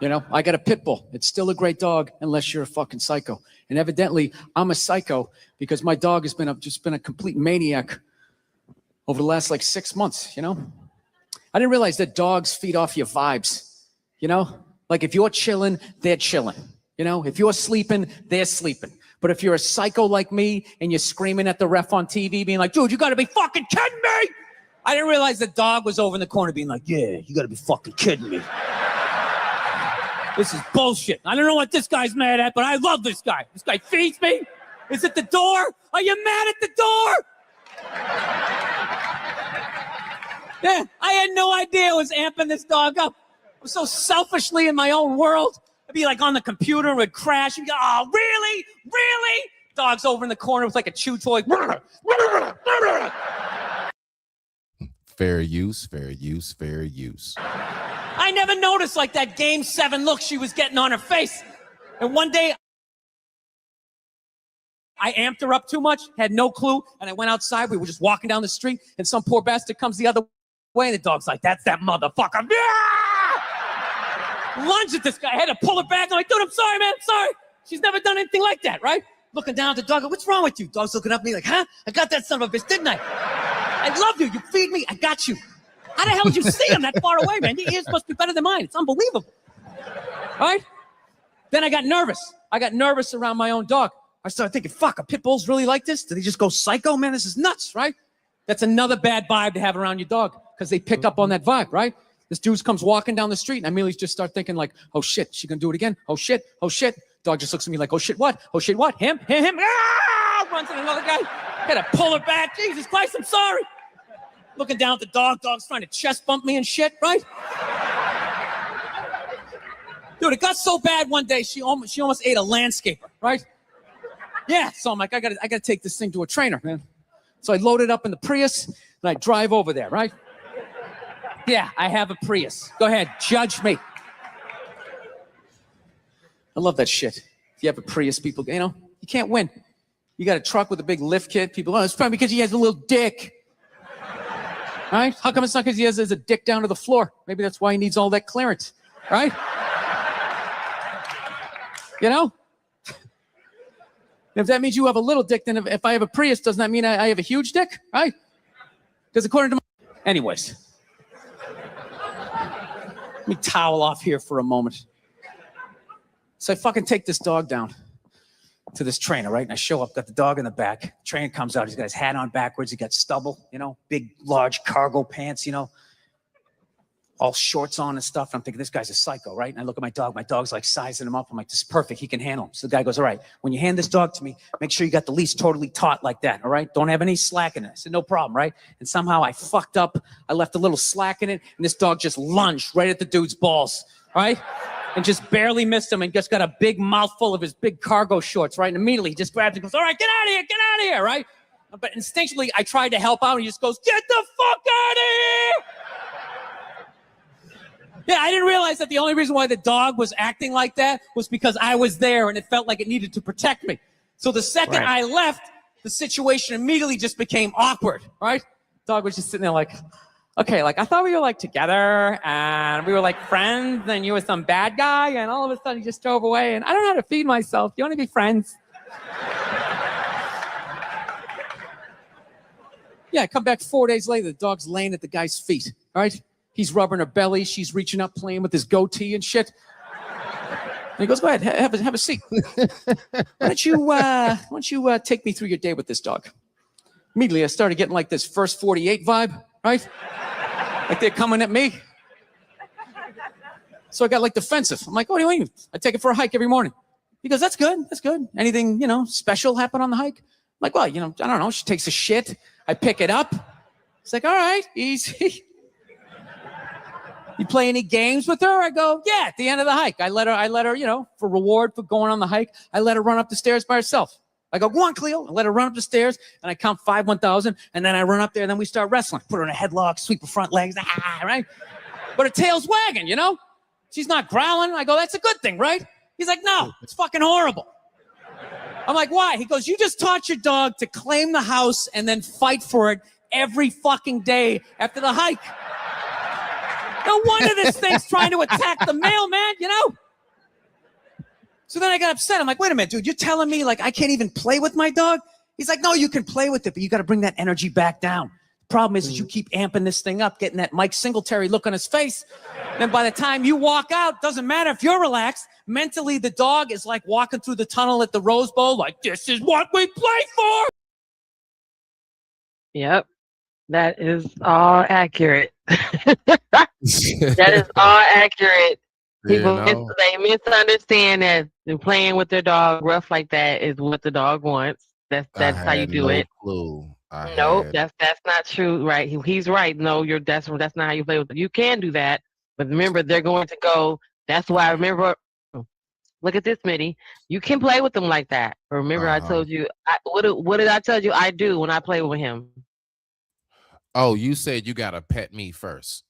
You know, I got a pit bull. It's still a great dog unless you're a fucking psycho. And evidently, I'm a psycho because my dog has just been a complete maniac over the last like 6 months, you know? I didn't realize that dogs feed off your vibes, you know? Like if you're chilling, they're chilling. You know, if you're sleeping, they're sleeping. But if you're a psycho like me and you're screaming at the ref on TV being like, dude, you gotta be fucking kidding me. I didn't realize the dog was over in the corner being like, yeah, you gotta be fucking kidding me. This is bullshit. I don't know what this guy's mad at, but I love this guy. This guy feeds me. Is it the door? Are you mad at the door? Yeah, I had no idea it was amping this dog up. I was so selfishly in my own world. I'd be like on the computer, it would crash. You'd go, oh, really? Really? Dog's over in the corner with like a chew toy. Fair use, fair use, fair use. I never noticed like that Game 7 look she was getting on her face. And one day, I amped her up too much, had no clue, and I went outside. We were just walking down the street, and some poor bastard comes the other way, and the dog's like, that's that motherfucker. Lunge at this guy. I had to pull her back. I'm like, dude, I'm sorry, man. I'm sorry. She's never done anything like that, right? Looking down at the dog. What's wrong with you? Dog's looking up at me like, huh? I got that son of a bitch, didn't I? I love you. You feed me. I got you. How the hell did you see him that far away, man? Your ears must be better than mine. It's unbelievable. Right? Then I got nervous. I got nervous around my own dog. I started thinking, fuck, are pit bulls really like this? Do they just go psycho? Man, this is nuts, right? That's another bad vibe to have around your dog because they pick up on that vibe, right? This dude comes walking down the street and I immediately just start thinking like, oh shit, she gonna do it again? Oh shit, oh shit. Dog just looks at me like, oh shit, what? Oh shit, what? Him. Ah! Runs at another guy. Had to pull her back. Jesus Christ, I'm sorry. Looking down at the dog. Dog's trying to chest bump me and shit, right? Dude, it got so bad one day, she almost ate a landscaper, right? Yeah, so I'm like, I gotta take this thing to a trainer, man. So I load it up in the Prius and I drive over there, right? Yeah, I have a Prius. Go ahead, judge me. I love that shit. If you have a Prius, people, you can't win. You got a truck with a big lift kit. People, it's probably because he has a little dick. Right? How come it's not because he has a dick down to the floor? Maybe that's why he needs all that clearance, right? You know? If that means you have a little dick, then if I have a Prius, doesn't that mean I have a huge dick, right? Because according to my... Anyways. Let me towel off here for a moment. So I fucking take this dog down to this trainer, right? And I show up, got the dog in the back. Trainer comes out, he's got his hat on backwards, he got stubble, big, large cargo pants, all shorts on and stuff. And I'm thinking, this guy's a psycho, right? And I look at my dog's like sizing him up. I'm like, this is perfect, he can handle him. So the guy goes, all right, when you hand this dog to me, make sure you got the leash totally taut like that, all right? Don't have any slack in it. I said, no problem, right? And somehow I fucked up, I left a little slack in it, and this dog just lunged right at the dude's balls, right? And just barely missed him and just got a big mouthful of his big cargo shorts, right? And immediately he just grabs and goes, all right, get out of here, right? But instinctually, I tried to help out and he just goes, get the fuck out of here! Yeah, I didn't realize that the only reason why the dog was acting like that was because I was there and it felt like it needed to protect me. So the second I left, the situation immediately just became awkward, right? Dog was just sitting there like, okay, like I thought we were like together and we were like friends and you were some bad guy and all of a sudden you just drove away and I don't know how to feed myself. Do you want to be friends? Yeah, I come back 4 days later, the dog's laying at the guy's feet, all right? He's rubbing her belly. She's reaching up, playing with his goatee and shit. And he goes, go ahead, have a seat. Why don't you take me through your day with this dog? Immediately, I started getting like this First 48 vibe, right? Like they're coming at me. So I got like defensive. I'm like, what do you mean? I take it for a hike every morning. He goes, that's good. Anything, special happen on the hike? I'm like, well, I don't know. She takes a shit. I pick it up. It's like, all right, easy. You play any games with her? I go, yeah, at the end of the hike. I let her, for reward for going on the hike, I let her run up the stairs by herself. I go, go on, Cleo. I let her run up the stairs, and I count 5, 1,000, and then I run up there, and then we start wrestling. Put her in a headlock, sweep her front legs, right? But her tail's wagging, She's not growling. I go, that's a good thing, right? He's like, no, it's fucking horrible. I'm like, why? He goes, you just taught your dog to claim the house and then fight for it every fucking day after the hike. No wonder this thing's trying to attack the mailman, So then I got upset. I'm like, wait a minute, dude, you're telling me like I can't even play with my dog? He's like, no, you can play with it, but you got to bring that energy back down. The problem is you keep amping this thing up, getting that Mike Singletary look on his face. Then by the time you walk out, doesn't matter if you're relaxed. Mentally, the dog is like walking through the tunnel at the Rose Bowl, like, this is what we play for. Yep. That is all accurate. That is all accurate. People, they misunderstand that playing with their dog rough like that is what the dog wants. That's how you do it. Nope, that's not true, right? He's right. No, that's not how you play with them. You can do that, but remember, they're going to go. That's why I remember. Look at this, Mitty. You can play with them like that. Remember, I told you. What did I tell you I do when I play with him? Oh, you said you gotta pet me first.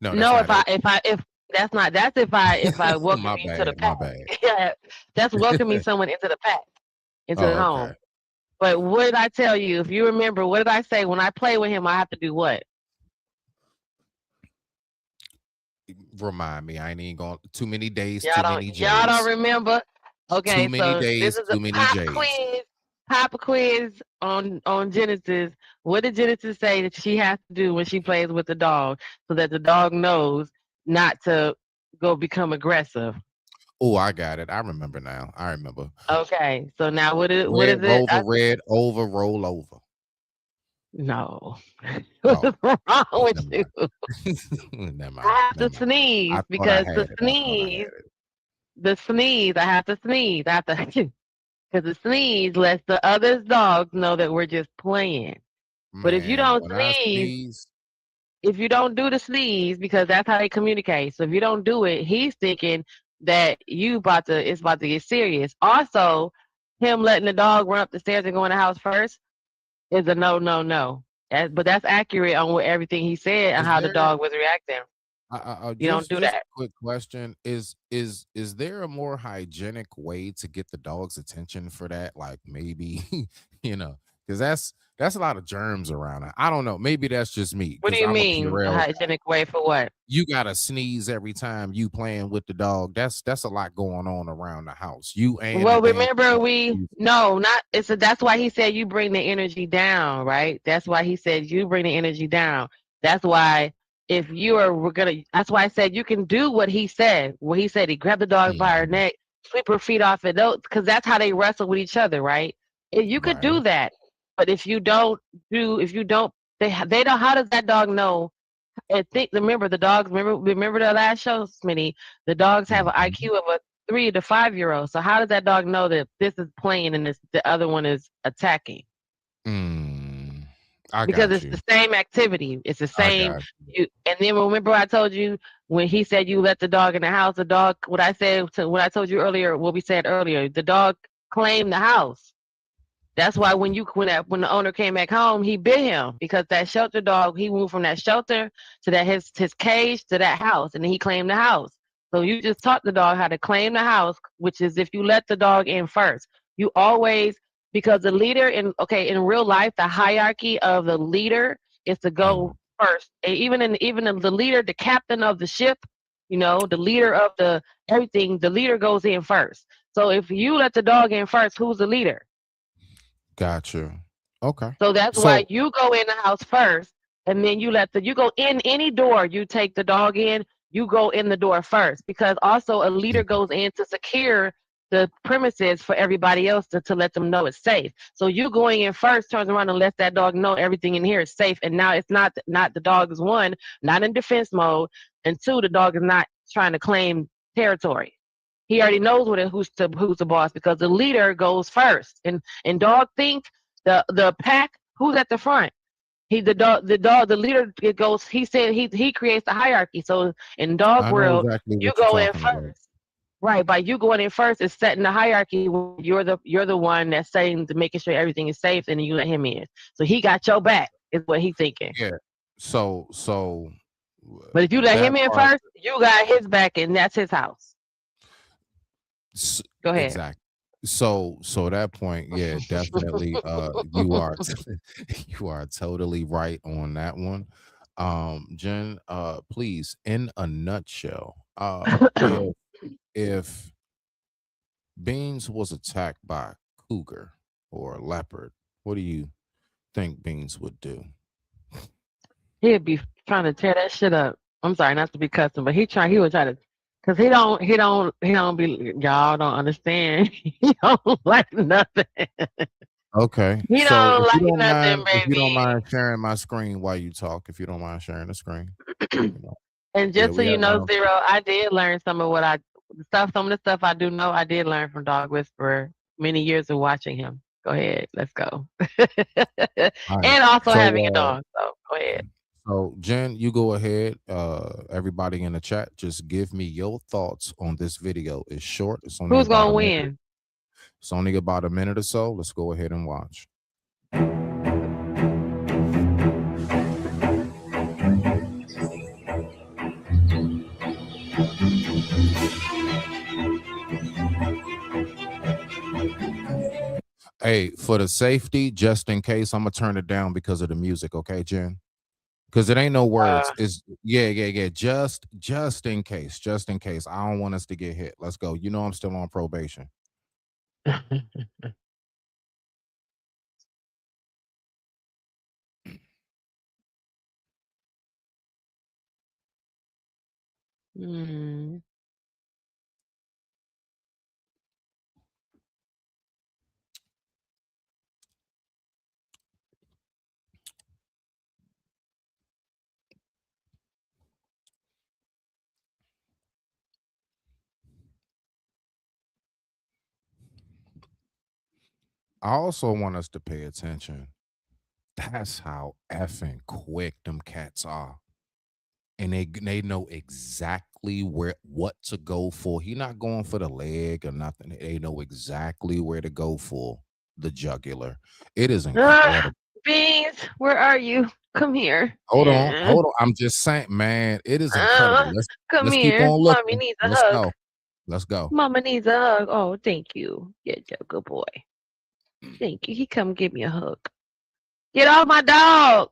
No, that's No, not if that's not that's if I welcome my you to the bad, my pack. bad. Yeah, that's welcoming someone into the pack, into the Oh, home. okay. But what did I tell you? If you remember, what did I say? When I play with him, I have to do what? Remind me. I ain't even going too many days, Y'all too don't many y'all don't J's. remember? Okay, Too many so this days, is a too many pop J's. quiz on Genesis. What did Genesis say that she has to do when she plays with the dog so that the dog knows not to go become aggressive? Oh, I got it. I remember now. I remember. Okay, so now what is Red it? Rover, red over, roll over. No. Oh, What's wrong with never you? mind. Never mind. I have Never to mind. sneeze I thought I because had the it. I thought I had sneeze, it. the sneeze, I have to sneeze. I have to because the sneeze lets the other dogs know that we're just playing. But if you Man, don't when I sneeze, sneeze, if you don't do the sneeze, because that's how they communicate. So if you don't do it, he's thinking that it's about to get serious. Also, him letting the dog run up the stairs and go in the house first is a no. But that's accurate on what everything he said and is how the there dog was reacting. You don't do just a that. quick question. Is there a more hygienic way to get the dog's attention for that? Like maybe, because that's a lot of germs around. I don't know. Maybe that's just me What do because you I'm a mean a Purell. hygienic way for what? You gotta sneeze every time you playing with the dog. That's a lot going on around the house. You and the Well, damn remember dog. that's why he said you bring the energy down, right? That's why he said you bring the energy down. That's why if you are we're gonna that's why I said you can do what he said. What he said, he grabbed the dog by her neck, sweep her feet off it, because that's how they wrestle with each other, right? You could do Right. that. But if you don't they don't how does that dog know? And remember the dogs. Remember the last show, Smitty. The dogs have an IQ of a 3 to 5-year-old. So how does that dog know that this is playing and the other one is attacking? I Because got it's you. the same activity. It's the I same. got And then remember I told you when he said you let the dog in the house. The dog. What I told you earlier. What we said earlier. The dog claimed the house. That's why when the owner came back home, he bit him because that shelter dog, he moved from that shelter to that his cage to that house, and then he claimed the house. So you just taught the dog how to claim the house, which is if you let the dog in first. You always because the leader in real life, the hierarchy of the leader is to go first. And even in the leader, the captain of the ship, the leader of the everything, the leader goes in first. So if you let the dog in first, who's the leader? Gotcha. Okay. So that's why you go in the house first, and then you go in any door you take the dog in, you go in the door first, because also a leader goes in to secure the premises for everybody else to let them know it's safe. So you going in first turns around and lets that dog know everything in here is safe. And now it's not the dog is one, not in defense mode, and two, the dog is not trying to claim territory. He already knows who's the boss because the leader goes first. And dog think the pack who's at the front. The leader goes. He said he creates the hierarchy. So in dog I know world, exactly you what you're go in talking first. about. Right, by you going in first is setting the hierarchy. You're the one that's saying to making sure everything is safe, and then you let him in. So he got your back, is what he's thinking. Yeah. So But if you let that him in part first, you got his back, and that's his house. Go ahead. exactly. So that point, yeah, definitely. You are you are totally right on that one. Jen, please, in a nutshell, if Beans was attacked by a cougar or a leopard, what do you think Beans would do? He'd be trying to tear that shit up. I'm sorry, not to be cussing, but he would try to, cause he don't be, y'all don't understand. He don't like nothing. Okay. He So don't if you like don't nothing, mind, if you don't baby. mind sharing my screen while you talk, if you don't mind sharing the screen. And Yeah, just so we you have know, Zero, I did learn some of the stuff I do know. I did learn from Dog Whisperer many years of watching him. Go ahead, let's go. all right. And also So having a dog. So go ahead. so Jen, you go ahead. Everybody in the chat, just give me your thoughts on this video. It's short. It's only Who's about gonna a minute. win? It's only about a minute or so. Let's go ahead and watch. Hey, for the safety, just in case, I'm gonna turn it down because of the music, okay, Jen? Because it ain't no words. It's yeah. Just in case. I don't want us to get hit. Let's go. You know I'm still on probation. Mm. I also want us to pay attention. That's how effing quick them cats are. And they know exactly what to go for. He not going for the leg or nothing. They know exactly where to go for the jugular. It is incredible. Beans, where are you? Come here. Hold on. I'm just saying, man, it is incredible. Come Let's here. keep on looking. Mommy needs a Let's hug. go. Let's go. Mama needs a hug. Oh, thank you. Yeah, good boy. Thank you. He come give me a hug. Get off my dog.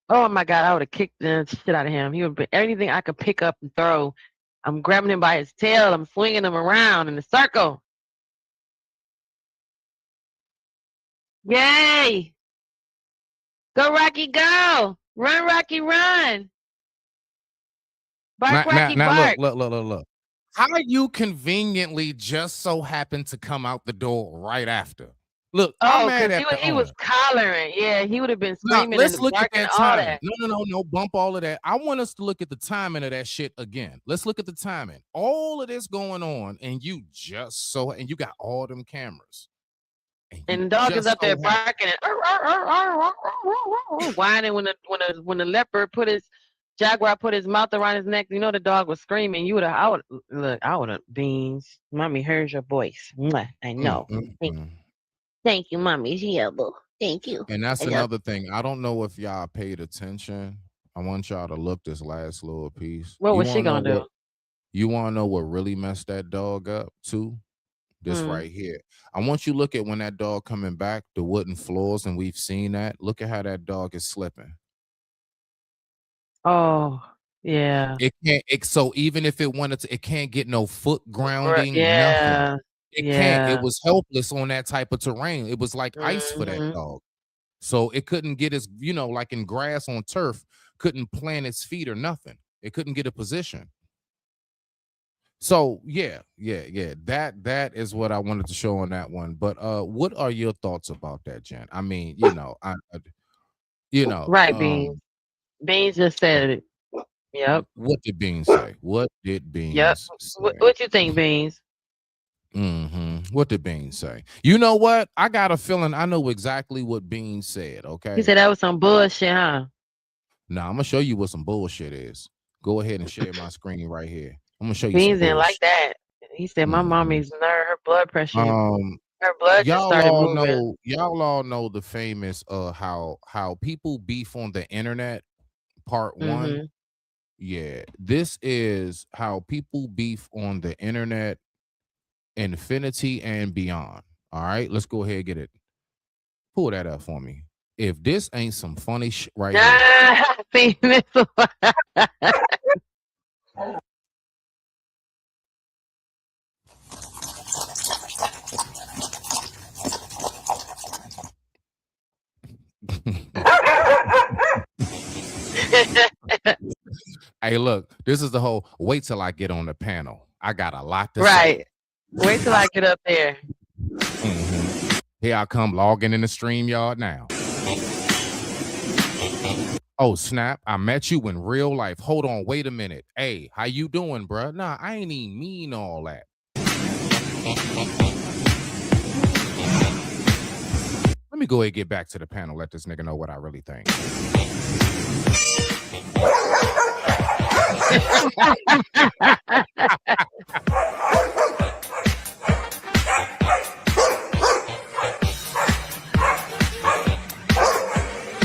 Oh my God, I would have kicked the shit out of him. He would have been anything I could pick up and throw. I'm grabbing him by his tail. I'm swinging him around in a circle. Yay! Go, Rocky, go! Run, Rocky, run! Bark, Rocky, bark! Look. How you conveniently just so happen to come out the door right after? Look, I'm mad at he was collaring. Yeah, he would have been Now, screaming let's and look at barking that all timing. that. No, bump all of that. I want us to look at the timing of that shit again. Let's look at the timing. All of this going on, and you got all them cameras. And the dog is up there barking and whining when the leopard jaguar put his mouth around his neck. You know the dog was screaming. I would have Beans. Mommy heard your voice. Mwah, I know. Thank you, Mommy. Yeah, boo. Thank you. And that's another thing. I don't know if y'all paid attention. I want y'all to look this last little piece. What was she gonna do? You want to know what really messed that dog up too? This right here. I want you to look at when that dog coming back, the wooden floors, and we've seen that. Look at how that dog is slipping. Oh, yeah. It can't. So even if it wanted to, it can't get no foot grounding. Yeah. Nothing. It can't. It was helpless on that type of terrain. It was like ice for that dog. So it couldn't get its, like in grass on turf, couldn't plant its feet or nothing. It couldn't get a position. So yeah. That is what I wanted to show on that one. But what are your thoughts about that, Jen? I mean, right, Beans. Beans just said it. Yep. What did Beans say? What did Beans say? What you think, Beans? What did Beans say? You know what? I got a feeling I know exactly what Beans said. Okay. He said that was some bullshit, huh? Nah, I'm gonna show you what some bullshit is. Go ahead and share my screen right here. I'm gonna show you. Beans didn't like that. He said my mommy's her blood pressure. Her blood just started moving. Y'all all know the famous how people beef on the internet part 1. Yeah, this is how people beef on the internet, infinity and beyond. All right, let's go ahead and get it. Pull that up for me. If this ain't some funny shit right here. Hey, look, this is the whole wait till I get on the panel. I got a lot to say. Right. Wait till I get up there. Here I come logging in the StreamYard now. Oh, snap. I met you in real life. Hold on. Wait a minute. Hey, how you doing, bruh? Nah, I ain't even mean all that. Let me go ahead and get back to the panel. Let this nigga know what I really think.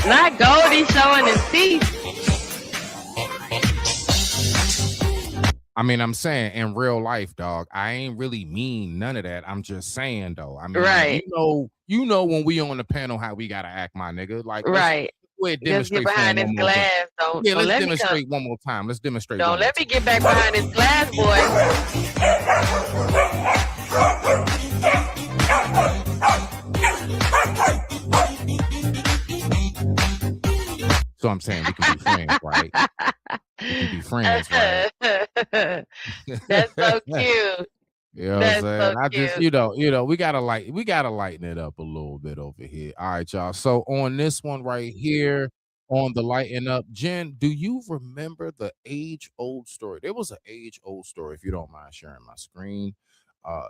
Not Goldie showing his teeth. I mean, I'm saying in real life, dog, I ain't really mean none of that. I'm just saying though. I mean, Right. you know when we on the panel how we gotta act, my nigga. Like Right. let's Just get demonstrate for behind one this more time. glass. Don't Yeah, let's let me come. demonstrate one more time. Let's demonstrate. Don't let me get back behind this glass, boy. So I'm saying we can be friends, right? We can be friends, right? That's so cute. You know what I'm saying? I just, you know, we gotta lighten it up a little bit over here. All right, y'all. So on this one right here, on the lighten up, Jen, do you remember the age-old story? There was an age-old story, if you don't mind sharing my screen.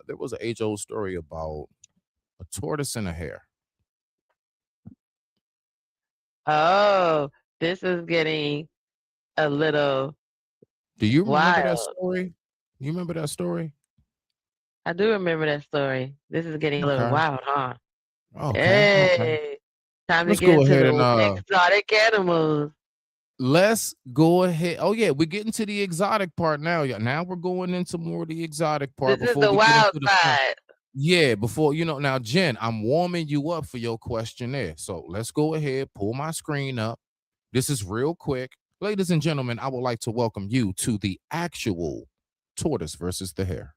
There was an age-old story about a tortoise and a hare. Oh, this is getting a little Do you remember that wild. story? You remember that story? I do remember that story. This is getting a little Okay. wild, huh? Okay. Hey, time Let's to get go into ahead the and exotic animals. let's go ahead. Oh yeah, we're getting to the exotic part now. Now we're going into more of the exotic part This is before the we get wild into the fun. side. Yeah, before now, Jen, I'm warming you up for your questionnaire. So let's go ahead, pull my screen up. This is real quick. Ladies and gentlemen, I would like to welcome you to the actual tortoise versus the hare.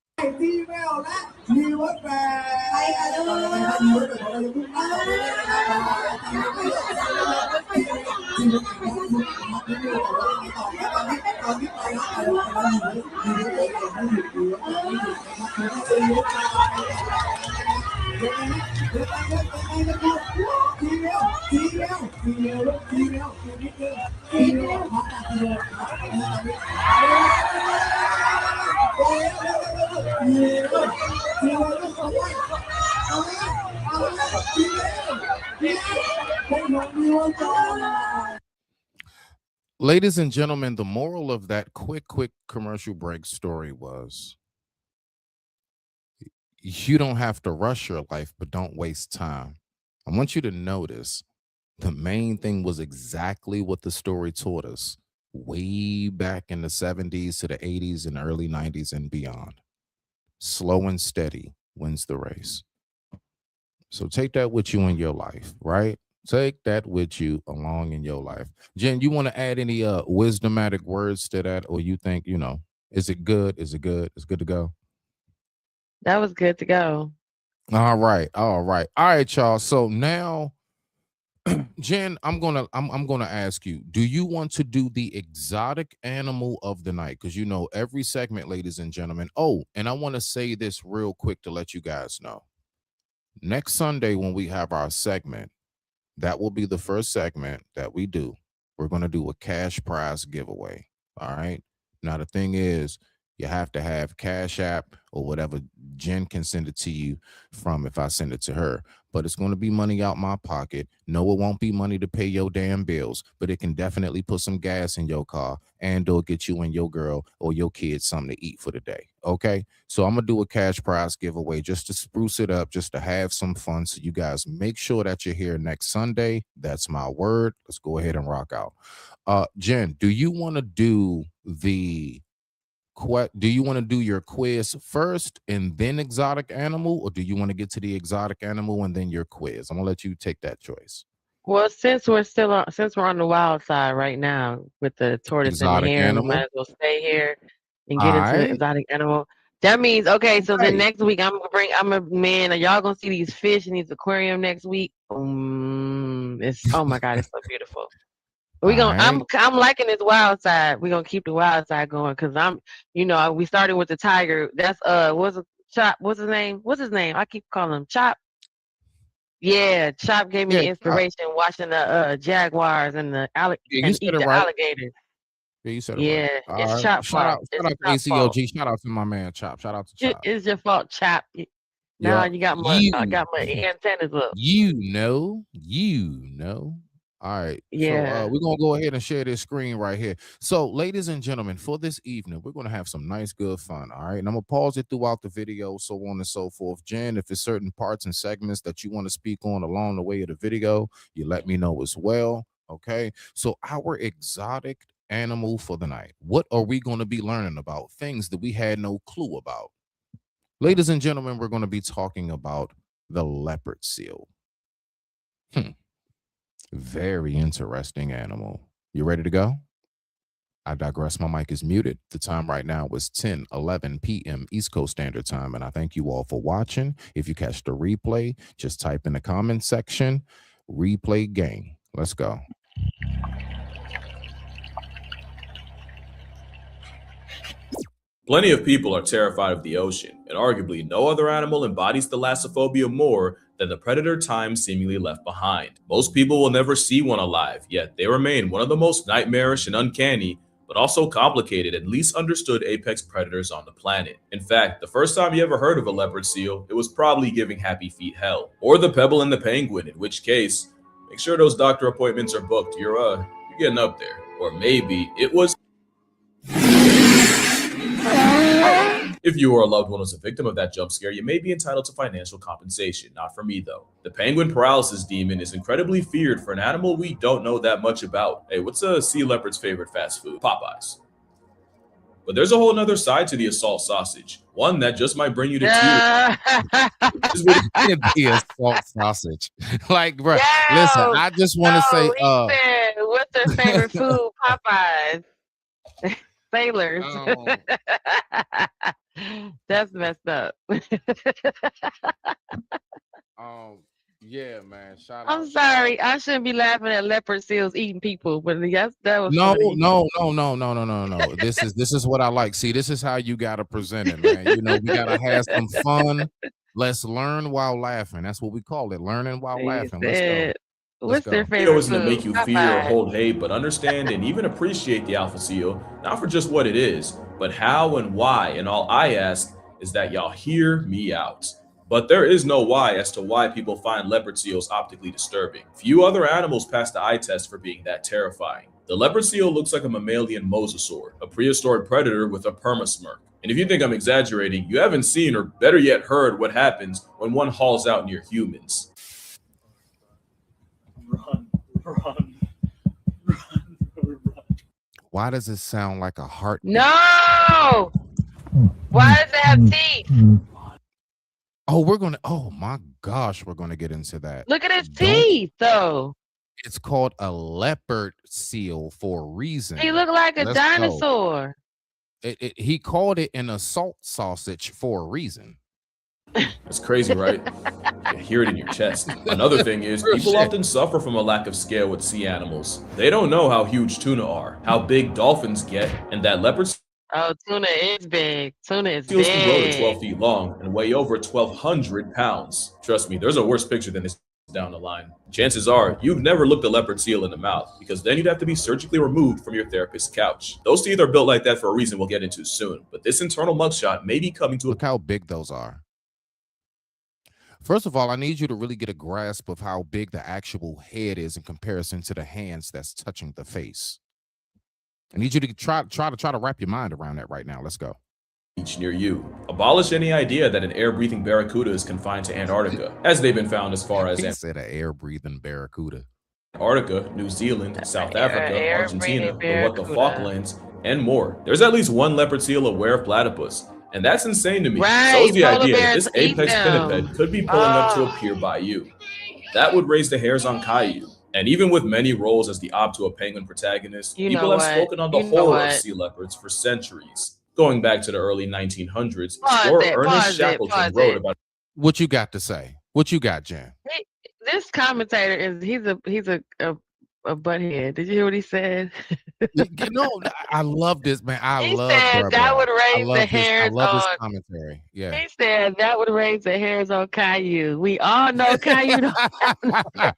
Ladies and gentlemen, the moral of that quick commercial break story was you don't have to rush your life, but don't waste time. I want you to notice the main thing was exactly what the story taught us way back in the 70s to the 80s and early 90s and beyond. Slow and steady wins the race. So take that with you in your life, right? Take that with you along in your life. Jen, you want to add any wisdomatic words to that, or you think, is it good? Is it good? It's good to go. That was good to go. All right, y'all. So now, Jen, I'm gonna ask you, do you want to do the exotic animal of the night? Because every segment, ladies and gentlemen. Oh, and I want to say this real quick to let you guys know. Next Sunday, when we have our segment, that will be the first segment that we do. We're going to do a cash prize giveaway. All right. Now, the thing is, you have to have Cash App or whatever Jen can send it to you from if I send it to her. But it's going to be money out my pocket. No, it won't be money to pay your damn bills, but it can definitely put some gas in your car and or get you and your girl or your kids something to eat for the day. Okay. So I'm going to do a cash prize giveaway just to spruce it up, just to have some fun. So you guys make sure that you're here next Sunday. That's my word. Let's go ahead and rock out. Jen, do you want to do your quiz first and then exotic animal, or do you want to get to the exotic animal and then your quiz? I'm gonna let you take that choice. Well, since we're on the wild side right now with the tortoise Exotic and the hare, we animal. might as well stay here and get into the exotic animal. That means so then next week I'm are y'all gonna see these fish in these aquarium next week? It's oh my god, it's so beautiful. I'm liking this wild side. We're gonna keep the wild side going because we started with the tiger. That's Chop. What's his name? I keep calling him Chop. Yeah, Chop gave me inspiration watching the jaguars and the alligators. Yeah, you said it right. It's Chop. Shout out to ACOG. Shout out to my man Chop. Shout out to Chop. It's your fault, Chop. Now I got my antennas up. You know. All right. Yeah. So we're gonna go ahead and share this screen right here. So, ladies and gentlemen, for this evening, we're gonna have some nice, good fun. All right. And I'm gonna pause it throughout the video, so on and so forth. Jen, if there's certain parts and segments that you want to speak on along the way of the video, you let me know as well. Okay. So our exotic animal for the night. What are we going to be learning about? Things that we had no clue about. Ladies and gentlemen, we're going to be talking about the leopard seal. Very interesting animal. You ready to go? I digress. My mic is muted. The time right now is 10:11 p.m. East Coast Standard Time, and I thank you all for watching. If you catch the replay, just type in the comment section, replay gang. Let's go. Plenty of people are terrified of the ocean, and arguably no other animal embodies thalassophobia more than the predator time seemingly left behind. Most people will never see one alive, yet they remain one of the most nightmarish and uncanny, but also complicated and least understood apex predators on the planet. In fact, the first time you ever heard of a leopard seal, it was probably giving Happy Feet hell. Or the pebble and the penguin, in which case, make sure those doctor appointments are booked. You're getting up there. Or maybe it was... If you or a loved one was a victim of that jump scare, you may be entitled to financial compensation. Not for me, though. The penguin paralysis demon is incredibly feared for an animal we don't know that much about. Hey, what's a sea leopard's favorite fast food? Popeyes. But there's a whole nother side to the assault sausage. One that just might bring you to tears. The assault sausage. Like, bro, listen, I just want to say... what's their favorite food? Popeyes. Sailors. That's messed up. Yeah, man. Shout out. I'm sorry. I shouldn't be laughing at leopard seals eating people, but yes, that was No. funny. This is what I like. See, this is how you gotta present it, man. You know, we gotta have some fun. Let's learn while laughing. That's what we call it. Learning while laughing. Let's go. What's their favorite Video isn't to food? make you fear or hold hate, but understand and even appreciate the alpha seal, not for just what it is, but how and why. And all I ask is that y'all hear me out. But there is no why as to why people find leopard seals optically disturbing. Few other animals pass the eye test for being that terrifying. The leopard seal looks like a mammalian mosasaur, a prehistoric predator with a permasmirk. And if you think I'm exaggerating, you haven't seen or better yet heard what happens when one hauls out near humans. Why does it sound like a heart? No! Why does it have teeth? Oh my gosh, we're gonna get into that. Look at his teeth, though. It's called a leopard seal for a reason. He looked like a Let's dinosaur. He called it an assault sausage for a reason. It's crazy, right? You hear it in your chest. Another thing is, people often suffer from a lack of scale with sea animals. They don't know how huge tuna are, how big dolphins get, and that leopards Oh, tuna is big. Tuna is seals can grow to big. 12 feet long and weigh over 1,200 pounds. Trust me, there's a worse picture than this down the line. Chances are you've never looked a leopard seal in the mouth, because then you'd have to be surgically removed from your therapist's couch. Those teeth are built like that for a reason we'll get into soon, but this internal mugshot may be coming to Look how big those are. First of all, I need you to really get a grasp of how big the actual head is in comparison to the hands that's touching the face. I need you to try to wrap your mind around that right now. Let's go. beach near you. Abolish any idea that an air-breathing barracuda is confined to Antarctica, as they've been found as far as He said an air-breathing barracuda. Antarctica, New Zealand, South Africa, air Argentina, the breathing what the barracuda. Falklands, and more. There's at least one leopard seal aware of platypus, and that's insane to me. Right, So is the polar idea that bears this eat apex them. pinniped could be pulling up to a pier by you. That would raise the hairs on Caillou. And even with many roles as the ob to a penguin protagonist, You people know have what? spoken on the You know horror of what? sea leopards for centuries. Going back to the early 1900s, Pause explorer it, Ernest pause it, Shackleton pause wrote it. about What you got to say? What you got, Jen? This commentator is he's a butthead. Did you hear what he said? No, I love this, man. I He love said Brother. that would I raise love the his- hairs I love his on. commentary. Yeah. He said that would raise the hairs on Caillou. We all know Caillou don't have no hair.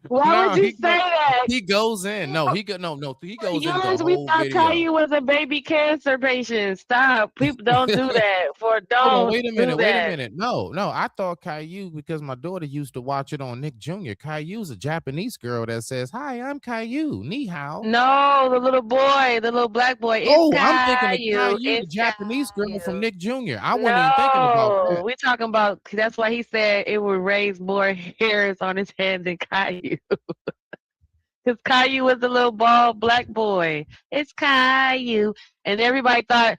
Why No, would you he say go- that? He goes in. No, he goes into Yours, the we whole thought video. Caillou was a baby cancer patient. Stop. People don't do that. Hold Don't on, wait a do minute, that. No, I thought Caillou, because my daughter used to watch it on Nick Jr. Caillou's a Japanese girl that says, "Hi, I'm Caillou. Ni hao." No, the little boy, the little black boy. It's Oh, I'm thinking of Caillou. Caillou, the It's Japanese girl from Nick Jr. I wasn't even thinking about that. we talking about. That's why he said it would raise more hairs on his head than Caillou. Because Caillou was a little bald black boy. It's Caillou. And everybody thought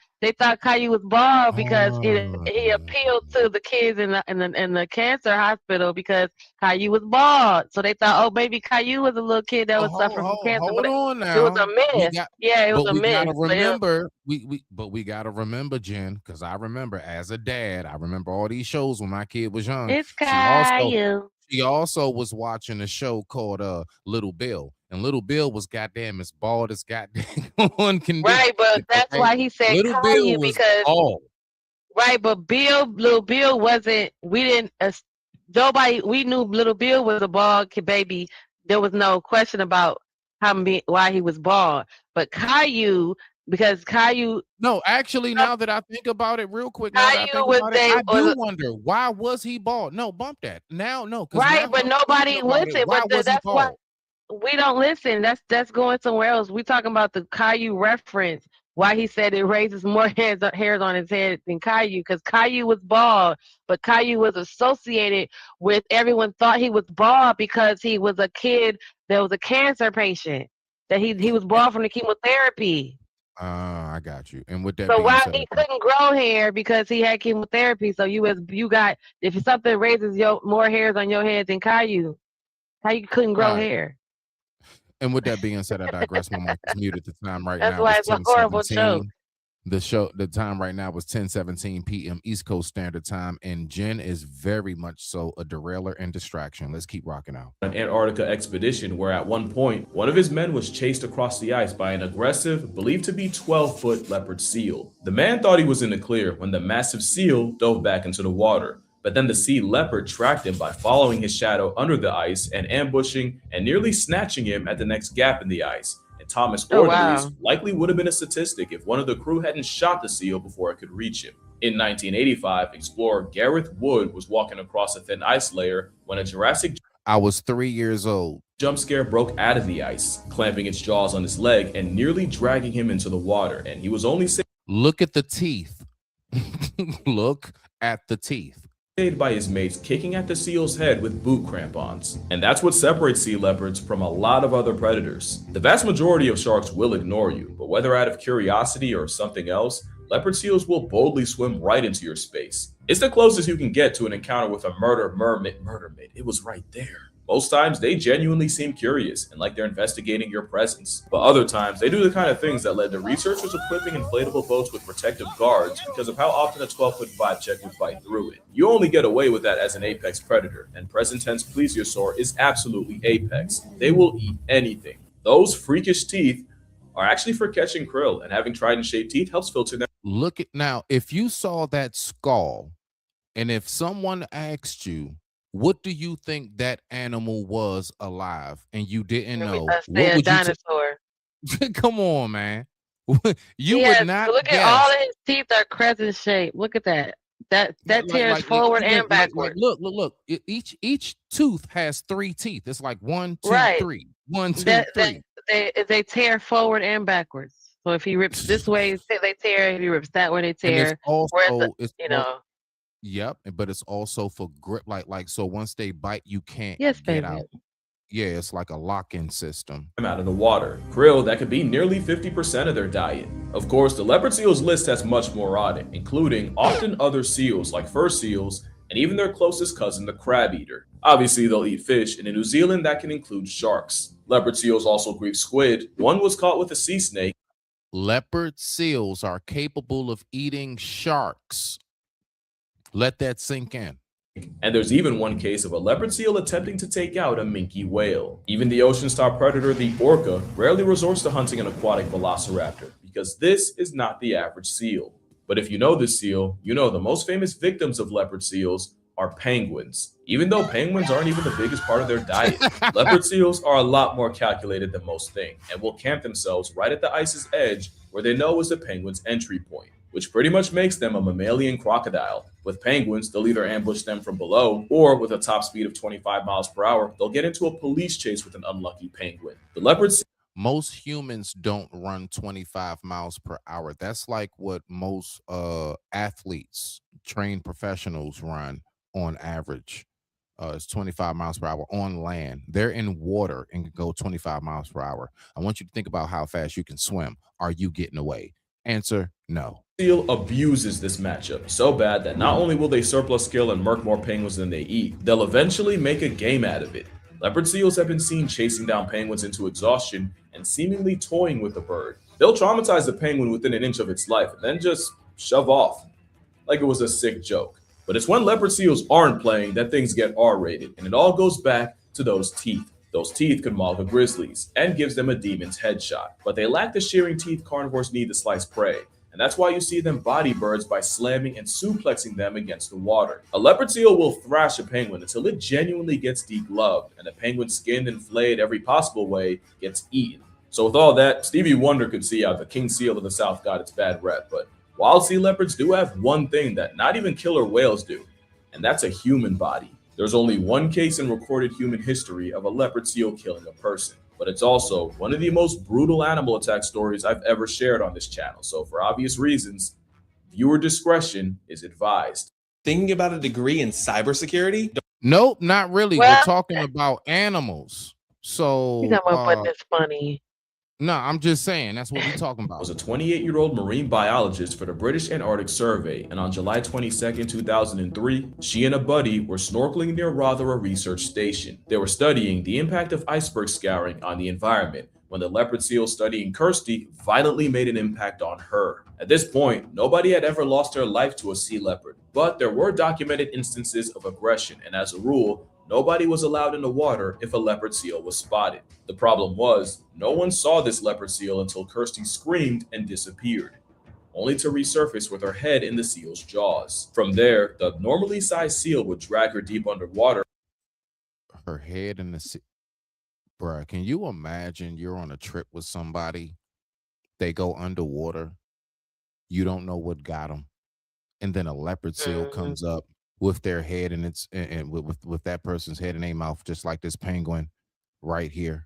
Caillou was bald because he appealed to the kids in the cancer hospital because Caillou was bald. So they thought, oh, maybe Caillou was a little kid that was suffering from cancer. Hold on now. It was a myth. It was a myth. Gotta remember, we gotta remember, Jen, because I remember as a dad, I remember all these shows when my kid was young. It's Caillou. She also was watching a show called Little Bill. And Little Bill was goddamn as bald as goddamn one can be. Right, but that's why he said Little Caillou Bill was because bald. Right, but Little Bill wasn't. We didn't. Nobody. We knew Little Bill was a bald baby. There was no question about why he was bald. But Caillou, because Caillou. No, actually, now that I think about it, real quick, I do wonder why was he bald? No, bump that. Now, no, right, but nobody listened. But that's why we don't listen. That's going somewhere else. We talking about the Caillou reference. Why he said it raises more hairs on his head than Caillou, because Caillou was bald, but Caillou was associated with everyone thought he was bald because he was a kid that was a cancer patient. That he was bald from the chemotherapy. I got you. And with that, so why he couldn't grow hair because he had chemotherapy. So if something raises more hairs on your head than Caillou couldn't grow hair. And with that being said, I digress. My mic is muted. The time right now. That's now. why it's a horrible show. The time right now was 10:17 p.m. East Coast Standard Time, and Jen is very much so a derailer and distraction. Let's keep rocking out. An Antarctica expedition where at one point, one of his men was chased across the ice by an aggressive, believed to be 12-foot leopard seal. The man thought he was in the clear when the massive seal dove back into the water. But then the sea leopard tracked him by following his shadow under the ice and ambushing and nearly snatching him at the next gap in the ice. And Thomas Ordley's likely would have been a statistic if one of the crew hadn't shot the seal before it could reach him. In 1985, explorer Gareth Wood was walking across a thin ice layer when a Jurassic I was 3 years old. Jump scare broke out of the ice, clamping its jaws on his leg and nearly dragging him into the water. And he was only saved. Look at the teeth. Look at the teeth. By his mates kicking at the seal's head with boot crampons. And that's what separates sea leopards from a lot of other predators. The vast majority of sharks will ignore you, but whether out of curiosity or something else, leopard seals will boldly swim right into your space. It's the closest you can get to an encounter with a murder mermaid. It was right there. Most times, they genuinely seem curious and like they're investigating your presence. But other times, they do the kind of things that led to researchers equipping inflatable boats with protective guards because of how often a 12-foot vibe check would bite through it. You only get away with that as an apex predator, and present tense plesiosaur is absolutely apex. They will eat anything. Those freakish teeth are actually for catching krill, and having trident-shaped teeth helps filter them. Look at now, if you saw that skull, and if someone asked you, what do you think that animal was alive, and you didn't know? A dinosaur. Come on, man. You would not. Look guess. at all of his teeth are crescent shaped. Look at that. That tears forward and backward. Look. Each tooth has 3 teeth. It's like 1, 2, 3. 1, 2, 3. They tear forward and backwards. So if he rips this way, they tear. If he rips that way, they tear. Yep, but it's also for grip, like so once they bite, you can't get out. Yeah, it's like a lock-in system. Out of the water. Krill, that could be nearly 50% of their diet. Of course, the leopard seals list has much more on it, including often other seals like fur seals, and even their closest cousin, the crab eater. Obviously, they'll eat fish, and in New Zealand, that can include sharks. Leopard seals also grieve squid. One was caught with a sea snake. Leopard seals are capable of eating sharks. Let that sink in. And there's even one case of a leopard seal attempting to take out a minke whale. Even the ocean's top predator, the orca, rarely resorts to hunting an aquatic velociraptor because this is not the average seal. But if you know this seal, you know the most famous victims of leopard seals are penguins. Even though penguins aren't even the biggest part of their diet, leopard seals are a lot more calculated than most think and will camp themselves right at the ice's edge where they know is the penguin's entry point, which pretty much makes them a mammalian crocodile. With penguins, they'll either ambush them from below, or with a top speed of 25 miles per hour, they'll get into a police chase with an unlucky penguin. The leopards. Most humans don't run 25 miles per hour. That's like what most athletes, trained professionals run on average. It's 25 miles per hour on land. They're in water and can go 25 miles per hour. I want you to think about how fast you can swim. Are you getting away? Answer, no. Seal abuses this matchup so bad that not only will they surplus skill and murk more penguins than they eat, they'll eventually make a game out of it. Leopard seals have been seen chasing down penguins into exhaustion and seemingly toying with the bird. They'll traumatize the penguin within an inch of its life and then just shove off like it was a sick joke. But it's when leopard seals aren't playing that things get R-rated, and it all goes back to those teeth. Those teeth could maul the grizzlies and gives them a demon's headshot, but they lack the shearing teeth carnivores need to slice prey. And that's why you see them body birds by slamming and suplexing them against the water. A leopard seal will thrash a penguin until it genuinely gets degloved, and the penguin skinned and flayed every possible way gets eaten. So with all that, Stevie Wonder could see how the king seal of the South got its bad rep, but wild sea leopards do have one thing that not even killer whales do, and that's a human body. There's only one case in recorded human history of a leopard seal killing a person, but it's also one of the most brutal animal attack stories I've ever shared on this channel. So for obvious reasons, viewer discretion is advised. Thinking about a degree in cybersecurity? Nope, not really. Well, we're talking about animals. So You know what? That's funny. no, I'm just saying that's what we're talking about. Was a 28-year-old marine biologist for the British Antarctic Survey, and on July 22, 2003, she and a buddy were snorkeling near Rothera Research Station. They were studying the impact of iceberg scouring on the environment when the leopard seal studying Kirsty violently made an impact on her. At this point, nobody had ever lost their life to a sea leopard, but there were documented instances of aggression, and as a rule, nobody was allowed in the water if a leopard seal was spotted. The problem was, no one saw this leopard seal until Kirsty screamed and disappeared, only to resurface with her head in the seal's jaws. From there, the normally sized seal would drag her deep underwater. Her head in the sea. Bruh, can you imagine you're on a trip with somebody, they go underwater, you don't know what got them, and then a leopard seal comes up with their head and it's and with that person's head in their mouth, just like this penguin right here.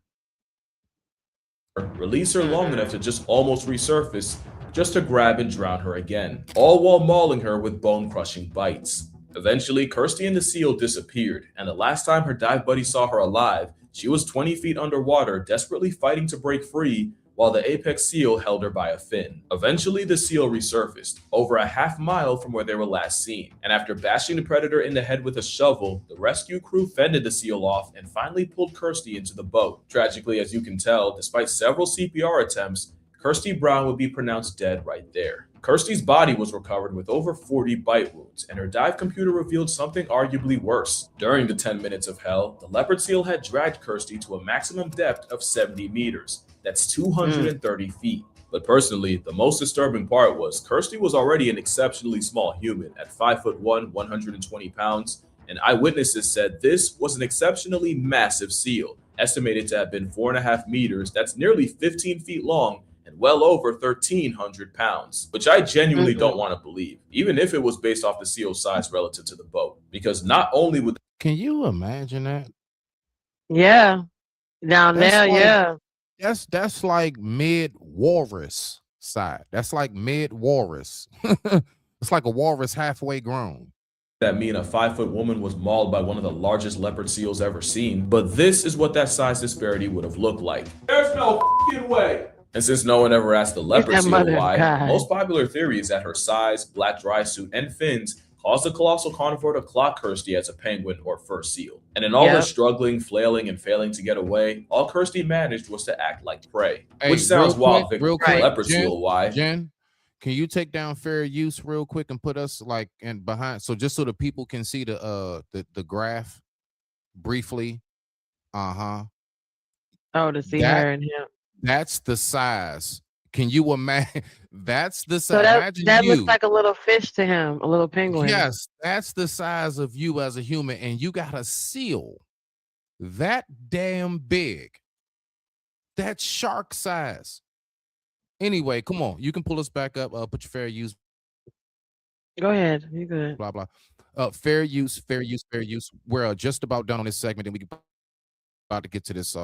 Release her long enough to just almost resurface, just to grab and drown her again, all while mauling her with bone-crushing bites. Eventually, Kirsty and the seal disappeared, and the last time her dive buddy saw her alive, she was 20 feet underwater, desperately fighting to break free, while the apex seal held her by a fin. Eventually, the seal resurfaced, over a half mile from where they were last seen, and after bashing the predator in the head with a shovel, the rescue crew fended the seal off and finally pulled Kirsty into the boat. Tragically, as you can tell, despite several CPR attempts, Kirsty Brown would be pronounced dead right there. Kirsty's body was recovered with over 40 bite wounds, and her dive computer revealed something arguably worse. During the 10 minutes of hell, the leopard seal had dragged Kirsty to a maximum depth of 70 meters. That's 230 feet. But personally, the most disturbing part was Kirsty was already an exceptionally small human at 5'1", 120 pounds, and eyewitnesses said this was an exceptionally massive seal, estimated to have been 4.5 meters, that's nearly 15 feet long, and well over 1,300 pounds, which I genuinely don't want to believe, even if it was based off the seal's size relative to the boat, because not only would— Can you imagine that? Yeah. Down there, yeah. That's like mid-walrus side. That's like mid-walrus. It's like a walrus halfway grown. that mean a 5-foot woman was mauled by one of the largest leopard seals ever seen, but this is what that size disparity would have looked like. There's no f***ing way. And since no one ever asked the leopard seal why, the most popular theory is that her size, black dry suit, and fins caused the colossal carnivore to clock Kirsty as a penguin or fur seal. And in all her struggling, flailing, and failing to get away, all Kirsty managed was to act like prey. Hey, which sounds wild, real quick, leopard Jen, seal why. Jen, can you take down fair use real quick and put us like in behind, so just so the people can see the graph briefly? Oh, to see That- her and him. That's the size. Can you imagine? That's the size. So that, Imagine that you. looks like a little fish to him, a little penguin. Yes, that's the size of you as a human, and you got a seal that damn big. That's shark size. Anyway, come on. You can pull us back up. Put your fair use. Go ahead. You good. Blah blah. Fair use. We're just about done on this segment, and we about to get to this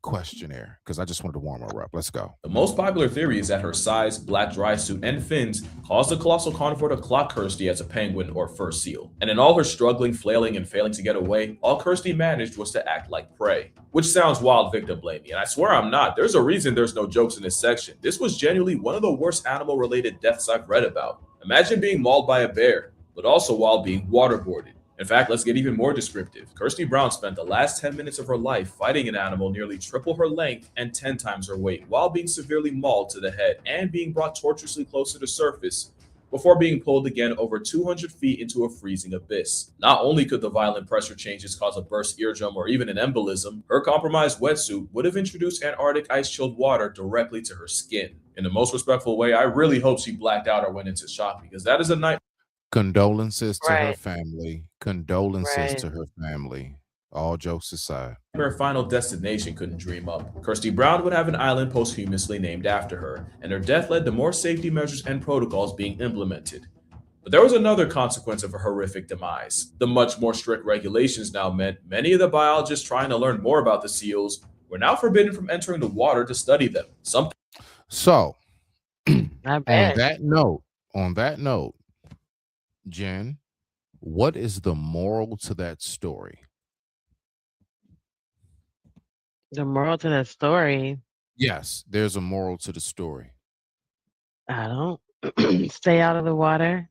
questionnaire because I just wanted to warm her up. Let's go. The most popular theory is that her size, black dry suit, and fins caused the colossal carnivore to clock Kirsty as a penguin or fur seal. And in all her struggling, flailing, and failing to get away, all Kirsty managed was to act like prey. Which sounds wild victim blaming, and I swear I'm not. There's a reason there's no jokes in this section. This was genuinely one of the worst animal-related deaths I've read about. Imagine being mauled by a bear, but also while being waterboarded. In fact, let's get even more descriptive. Kirsty Brown spent the last 10 minutes of her life fighting an animal nearly triple her length and 10 times her weight while being severely mauled to the head and being brought tortuously close to the surface before being pulled again over 200 feet into a freezing abyss. Not only could the violent pressure changes cause a burst eardrum or even an embolism, her compromised wetsuit would have introduced Antarctic ice-chilled water directly to her skin. In the most respectful way, I really hope she blacked out or went into shock because that is a nightmare. Condolences to her family. Condolences to her family. All jokes aside. Her final destination couldn't dream up. Kirsty Brown would have an island posthumously named after her, and her death led to more safety measures and protocols being implemented. But there was another consequence of her horrific demise. The much more strict regulations now meant many of the biologists trying to learn more about the seals were now forbidden from entering the water to study them. So, on that note, Jen, what is the moral to that story? The moral to that story? Yes, there's a moral to the story. I don't. Stay out of the water.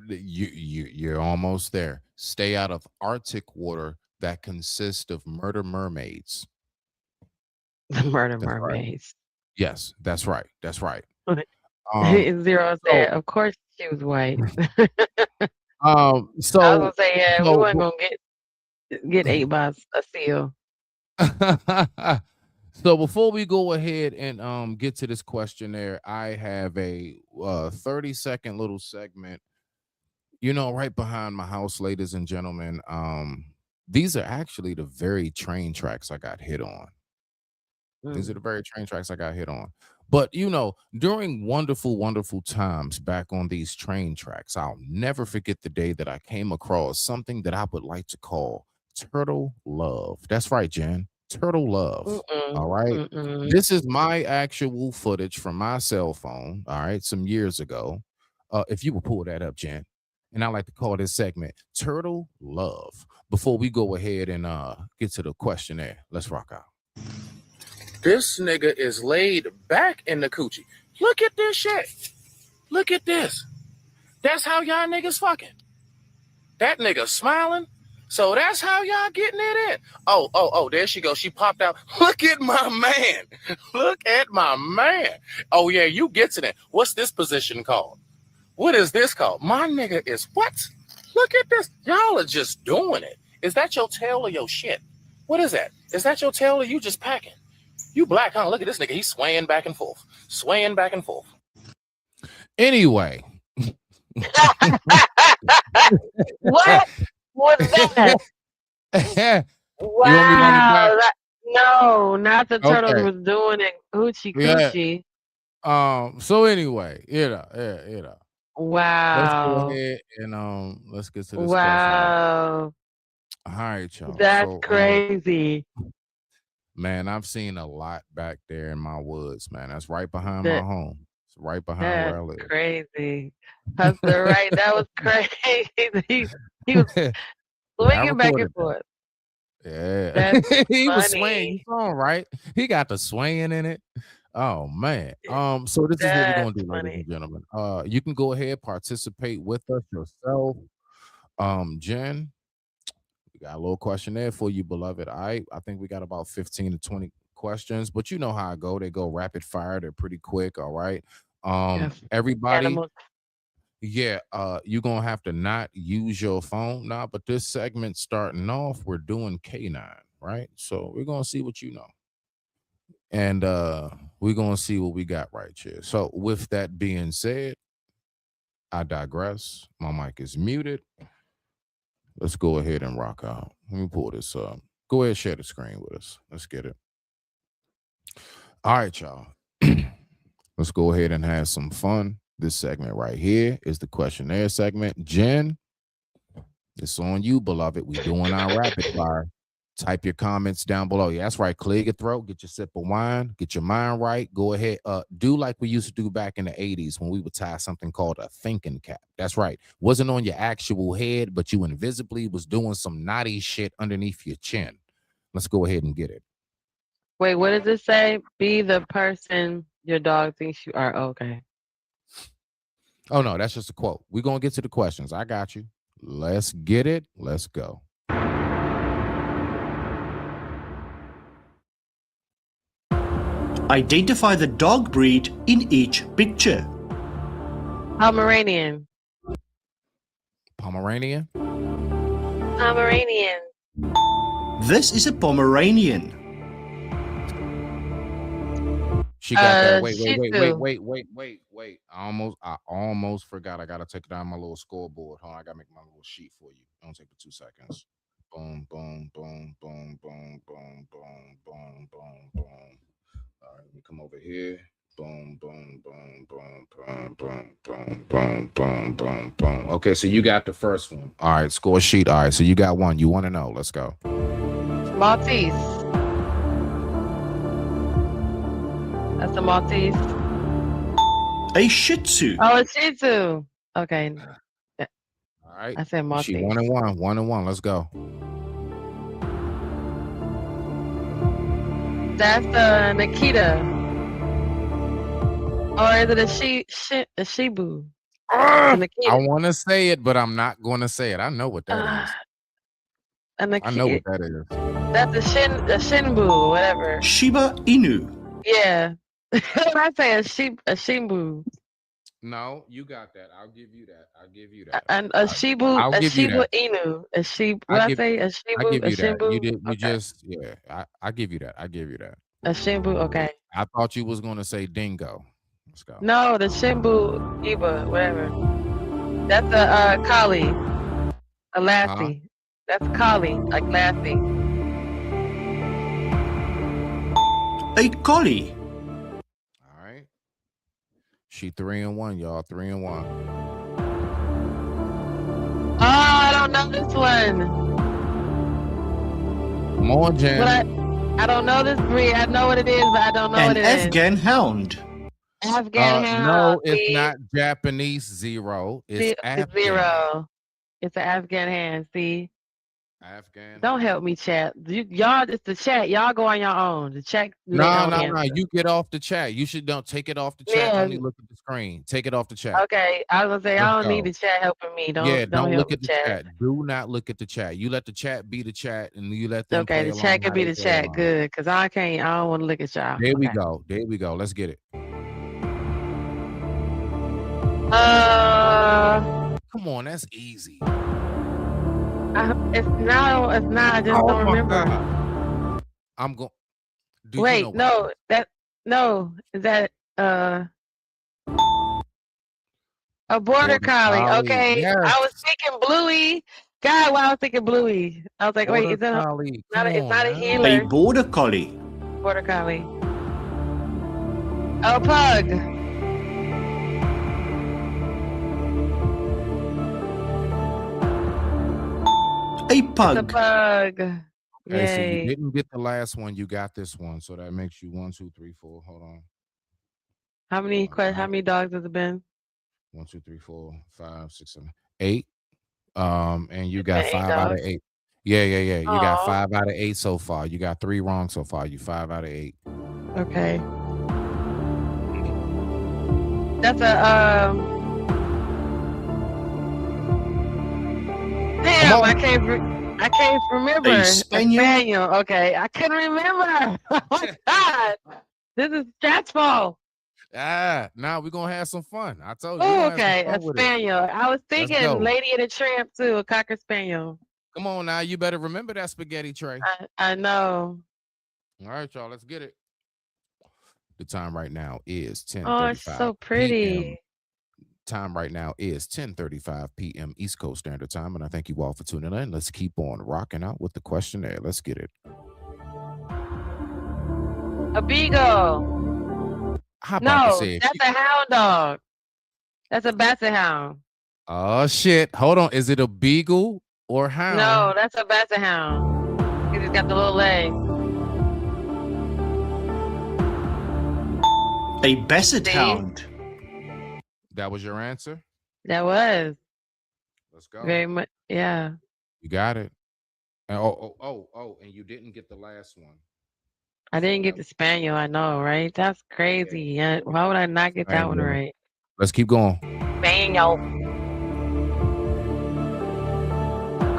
You're almost there. Stay out of Arctic water that consists of murder mermaids. The murder mermaids. Right. Yes, that's right. That's right. Zero said, of course she was white. So I was gonna say, yeah, we weren't gonna get ate by a seal. So before we go ahead and get to this questionnaire, I have a 30-second little segment, right behind my house, ladies and gentlemen. These are actually the very train tracks I got hit on. These are the very train tracks I got hit on. But, during wonderful, wonderful times back on these train tracks, I'll never forget the day that I came across something that I would like to call turtle love. That's right, Jen. Turtle love. All right. This is my actual footage from my cell phone. All right. Some years ago. If you will pull that up, Jen. And I like to call this segment Turtle Love. Before we go ahead and get to the questionnaire, let's rock out. This nigga is laid back in the coochie. Look at this shit. Look at this. That's how y'all niggas fucking. That nigga smiling. So that's how y'all getting it in. Oh, there she goes. She popped out. Look at my man. Look at my man. Oh, yeah, you gets it in. What's this position called? What is this called? My nigga is what? Look at this. Y'all are just doing it. Is that your tail or your shit? What is that? Is that your tail or you just packing? You black, huh? Look at this nigga. He's swaying back and forth. Swaying back and forth. Anyway. What was that? Wow. No, not the turtle was doing it. Coochie. So anyway, Wow. Let's go ahead and let's get to this. Wow. All right, y'all. That's crazy. Man, I've seen a lot back there in my woods, man. That's right behind my home. It's right behind where I live. Crazy. That's right. That was crazy. He was swinging back and forth. Yeah. He was swaying. You saw him, right? He got the swaying in it. Oh man. So this is what we're gonna do, ladies and gentlemen. You can go ahead, participate with us yourself. Jen, we got a little questionnaire for you, beloved. I think we got about 15 to 20 questions, but you know how I go. They go rapid fire, they're pretty quick, all right. Everybody, you're gonna have to not use your phone now, but this segment starting off, we're doing K9, right? So we're gonna see what you know. And we're gonna see what we got right here. So with that being said, I digress. My mic is muted. Let's go ahead and rock out. Let me pull this up. Go ahead and share the screen with us. Let's get it. All right, y'all. Let's go ahead and have some fun. This segment right here is the questionnaire segment. Jen, it's on you, beloved. We're doing our rapid fire. Type your comments down below. Yeah, that's right. Clear your throat, get your sip of wine, get your mind right. Go ahead. Do like we used to do back in the 80s when we would tie something called a thinking cap. That's right. Wasn't on your actual head, but you invisibly was doing some naughty shit underneath your chin. Let's go ahead and get it. Wait, what does it say? Be the person your dog thinks you are. Okay. Oh, no, that's just a quote. We're going to get to the questions. I got you. Let's get it. Let's go. Identify the dog breed in each picture. Pomeranian. Pomeranian? Pomeranian. This is a Pomeranian. She got that. Wait. I almost forgot. I gotta take down my little scoreboard. Hold on, I gotta make my little sheet for you. Don't take 2 seconds. Boom, boom, boom, boom, boom, boom, boom, boom, boom, boom. All right, let me come over here. Boom, boom, boom, boom, boom, boom, boom, boom, boom, boom, boom. Okay, so you got the first one. All right, score sheet. All right, so you got one. You want to know? Let's go. Maltese. That's a Maltese. A Shih Tzu. Oh, a Shih Tzu. Okay. All right. I said Maltese. She 1-1. 1-1. Let's go. That's Nikita. Or is it a Shibu? I want to say it, but I'm not going to say it. I know what that is. I know what that is. That's a Shinbu, whatever. Shiba Inu. Yeah. When I say a Shimbu. No, you got that. I'll give you that. And a Shibu, a Shiba Inu. A Shibu. What I say? A Shibu, I give a you that. Shimbu. You did. You Okay. just. Yeah. I give you that. A Shimbu. Okay. I thought you was going to say dingo. Let's go. No, the Shimbu Iba, whatever. That's a collie. A lassie. That's collie, like lassie. A collie. All right. She 3-1, y'all. 3-1. Oh, I don't know this one. Come on, Jen. But I don't know this breed. I know what it is, but I don't know what it is. An Afghan hound. Afghan hound. No, it's not Japanese 0. It's Afghan. 0. It's an Afghan hand. See. Afghan. Don't help me, chat. Y'all, it's the chat. Y'all go on your own. The chat. No. You get off the chat. You should don't take it off the chat. Yeah. Only look at the screen. Take it off the chat. Okay, I was gonna say I don't need the chat helping me. Don't don't help look at the the chat. Do not look at the chat. You let the chat be the chat, and you let them. Okay, the chat can be the chat. Good, cause I don't want to look at y'all. There we go. There we go. Let's get it. Come on, that's easy. It's not. I just don't remember. I'm going. Wait, no. Is that a border collie? Okay, yes. I was thinking Bluey. God, why I was thinking Bluey? I was like, wait, is that it's not a healer? A border collie. Border collie. A pug. A pug. It's a pug. Okay, so Yay. you didn't get the last one. You got this one, so that makes you 1, 2, 3, 4. Hold on. How many dogs has it been? 1, 2, 3, 4, 5, 6, 7, 8. And you got 5 out of 8. Yeah. You got 5 out of 8 so far. You got 3 wrong so far. You 5 out of 8. Okay. That's a damn, I can't remember. A spaniel? Okay, I couldn't remember. Oh my God, this is stressful. Now we're gonna have some fun. I told you. Oh, okay, a spaniel. I was thinking Lady and the Tramp too, a cocker spaniel. Come on now, you better remember that spaghetti tray. I know. All right, y'all, let's get it. The time right now is 10:35. Oh, it's so pretty. PM. Time right now is 10:35 p.m. East Coast Standard Time, and I thank you all for tuning in. Let's keep on rocking out with the questionnaire. Let's get it. A beagle. No, that's a hound dog. That's a basset hound. Oh shit! Hold on, is it a beagle or hound? No, that's a basset hound. He just got the little leg. A basset hound. That was your answer? That was. Let's go. Very much. Yeah. You got it. And and you didn't get the last one. I didn't get the spaniel. I know, right? That's crazy. Yeah. Why would I not get that one right? Let's keep going. Spaniel.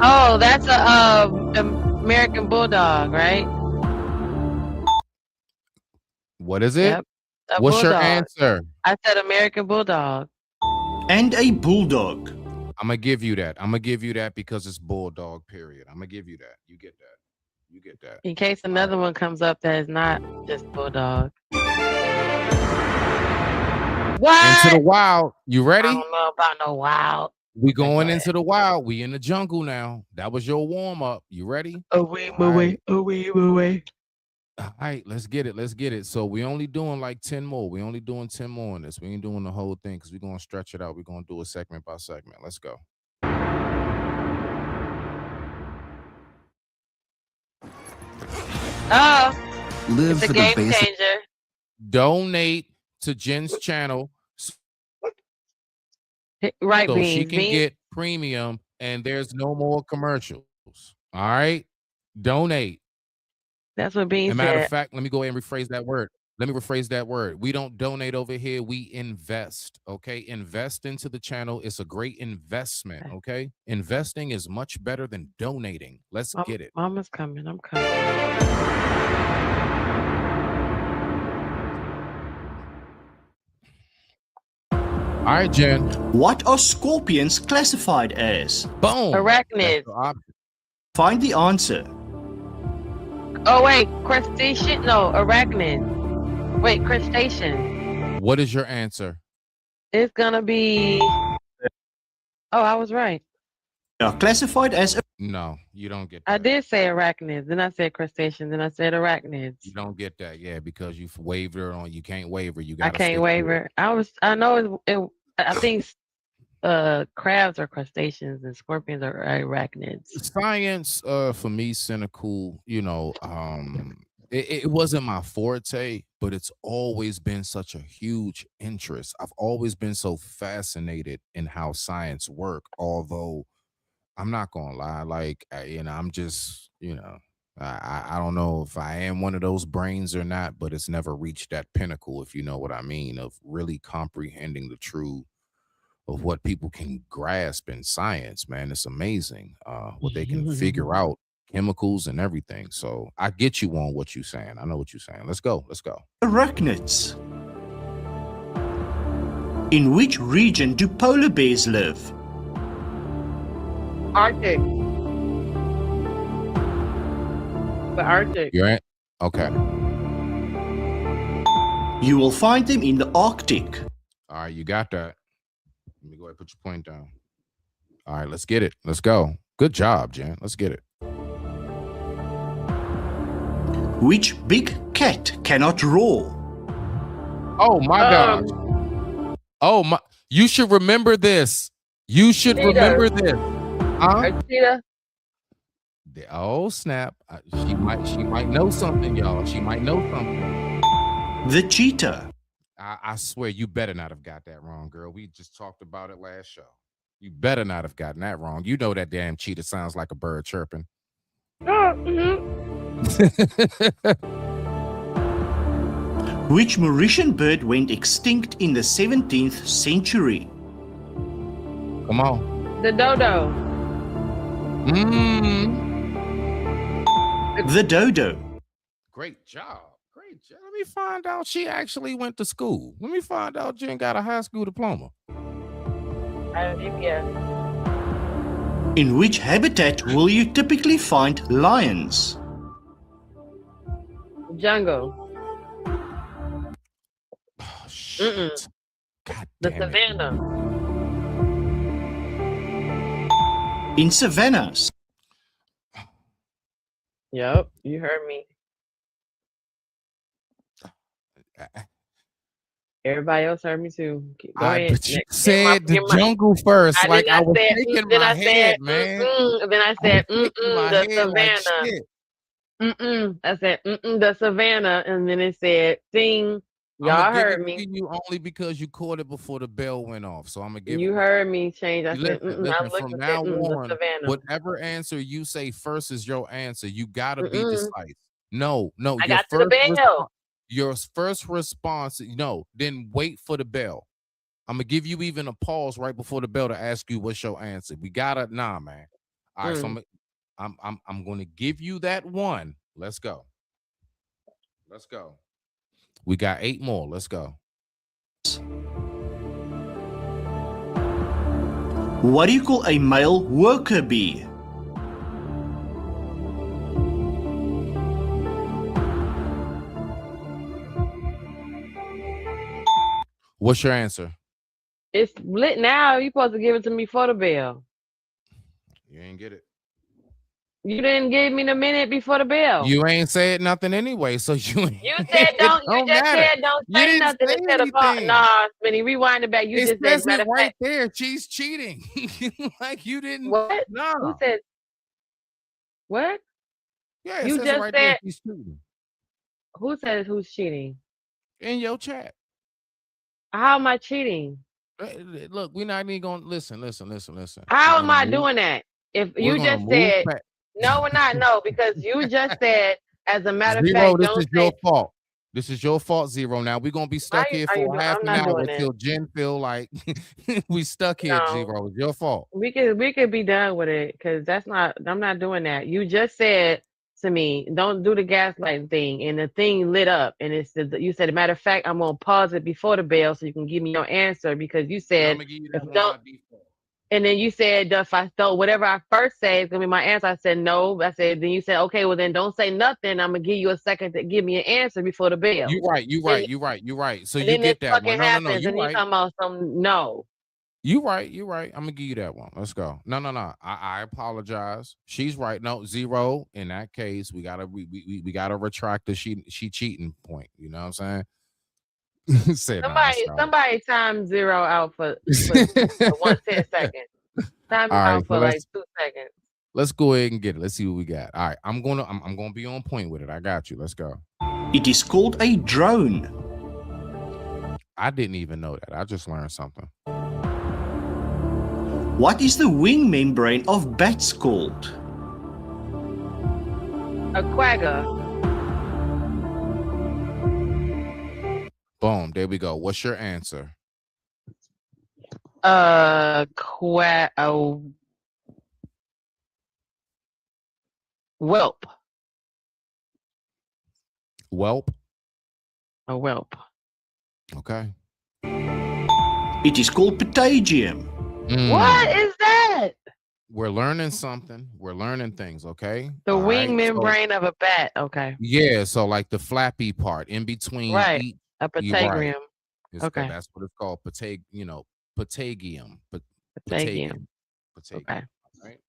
Oh, that's a American Bulldog, right? What is it? Yep. A What's your bulldog. answer? I said American Bulldog. And a bulldog. I'm gonna give you that. I'm gonna give you that because it's bulldog. Period. I'm gonna give you that. You get that. You get that. In case another one comes up that is not just bulldog. What? Into the wild. You ready? I don't know about no wild. We going into the wild. We in the jungle now. That was your warm up. You ready? Away. All right, let's get it. Let's get it. So we only doing like 10 more. We only doing 10 more on this. We ain't doing the whole thing because we're gonna stretch it out. We're gonna do it segment by segment. Let's go. Oh, Live it's for a the game basic. changer. Donate to Jen's channel Right, so Beans. she can Beans? get premium and there's no more commercials. All right, donate. That's what Beans As a matter said. of fact, let me go ahead and rephrase that word. Let me rephrase that word. We don't donate over here. We invest. Okay. Invest into the channel. It's a great investment. Okay. Investing is much better than donating. Let's get it. Mama's coming. I'm coming. All right, Jen. What are scorpions classified as? Boom. Arachnids. Find the answer. Oh, wait. Crustacean? No, arachnid. Wait, crustacean. What is your answer? It's going to be. Oh, I was right. They are classified as. No, you don't get I did say arachnids. Then I said crustaceans. Then I said arachnids. You don't get that, yeah, because you wavered on. You can't waver. You I got. can't waver. I know I think crabs are crustaceans and scorpions are arachnids. Science, for me, cynical. It wasn't my forte, but it's always been such a huge interest. I've always been so fascinated in how science work. Although I'm not gonna lie, like I'm just I don't know if I am one of those brains or not, but it's never reached that pinnacle, if you know what I mean, of really comprehending the truth of what people can grasp in science. Man, it's amazing what they can figure out, chemicals and everything. So I get you on what you're saying. I know what you're saying. Let's go. Arachnids. In which region do polar bears live? Arctic. The Arctic. You're at okay. You will find them in the Arctic. All right, you got that. Let me go ahead and put your point down. All right, let's get it. Let's go. Good job, Jen. Let's get it. Which big cat cannot roar? Oh my God. Oh my, you should remember this. You should remember this. Cheetah. Oh snap. She might know something, y'all. She might know something. The cheetah. I swear you better not have got that wrong, girl. We just talked about it last show. You better not have gotten that wrong. You know that damn cheetah sounds like a bird chirping. Which Mauritian bird went extinct in the 17th century? Come on. The dodo. The dodo. Great job. Great job. Let me find out she actually went to school. Let me find out Jen got a high school diploma. GPS. In which habitat will you typically find lions? Jungle. Oh, shit. God The damn it. savannah. In savannas. Yep, you heard me. Everybody else heard me too. Go ahead. But you said the jungle first. Like I was shaking my head, man. Then I said, my the head like savannah. shit. I said, the Savannah, and then it said, sing. Y'all heard me. You only because you caught it before the bell went off. So I'm gonna give you it. heard me change. I said, Listen, I listen, looked from and now said, the on, Savannah. whatever answer you say first is your answer. You gotta be decisive. No, I got to the bell. Your first response, no, then wait for the bell. I'm gonna give you even a pause right before the bell to ask you what's your answer. We gotta man. All right, so I'm gonna give you that one. Let's go. Let's go. We got 8 more. Let's go. What do you call a male worker bee? What's your answer? It's lit now. You supposed to give it to me for the bell. You ain't get it. You didn't give me the minute before the bell. You ain't said nothing anyway, so you ain't. You said don't. You just said don't say nothing instead of nah, Smitty. Rewind it back. You just said matter of right there. She's cheating. Like you didn't. What? No. Who said? What? Yeah, it you says just right said. there, she's cheating. Who says who's cheating? In your chat. How am I cheating? Look, we're not even gonna listen. How am I doing that? If you just said no, we're not. No, because you just said, as a matter of fact, this is your fault. This is your fault, Zero. Now we're gonna be stuck here for half an hour until Jen feel like we stuck here, Zero. It's your fault. We could be done with it because I'm not doing that. You just said to me, don't do the gaslighting thing, and the thing lit up, and you said, a matter of fact, I'm gonna pause it before the bell so you can give me your answer because you said and then you said if I thought whatever I first say is gonna be my answer. I said no. I said then you said okay, well then don't say nothing. I'm gonna give you a second to give me an answer before the bell. You're right. So you get that one. No, you're right. You talking about some no. You're right. I'm gonna give you that one. Let's go. No. I apologize. She's right. No, Zero. In that case, we gotta retract the she cheating point. You know what I'm saying? Somebody time Zero out for 1 10 seconds. Time out for like 2 seconds. Let's go ahead and get it. Let's see what we got. All right, I'm gonna be on point with it. I got you. Let's go. It is called a drone. I didn't even know that. I just learned something. What is the wing membrane of bats called? A quagga. Boom. There we go. What's your answer? Whelp. Whelp? A whelp. Okay. It is called patagium. What is that? We're learning something. We're learning things, okay? The wing membrane of a bat. Okay. Yeah, so like the flappy part in between. Right. A patagium. Right. Okay. That's what it's called. Patagium. Patagium. Okay. All right.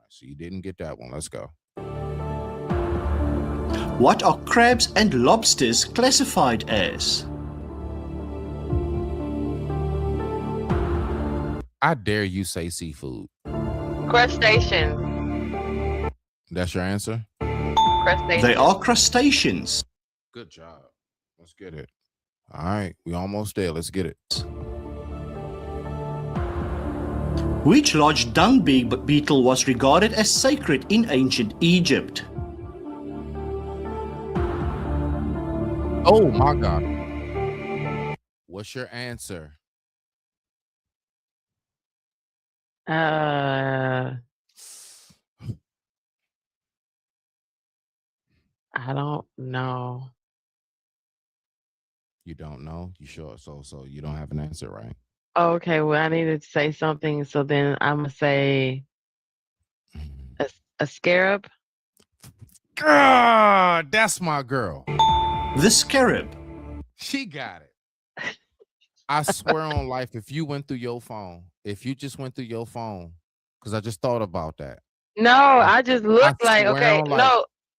So you didn't get that one. Let's go. What are crabs and lobsters classified as? I dare you say seafood. Crustaceans. That's your answer? Crustaceans. They are crustaceans. Good job. Let's get it. All right. We almost there. Let's get it. Which large dung beetle was regarded as sacred in ancient Egypt? Oh my God. What's your answer? I don't know. You don't know? You sure? So you don't have an answer, right? Okay, well, I needed to say something, so then I'm gonna say a scarab. God, that's my girl. The scarab. She got it. I swear on life, if you went through your phone, because I just thought about that. No, I just looked like, okay,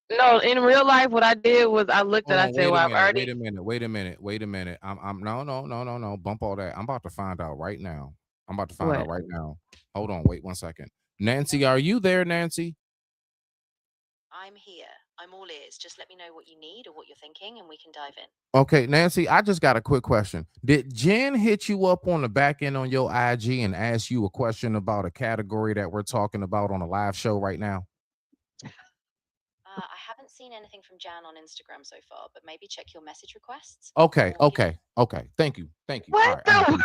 no, in real life, what I did was I looked at, I said, well, I've already. Wait a minute. I'm no, bump all that. I'm about to find out right now. Hold on, wait 1 second. Nancy, are you there, Nancy? I'm here. I'm all ears. Just let me know what you need or what you're thinking, and we can dive in. Okay, Nancy, I just got a quick question. Did Jen hit you up on the back end on your IG and ask you a question about a category that we're talking about on a live show right now? I haven't seen anything from Jan on Instagram so far, but maybe check your message requests. Okay. Thank you. What All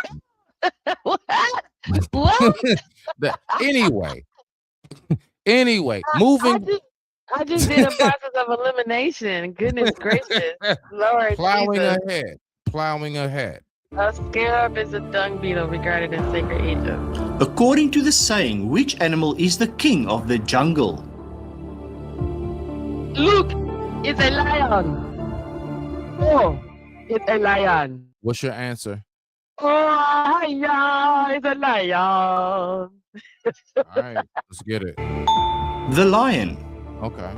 the? What? Anyway, moving. I just did a process of elimination. Goodness gracious, Lord Jesus. Plowing ahead. A scarab is a dung beetle regarded in sacred Egypt. According to the saying, which animal is the king of the jungle? Look, it's a lion. Oh, it's a lion. What's your answer? Oh, yeah, it's a lion. All right, let's get it. The lion. Okay.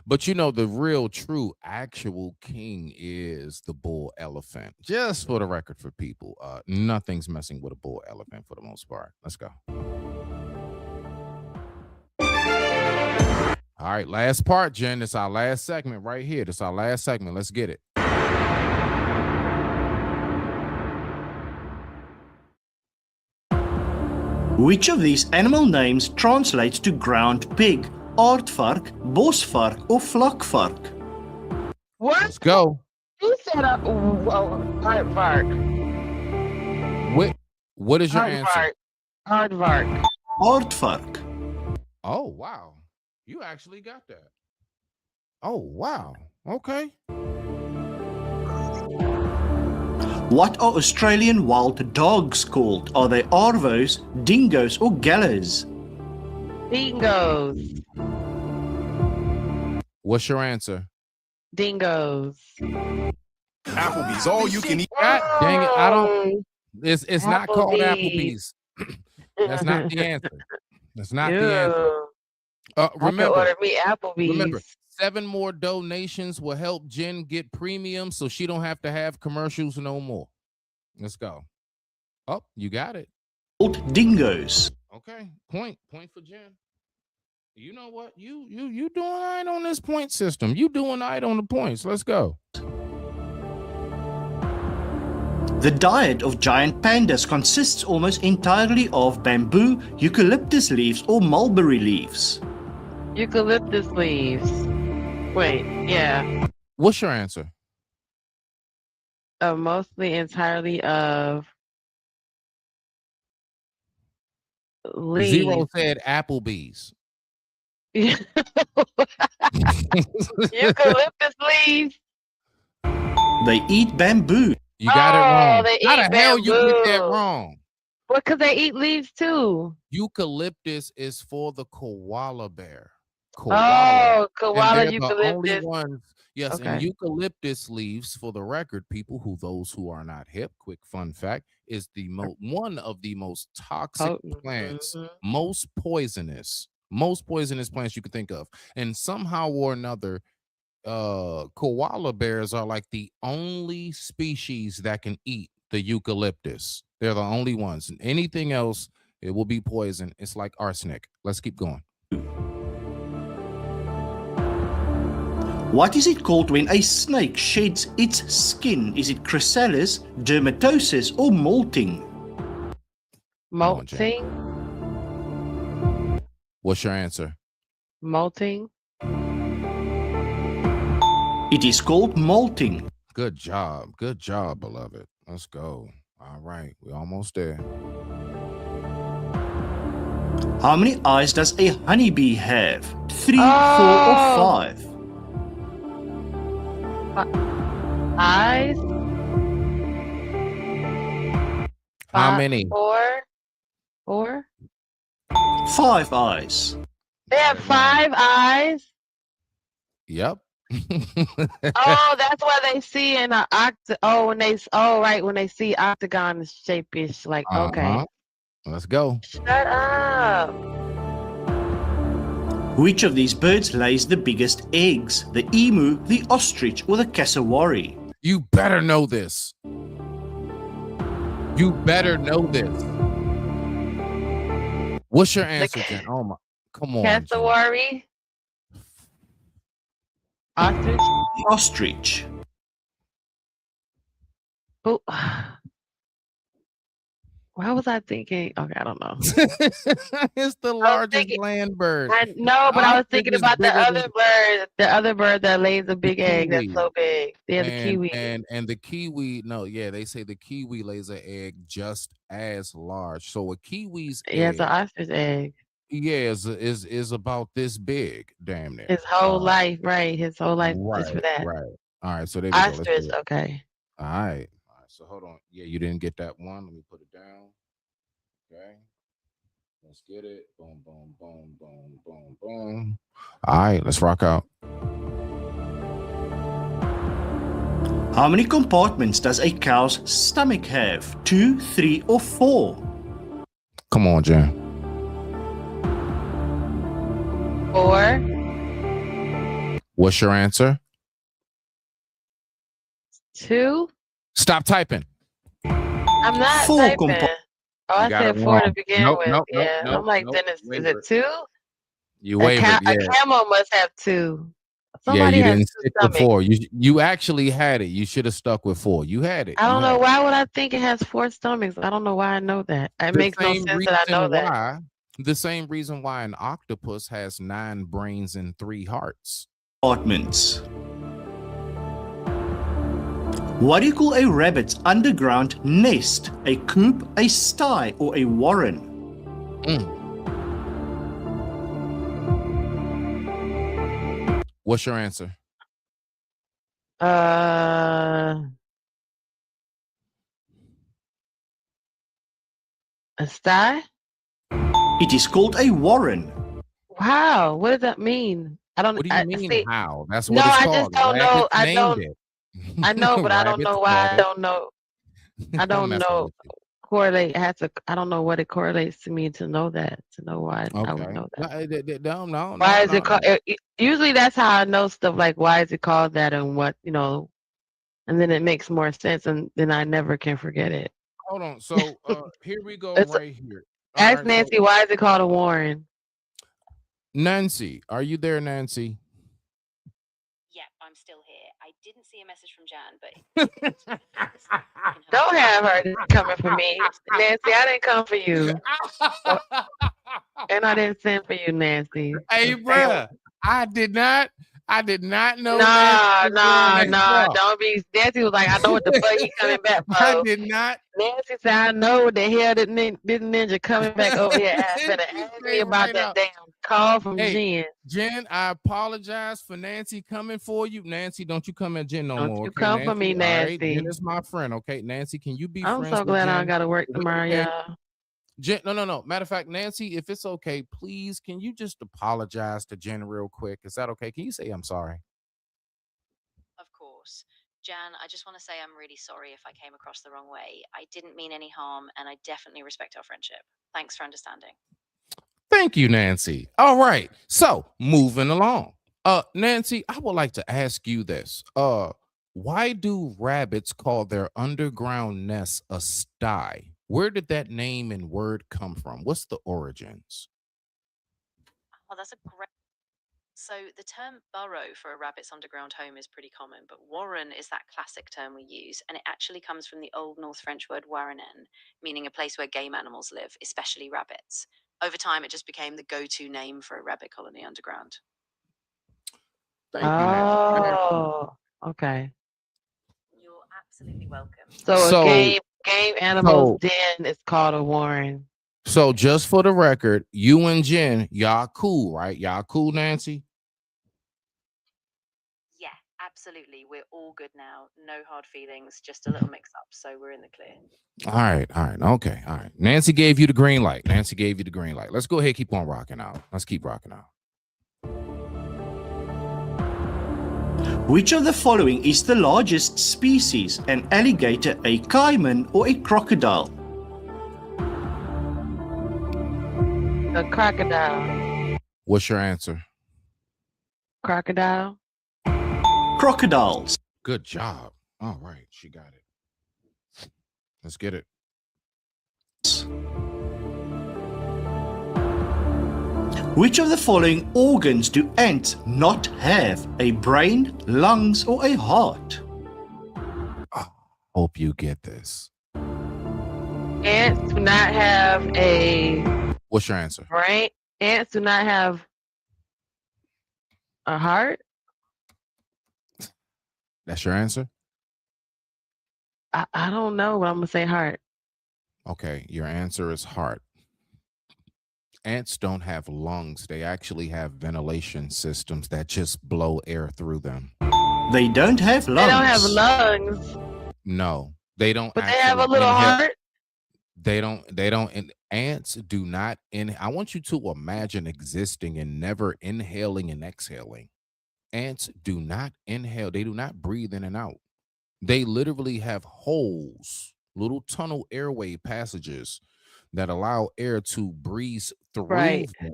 But you know, the real, true, actual king is the bull elephant. Just for the record for people, nothing's messing with a bull elephant for the most part. Let's go. All right, last part, Jen. This is our last segment right here. This is our last segment. Let's get it. Which of these animal names translates to ground pig, aardvark, bosvark, or vlakvark? What? Let's go. You said aardvark. What is your answer? Aardvark. Aardvark. Oh, wow. You actually got that. Oh, wow. Okay. What are Australian wild dogs called? Are they arvos, dingoes, or gallows? Dingoes. What's your answer? Dingoes. Applebee's, all you can eat. God dang it. I don't. It's not called Applebee's. That's not the answer. That's not the answer. Remember, remember, 7 more donations will help Jen get premium so she don't have to have commercials no more. Let's go. Oh, you got it. Dingoes. Okay, point for Jen. You know what? You doing all right on this point system. You doing all right on the points. Let's go. The diet of giant pandas consists almost entirely of bamboo, eucalyptus leaves, or mulberry leaves. Eucalyptus leaves. Wait, yeah. What's your answer? Mostly entirely of leaves. Zero said Applebee's. Eucalyptus leaves. They eat bamboo. You got it wrong. How the hell you get that wrong? Well, because they eat leaves too. Eucalyptus is for the koala bear. Koala and eucalyptus. The only ones, yes, Okay. and eucalyptus leaves, for the record, people those who are not hip, quick fun fact, is the one of the most toxic plants, most poisonous plants you can think of. And somehow or another, koala bears are like the only species that can eat the eucalyptus. They're the only ones. And anything else, it will be poison. It's like arsenic. Let's keep going. What is it called when a snake sheds its skin? Is it chrysalis, dermatosis, or molting? Molting. What's your answer? Molting. It is called molting. Good job, beloved. Let's go. All right, we're almost there. How many eyes does a honeybee have? 3, 4, or 5? Eyes. How many? 4. 5 eyes. They have 5 eyes. Yep. Oh, that's why they see in an when they see octagon shape-ish, like okay. Let's go. Shut up. Which of these birds lays the biggest eggs? The emu, the ostrich, or the cassowary? You better know this. What's your answer, Jen? Oh my, come on. Cassowary. Ostrich. Ostrich. Oh. Why was I thinking? Okay, I don't know. It's the largest land bird. I know, but I was Ostrich thinking is about the bigger other bird that lays a big egg that's kiwi. so big. Yeah, the kiwi. And the kiwi, they say the kiwi lays an egg just as large. So a kiwi's Yeah, it's egg, an ostrich egg. is about this big, damn near. His whole life, right? His whole life just for that. Right. All right, so there we go. Let's Ostrich, do it. okay. All right. So hold on. Yeah, you didn't get that one. Let me put it down. Okay. Let's get it. Boom, boom, boom, boom, boom, boom. All right, let's rock out. How many compartments does a cow's stomach have? 2, 3, or 4? Come on, Jen. 4. What's your answer? 2. Stop typing. I'm not 4 typing. compartments. Oh, I said 4 to begin with. Nope, Yeah, I'm like, then is it 2? You wavered, A camel must have 2. Yeah, you didn't stick with stomachs. 4. You actually had it. You should have stuck with 4. You had it. I don't You know. had Why would I think it has 4 stomachs? I don't know why I know that. It makes no sense that I know that. The same reason why an octopus has 9 brains and 3 hearts. Compartments. What do you call a rabbit's underground nest? A coop, a sty, or a warren? What's your answer? A sty? It is called a warren. Wow, what does that mean? I don't. What do you mean? See, how? That's no, what it's I called. just don't know. Rabbits I named don't. it. I know, but I don't Rabbits know why. called I it. don't know. I don't messing know. with you. Correlate has to. I don't know what it correlates to me to know that. To know why I would Okay. know that. No. Why is it called? Usually, that's how I know stuff. Like, why is it called that, and what and then it makes more sense, and then I never can forget it. Hold on. So here we go. Right here. All Ask right, Nancy, so, why is it called a warren? Nancy, are you there, Nancy? Yep, I'm still here. I didn't see a message from Jan, but Don't have her coming for me, Nancy. I didn't come for you, and I didn't send for you, Nancy. Hey, bruh, I did not know. Nah. Don't be. Nancy was like, I know what the fuck he coming back for. I did not. Nancy said, I know what the hell this ninja coming back over here. Ask me about that damn call from Jen. Jen, I apologize for Nancy coming for you. Nancy, don't you come at Jen no Don't more. you Okay, come Nancy? for me, All right, Nancy. Jen is my friend. Okay, Nancy, can you be I'm friends so with glad Jen? I don't got to work Is it tomorrow, okay? y'all. Jen, no. Matter of fact, Nancy, if it's okay, please, can you just apologize to Jen real quick? Is that okay? Can you say I'm sorry? of course. Jan, I just want to say I'm really sorry if I came across the wrong way. I didn't mean any harm, and I definitely respect our friendship. Thanks for understanding. Thank you, Nancy. All right. So moving along. Nancy, I would like to ask you this. Why do rabbits call their underground nests a sty? Where did that name and word come from? What's the origins? Oh, that's a great. So the term burrow for a rabbit's underground home is pretty common, but warren is that classic term we use, and it actually comes from the Old North French word warrennen, meaning a place where game animals live, especially rabbits. Over time, it just became the go-to name for a rabbit colony underground. Thank you, Nancy. Oh, okay. You're absolutely welcome. So a game animals den is called a warren. So just for the record, you and Jen, y'all cool, right? Y'all cool, Nancy? Yeah, absolutely. We're all good now. No hard feelings, just a little mix-up, so we're in the clear. All right. Okay. All right. Nancy gave you the green light. Let's go ahead and keep on rocking out. Let's keep rocking out. Which of the following is the largest species? An alligator, a caiman, or a crocodile? A crocodile. What's your answer? Crocodile. Crocodiles. Good job. All right. She got it. Let's get it. Which of the following organs do ants not have? A brain, lungs, or a heart? Hope you get this. Ants do not have a What's your answer? brain. Ants do not have a heart. That's your answer? I don't know, but I'm gonna say heart. Okay, your answer is heart. Ants don't have lungs. They actually have ventilation systems that just blow air through them. They don't have lungs. They don't have lungs, No, they don't. but they have a little heart. They don't. And ants do not. I want you to imagine existing and never inhaling and exhaling. Ants do not inhale. They do not breathe in and out. They literally have holes, little tunnel airway passages that allow air to breeze through them,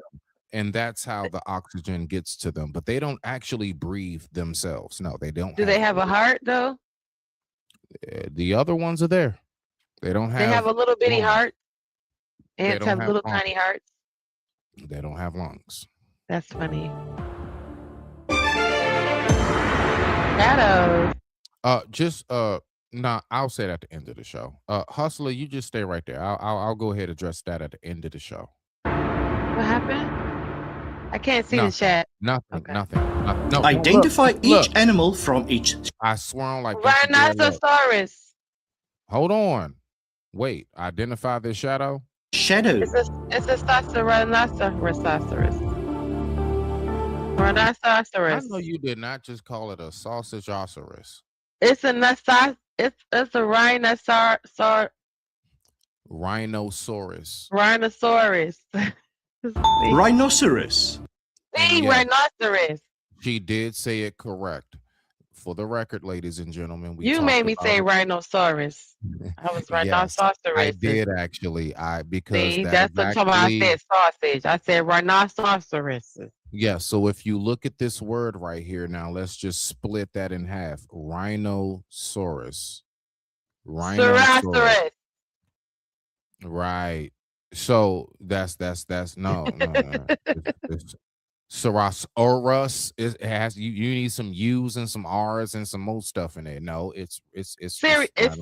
and that's how the oxygen gets to them. But they don't actually breathe themselves. No, they don't. Do they have a heart though? The other ones are there. They don't have. They have a little bitty lungs. heart. They Ants don't have have little lungs. tiny hearts. They don't have lungs. That's funny. Shadows. Nah, I'll say that at the end of the show. Hustler, you just stay right there. I'll go ahead and address that at the end of the show. What happened? I can't see the chat. Nothing. No, Identify look, each look. animal from each. I swear on like this. Rhinoceros. Hold on. Wait. Identify the shadow. Shadow. It's a rhinoceros. Rhinoceros. I know you did not just call it a sausage oceros. It's a it's a rhinoceros. Rhinoceros. Rhinoceros. Rhinoceros. Rhinoceros. She did say it correct. For the record, ladies and gentlemen, You made me say rhinoceros. I was Yes, rhinoceros. I did actually. Because See, that that's is what I actually- said sausage. I said rhinoceros. Yeah, so if you look at this word right here, now let's just split that in half. Rhinoceros. Rhinoceros. Right. So that's no. It's Sarosaurus. It has you need some U's and some R's and some more stuff in it. No, it's Siri, it's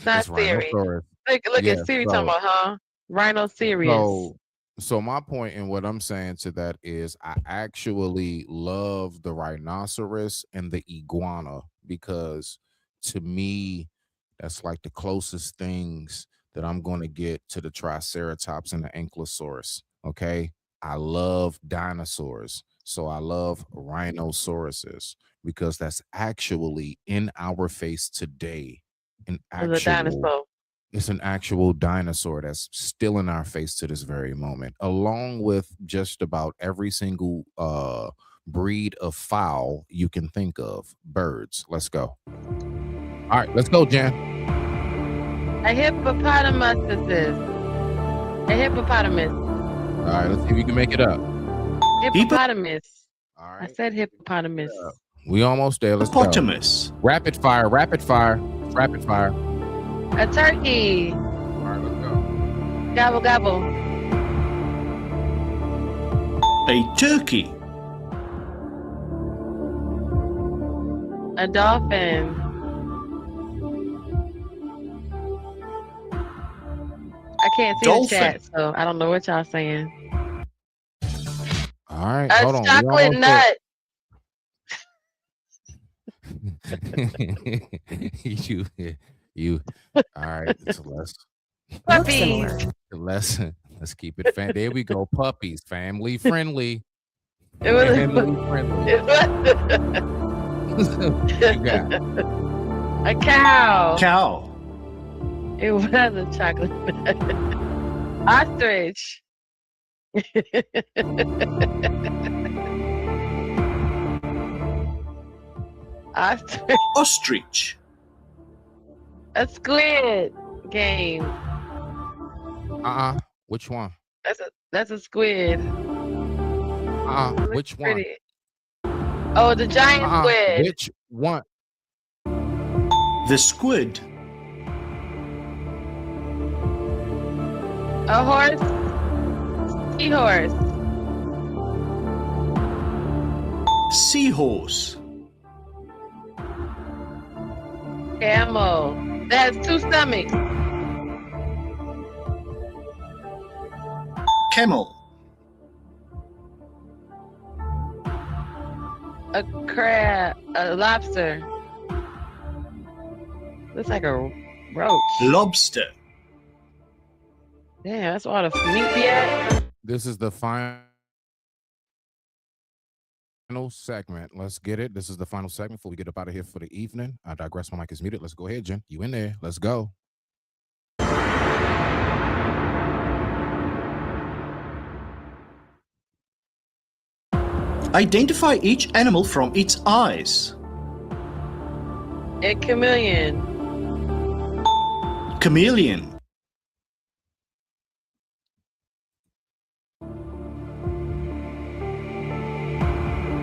not Siri. rhinoceros. Look Yeah, at Siri so- talking about, huh? Rhinoceros. So my point in what I'm saying to that is I actually love the rhinoceros and the iguana because to me that's like the closest things that I'm going to get to the triceratops and the ankylosaurus. Okay, I love dinosaurs, so I love rhinoceroses because that's actually in our face today. It's an actual dinosaur that's still in our face to this very moment, along with just about every single breed of fowl you can think of. Birds. Let's go. All right, let's go, Jan. A hippopotamus is. A hippopotamus. All right, let's see if you can make it up. Hippopotamus. All right. I said hippopotamus. We almost there. Let's go. Hippopotamus. Rapid fire, rapid fire, rapid fire. A turkey. All right, let's go. Gobble gobble. A turkey. A dolphin. I can't see Dolphin. the chat, so I don't know what y'all saying. All right, A hold on. We chocolate almost nut. there. you. All right, so Puppies. let's keep it fan. There we go. Puppies, family friendly. It was- Family friendly. You got A cow. Cow. It was a chocolate nut. Ostrich. Ostrich. Ostrich. A squid game. Which one? That's a squid. Which one? Pretty. Oh, the giant squid. Which one? The squid. A horse. Seahorse. Seahorse. Camel. That has two stomachs. Camel. A crab. A lobster. Looks like a roach. Lobster. Damn, that's all the meat be at. This is the final segment. Let's get it. This is the final segment before we get up out of here for the evening. I digress. My mic is muted. Let's go ahead, Jen. You in there. Let's go. Identify each animal from its eyes. A chameleon. Chameleon.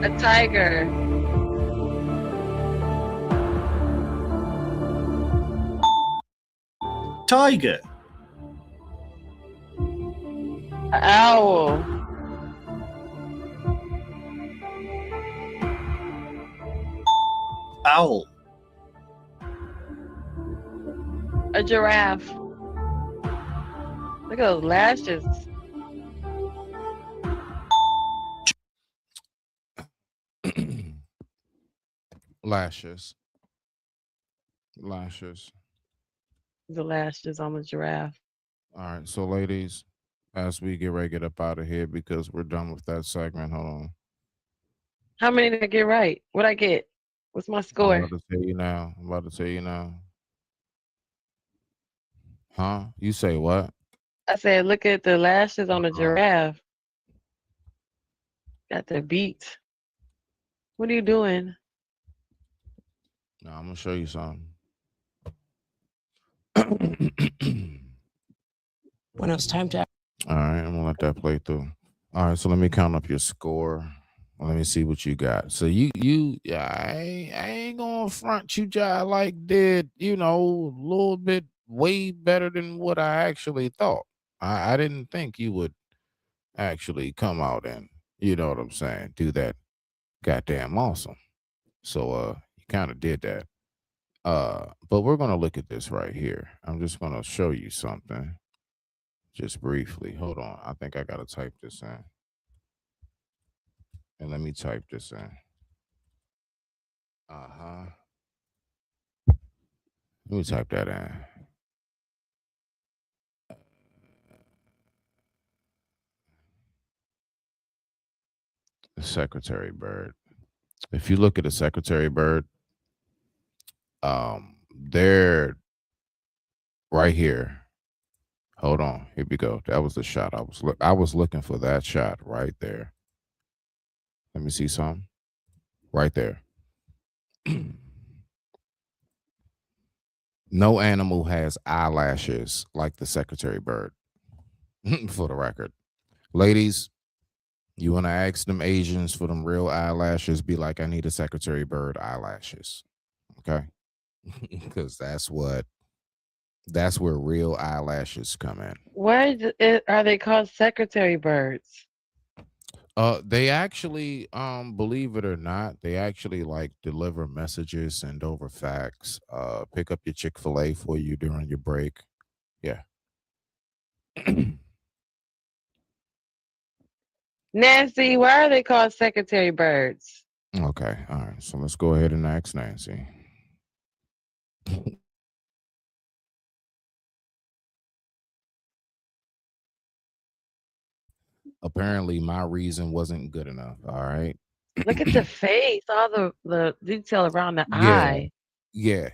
A tiger. Tiger. An owl. Owl. A giraffe. Look at those lashes. Lashes. Lashes. The lashes on the giraffe. All right. So, ladies, as we get ready to get up out of here because we're done with that segment. Hold on. How many did I get right? What'd I get? What's my score? I'm about to tell you now. I'm about to tell you now. Huh? You say what? I said, look at the lashes on the giraffe. Got the beat. What are you doing? No, I'm gonna show you something. When it's time to. All right, I'm gonna let that play through. All right, so let me count up your score. Let me see what you got. So I ain't gonna front you, like did, a little bit way better than what I actually thought. I didn't think you would actually come out and, you know what I'm saying, do that goddamn awesome. So you kind of did that. But we're gonna look at this right here. I'm just gonna show you something just briefly. Hold on. I think I gotta type this in. And let me type this in. Let me type that in. The secretary bird. If you look at a secretary bird, they're right here. Hold on. Here we go. That was the shot. I was looking for that shot right there. Let me see some. Right there. No animal has eyelashes like the secretary bird. For the record. Ladies, you want to ask them Asians for them real eyelashes, be like, I need a secretary bird eyelashes. Okay? Because that's where real eyelashes come in. Why are they called secretary birds? They actually, believe it or not, they actually like deliver messages, send over fax, pick up your Chick-fil-A for you during your break. Yeah. Nancy, why are they called secretary birds? Okay. All right. So let's go ahead and ask Nancy. Apparently my reason wasn't good enough. All right. Look at the face, all the detail around the eye. Yeah.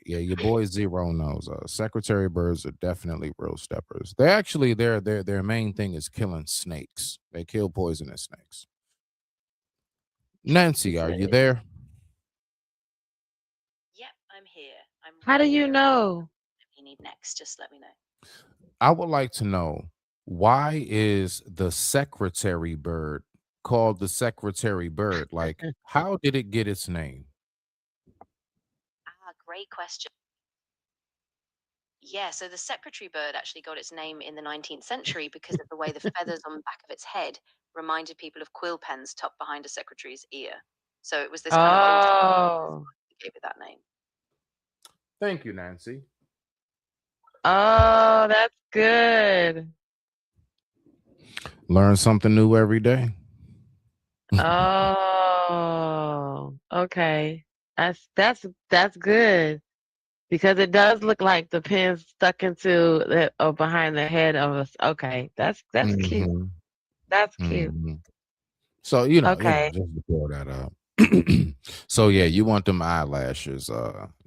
Your boy Zero knows. Secretary birds are definitely real steppers. They actually their main thing is killing snakes. They kill poisonous snakes. Nancy, are you there? Yep, I'm here. How do you know? If you need next, just let me know. I would like to know, why is the secretary bird called the secretary bird? Like, how did it get its name? Great question. Yeah, so the secretary bird actually got its name in the 19th century because of the way the feathers on the back of its head reminded people of quill pens tucked behind a secretary's ear. So it was this kind of old Oh. that gave it that name. Thank you, Nancy. Oh, that's good. Learn something new every day. Oh, okay. That's good because it does look like the pin stuck into the behind the head of us. Okay, that's cute. Mhm. That's cute. Mhm. So you know, Okay. just to throw that up. So yeah, you want them eyelashes.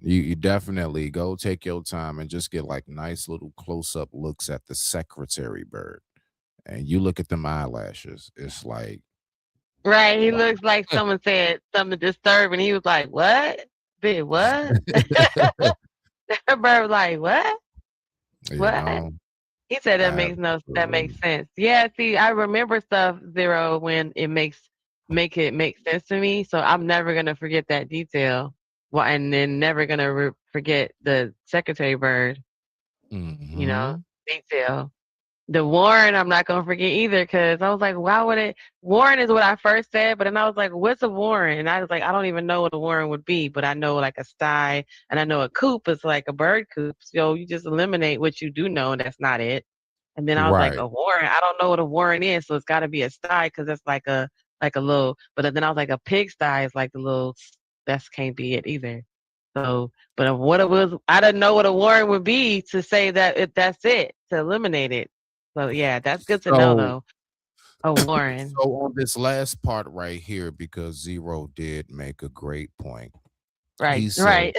You definitely go take your time and just get like nice little close-up looks at the secretary bird. And you look at them eyelashes, it's like, Right, he looks like someone said something disturbing. He was like, "What? Big what?" That bird was like, "What? you What?" know, He said that makes sense. Yeah, see, I remember stuff, Zero, when it make sense to me. So I'm never gonna forget that detail. Well, and then never gonna forget the secretary bird, you know, Mhm. detail. The Warren, I'm not gonna forget either, because I was like, why would it? Warren is what I first said, but then I was like, what's a Warren? And I was like, I don't even know what a Warren would be, but I know like a sty, and I know a coop is like a bird coop. So you just eliminate what you do know, and that's not it. And then I was like, Right. a Warren, I don't know what a Warren is, so it's got to be a sty because it's like a little. But then I was like, a pigsty is like the little. That can't be it either. So, but what it was, I didn't know what a Warren would be to say that that's it to eliminate it. So yeah, that's good to know So though. A Warren. so on this last part right here, because Zero did make a great point. He Right, said, right.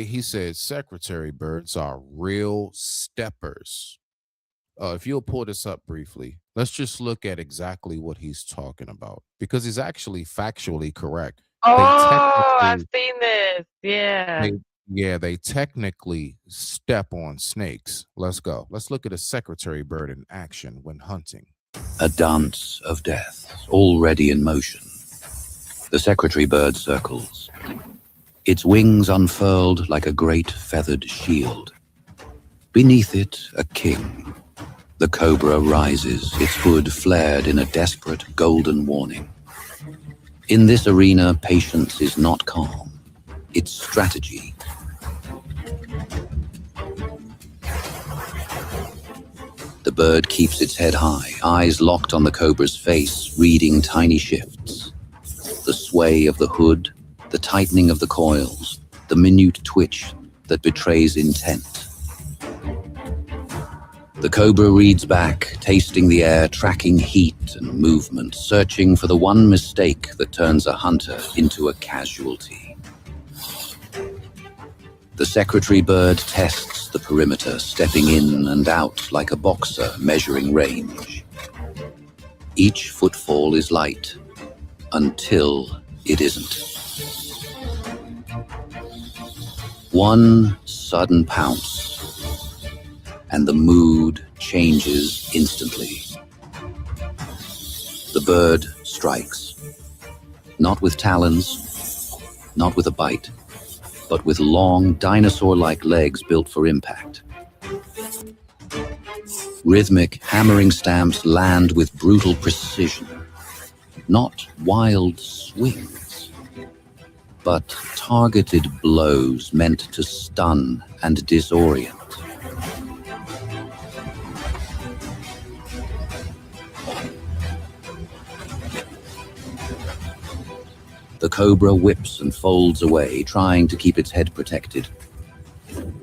he said, secretary birds are real steppers. If you'll pull this up briefly, let's just look at exactly what he's talking about because he's actually factually correct. Oh, I've seen this. Yeah. They technically step on snakes. Let's go. Let's look at a secretary bird in action when hunting. A dance of death, already in motion. The secretary bird circles, its wings unfurled like a great feathered shield. Beneath it, a king. The cobra rises, its hood flared in a desperate golden warning. In this arena, patience is not calm. It's strategy. The bird keeps its head high, eyes locked on the cobra's face, reading tiny shifts. The sway of the hood, the tightening of the coils, the minute twitch that betrays intent. The cobra reads back, tasting the air, tracking heat and movement, searching for the one mistake that turns a hunter into a casualty. The secretary bird tests the perimeter, stepping in and out like a boxer measuring range. Each footfall is light, until it isn't. One sudden pounce, and the mood changes instantly. The bird strikes, not with talons, not with a bite, but with long, dinosaur-like legs built for impact. Rhythmic, hammering stamps land with brutal precision, not wild swings, but targeted blows meant to stun and disorient. The cobra whips and folds away, trying to keep its head protected,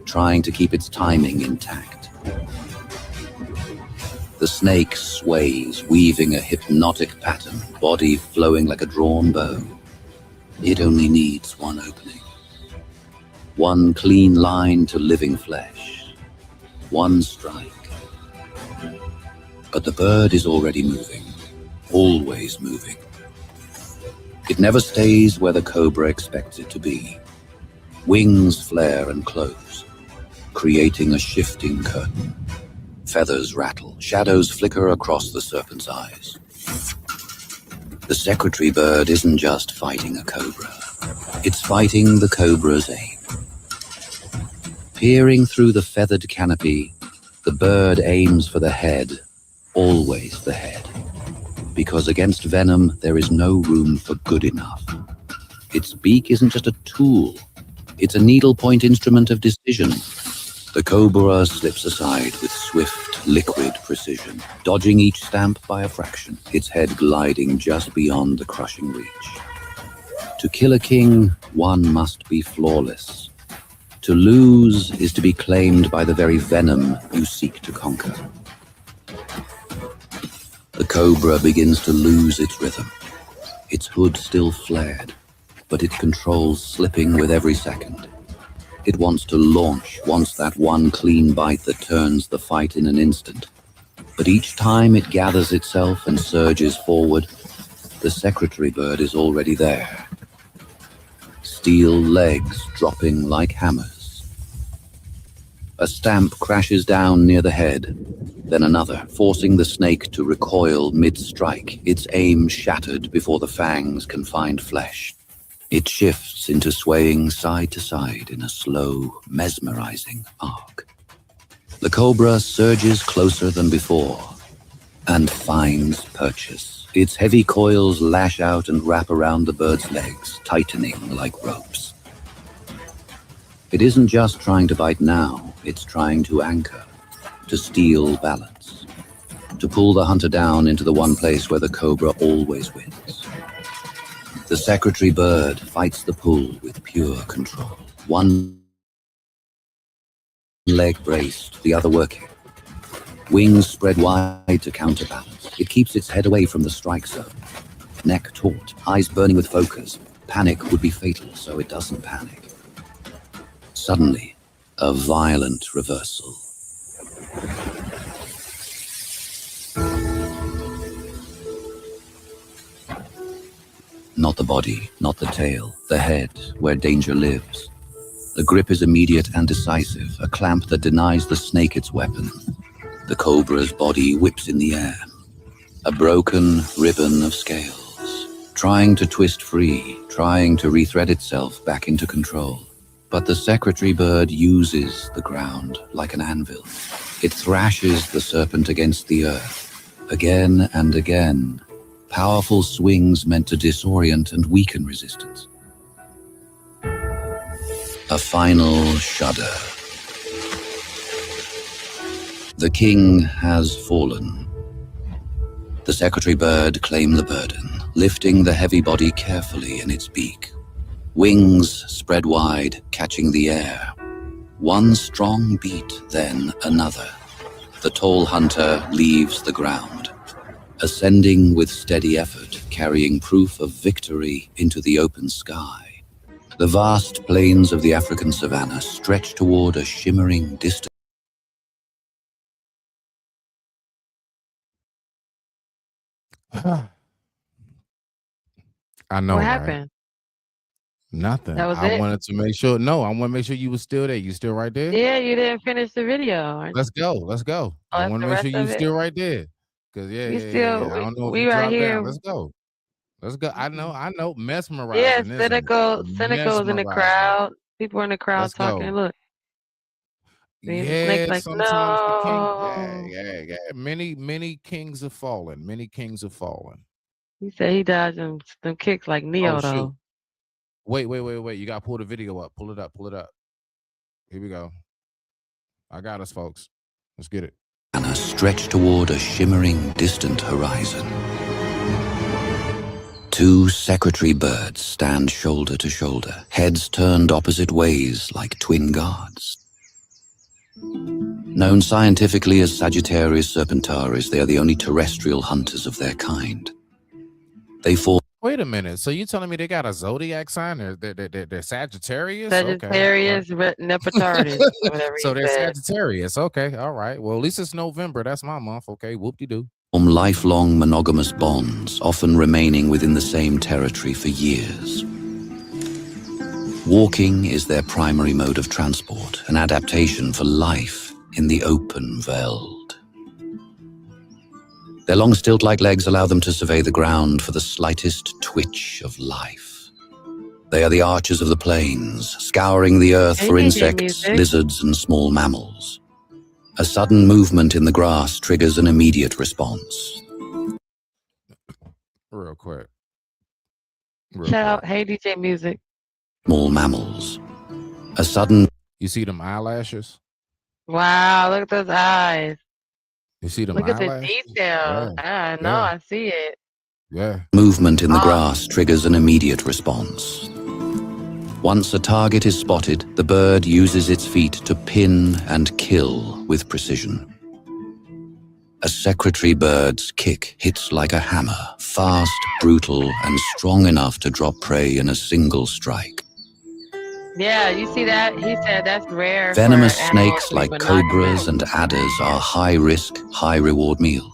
trying to keep its timing intact. The snake sways, weaving a hypnotic pattern, body flowing like a drawn bow. It only needs one opening. One clean line to living flesh. One strike. But the bird is already moving, always moving. It never stays where the cobra expects it to be. Wings flare and close, creating a shifting curtain. Feathers rattle, shadows flicker across the serpent's eyes. The secretary bird isn't just fighting a cobra. It's fighting the cobra's aim. Peering through the feathered canopy, the bird aims for the head, always the head. Because against venom, there is no room for good enough. Its beak isn't just a tool, it's a needlepoint instrument of decision. The cobra slips aside with swift, liquid precision, dodging each stamp by a fraction, its head gliding just beyond the crushing reach. To kill a king, one must be flawless. To lose is to be claimed by the very venom you seek to conquer. The cobra begins to lose its rhythm. Its hood still flared, but its controls slipping with every second. It wants to launch, wants that one clean bite that turns the fight in an instant. But each time it gathers itself and surges forward, the secretary bird is already there. Steel legs dropping like hammers. A stamp crashes down near the head, then another, forcing the snake to recoil mid-strike, its aim shattered before the fangs can find flesh. It shifts into swaying side to side in a slow, mesmerizing arc. The cobra surges closer than before and finds purchase. Its heavy coils lash out and wrap around the bird's legs, tightening like ropes. It isn't just trying to bite now, it's trying to anchor, to steal balance, to pull the hunter down into the one place where the cobra always wins. The secretary bird fights the pull with pure control. One leg braced, the other working. Wings spread wide to counterbalance. It keeps its head away from the strike zone. Neck taut, eyes burning with focus. Panic would be fatal, so it doesn't panic. Suddenly, a violent reversal. Not the body, not the tail, the head, where danger lives. The grip is immediate and decisive, a clamp that denies the snake its weapon. The cobra's body whips in the air, a broken ribbon of scales, trying to twist free, trying to rethread itself back into control. But the secretary bird uses the ground like an anvil. It thrashes the serpent against the earth, again and again. Powerful swings meant to disorient and weaken resistance. A final shudder. The king has fallen. The secretary bird claimed the burden, lifting the heavy body carefully in its beak. Wings spread wide, catching the air. One strong beat, then another. The tall hunter leaves the ground, ascending with steady effort, carrying proof of victory into the open sky. The vast plains of the African savanna stretch toward a shimmering distance. I know, What right? happened? Nothing. That was I it? wanted to make sure. No, I want to make sure you were still there. You still right there? Yeah, you didn't finish the video. Let's go. Let's go. Oh, I that's want the to make sure rest you of it? still right there. Cause yeah, We yeah. still, I don't know if we you right dropped here. down. Let's go. Let's go. I know. Yeah, Mesmerizing, isn't it? Cynical's in the Mesmerizing. crowd. People in the crowd Let's talking. go. Look, the snake's Yeah, like, sometimes the king. no. Yeah. Many kings have fallen. Many kings have fallen. He said he dodged them kicks like Oh Neo shoot. though. Wait. You gotta pull the video up. Pull it up. Here we go. I got us, folks. Let's get it. And stretch toward a shimmering, distant horizon. Two secretary birds stand shoulder to shoulder, heads turned opposite ways like twin gods. Known scientifically as Sagittarius serpentaris, they are the only terrestrial hunters of their kind. They fall. Wait a minute. So you telling me they got a zodiac sign? They're Sagittarius? Sagittarius, Nepentardus, whatever So he they're said. Sagittarius. Okay. All right. Well, at least it's November. That's my month. Okay. Whoop-de-doo. Form lifelong monogamous bonds, often remaining within the same territory for years. Walking is their primary mode of transport, an adaptation for life in the open veld. Their long stilt-like legs allow them to survey the ground for the slightest twitch of life. They are the archers of the plains, scouring the earth for insects, lizards, and small mammals. A sudden movement in the grass triggers an immediate response. Real quick. Shout out, hey DJ Music. Small mammals. A sudden... You see them eyelashes? Wow, look at those eyes. You see them Look eyelashes? at the detail. Yeah. I know, I see it. Yeah. Movement in the grass triggers an immediate response. Once a target is spotted, the bird uses its feet to pin and kill with precision. A secretary bird's kick hits like a hammer, fast, brutal, and strong enough to drop prey in a single strike. Yeah, you see that? He said that's rare. Venomous for animals snakes to like even knock cobras and adders are high-risk, high-reward meals.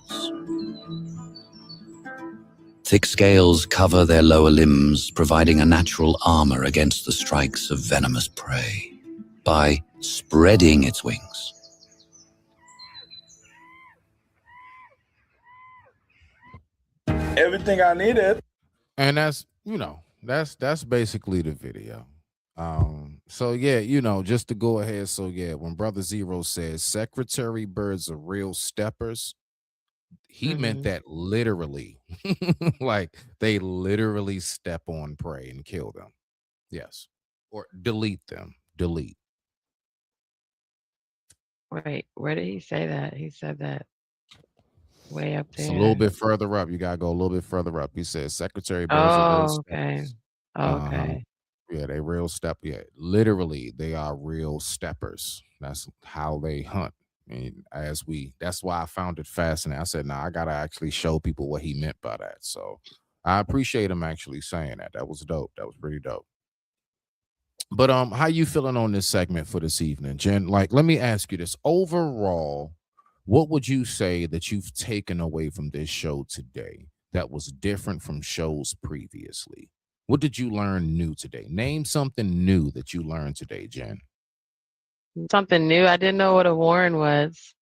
Thick scales cover their lower limbs, providing a natural armor against the strikes of venomous prey. By spreading its wings, Everything I needed. And that's, that's basically the video. So yeah, just to go ahead. So yeah, when Brother Zero says secretary birds are real steppers, he meant that literally. Like they literally step on prey and kill them. Yes. Or delete them. Delete. Wait, where did he say that? He said that way up there. It's a little bit further up. You gotta go a little bit further up. He says secretary birds are real okay. steppers. Okay. Yeah, they real step. Yeah, literally, they are real steppers. That's how they hunt. And that's why I found it fascinating. I said, I gotta actually show people what he meant by that. So I appreciate him actually saying that. That was dope. That was pretty dope. But how you feeling on this segment for this evening, Jen? Like, let me ask you this. Overall, what would you say that you've taken away from this show today that was different from shows previously? What did you learn new today? Name something new that you learned today, Jen. Something new. I didn't know what a Warren was.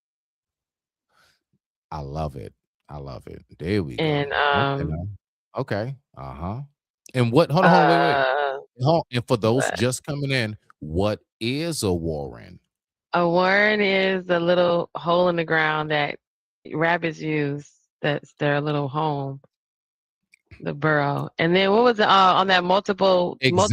I love it. I love it. There we go. And okay. And what? Hold on. Wait. And for those just coming in, what is a warren? A warren is a little hole in the ground that rabbits use. That's their little home, the burrow. And then what was it on that multiple? Exactly,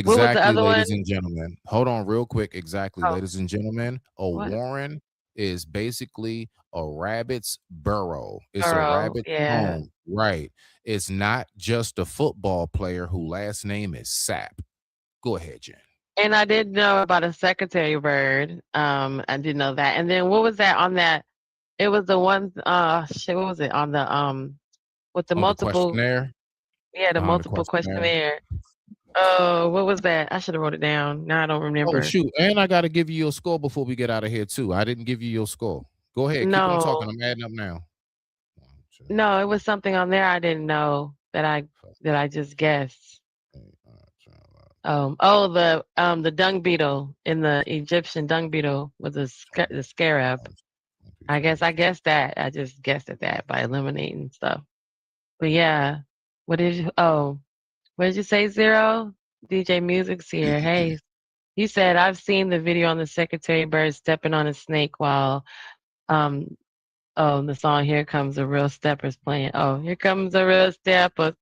what was the other ladies one? and gentlemen. Hold on real quick. Exactly, Oh. ladies and gentlemen. A What? warren is basically a rabbit's burrow. It's Burrow, a rabbit's yeah. home. Right. It's not just a football player whose last name is Sapp. Go ahead, Jen. And I did know about a secretary bird. I didn't know that. And then what was that on that? It was the one. What was it on the with the On multiple? the questionnaire. Yeah, the multiple questionnaire. Oh, what was that? I should have wrote it down. Now I don't remember. Oh shoot! And I got to give you your score before we get out of here too. I didn't give you your score. Go ahead. Keep on talking. I'm adding up now. No, it was something on there I didn't know that I just guessed. The dung beetle in the Egyptian dung beetle was the scarab. I guessed that. I just guessed at that by eliminating stuff. But yeah, what did you say, Zero? DJ Music's here. Hey, you said I've seen the video on the secretary bird stepping on a snake while the song Here Comes a Real Stepper's playing. Oh, here comes a real stepper.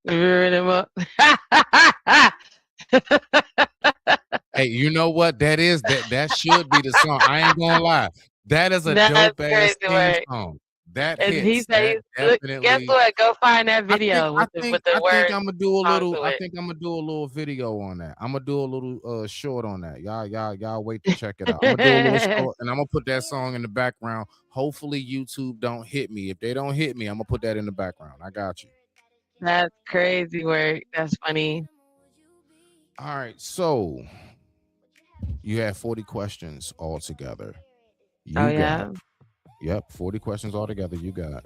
Hey, you know what that is? That should be the song. I ain't gonna lie. That is a dope ass theme song. That and hits. he said, "Guess what? Go find that video with the words." I'm gonna do a little. I think I'm gonna do a little video on that. I'm gonna do a little short on that. Y'all wait to check it out. I'm gonna do a little short, and I'm gonna put that song in the background. Hopefully, YouTube don't hit me. If they don't hit me, I'm gonna put that in the background. I got you. That's crazy work. That's funny. All right, so you have 40 questions altogether. Yep, 40 questions altogether. You got.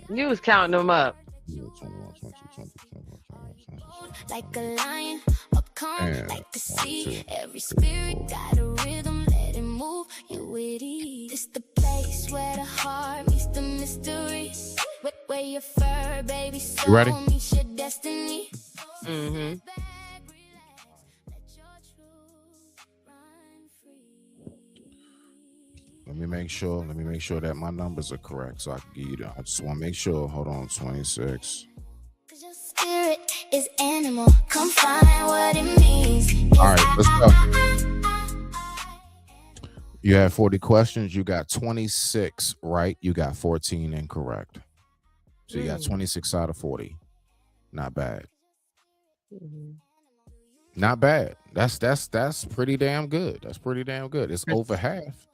You was counting them up. Like a lion, up calm, like the sea. Every spirit got a rhythm, let it move you with ease. It's the play. place where the heart meets the mystery. Where your fur, baby, You ready? soul meets your destiny. Mm-hmm. Let me make sure that my numbers are correct so I can give you that. I just want to make sure. Hold on, 26. Spirit is animal. Come find what it means. All right, let's go. You had 40 questions. You got 26 right. You got 14 incorrect. So you got 26 out of 40. Not bad. Not bad. That's pretty damn good. That's pretty damn good. It's over half.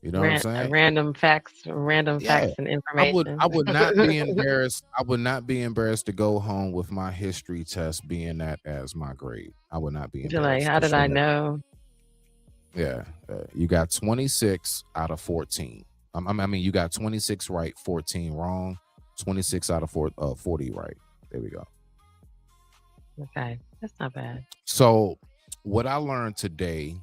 You know what I'm saying? Random facts and information. I would not be embarrassed. I would not be embarrassed to go home with my history test being that as my grade. I would not be You're embarrassed. like, how did I know? Yeah, you got 26 out of 14. I mean, you got 26 right, 14 wrong. 26 out of 40 right. There we go. Okay, that's not bad. So, what I learned today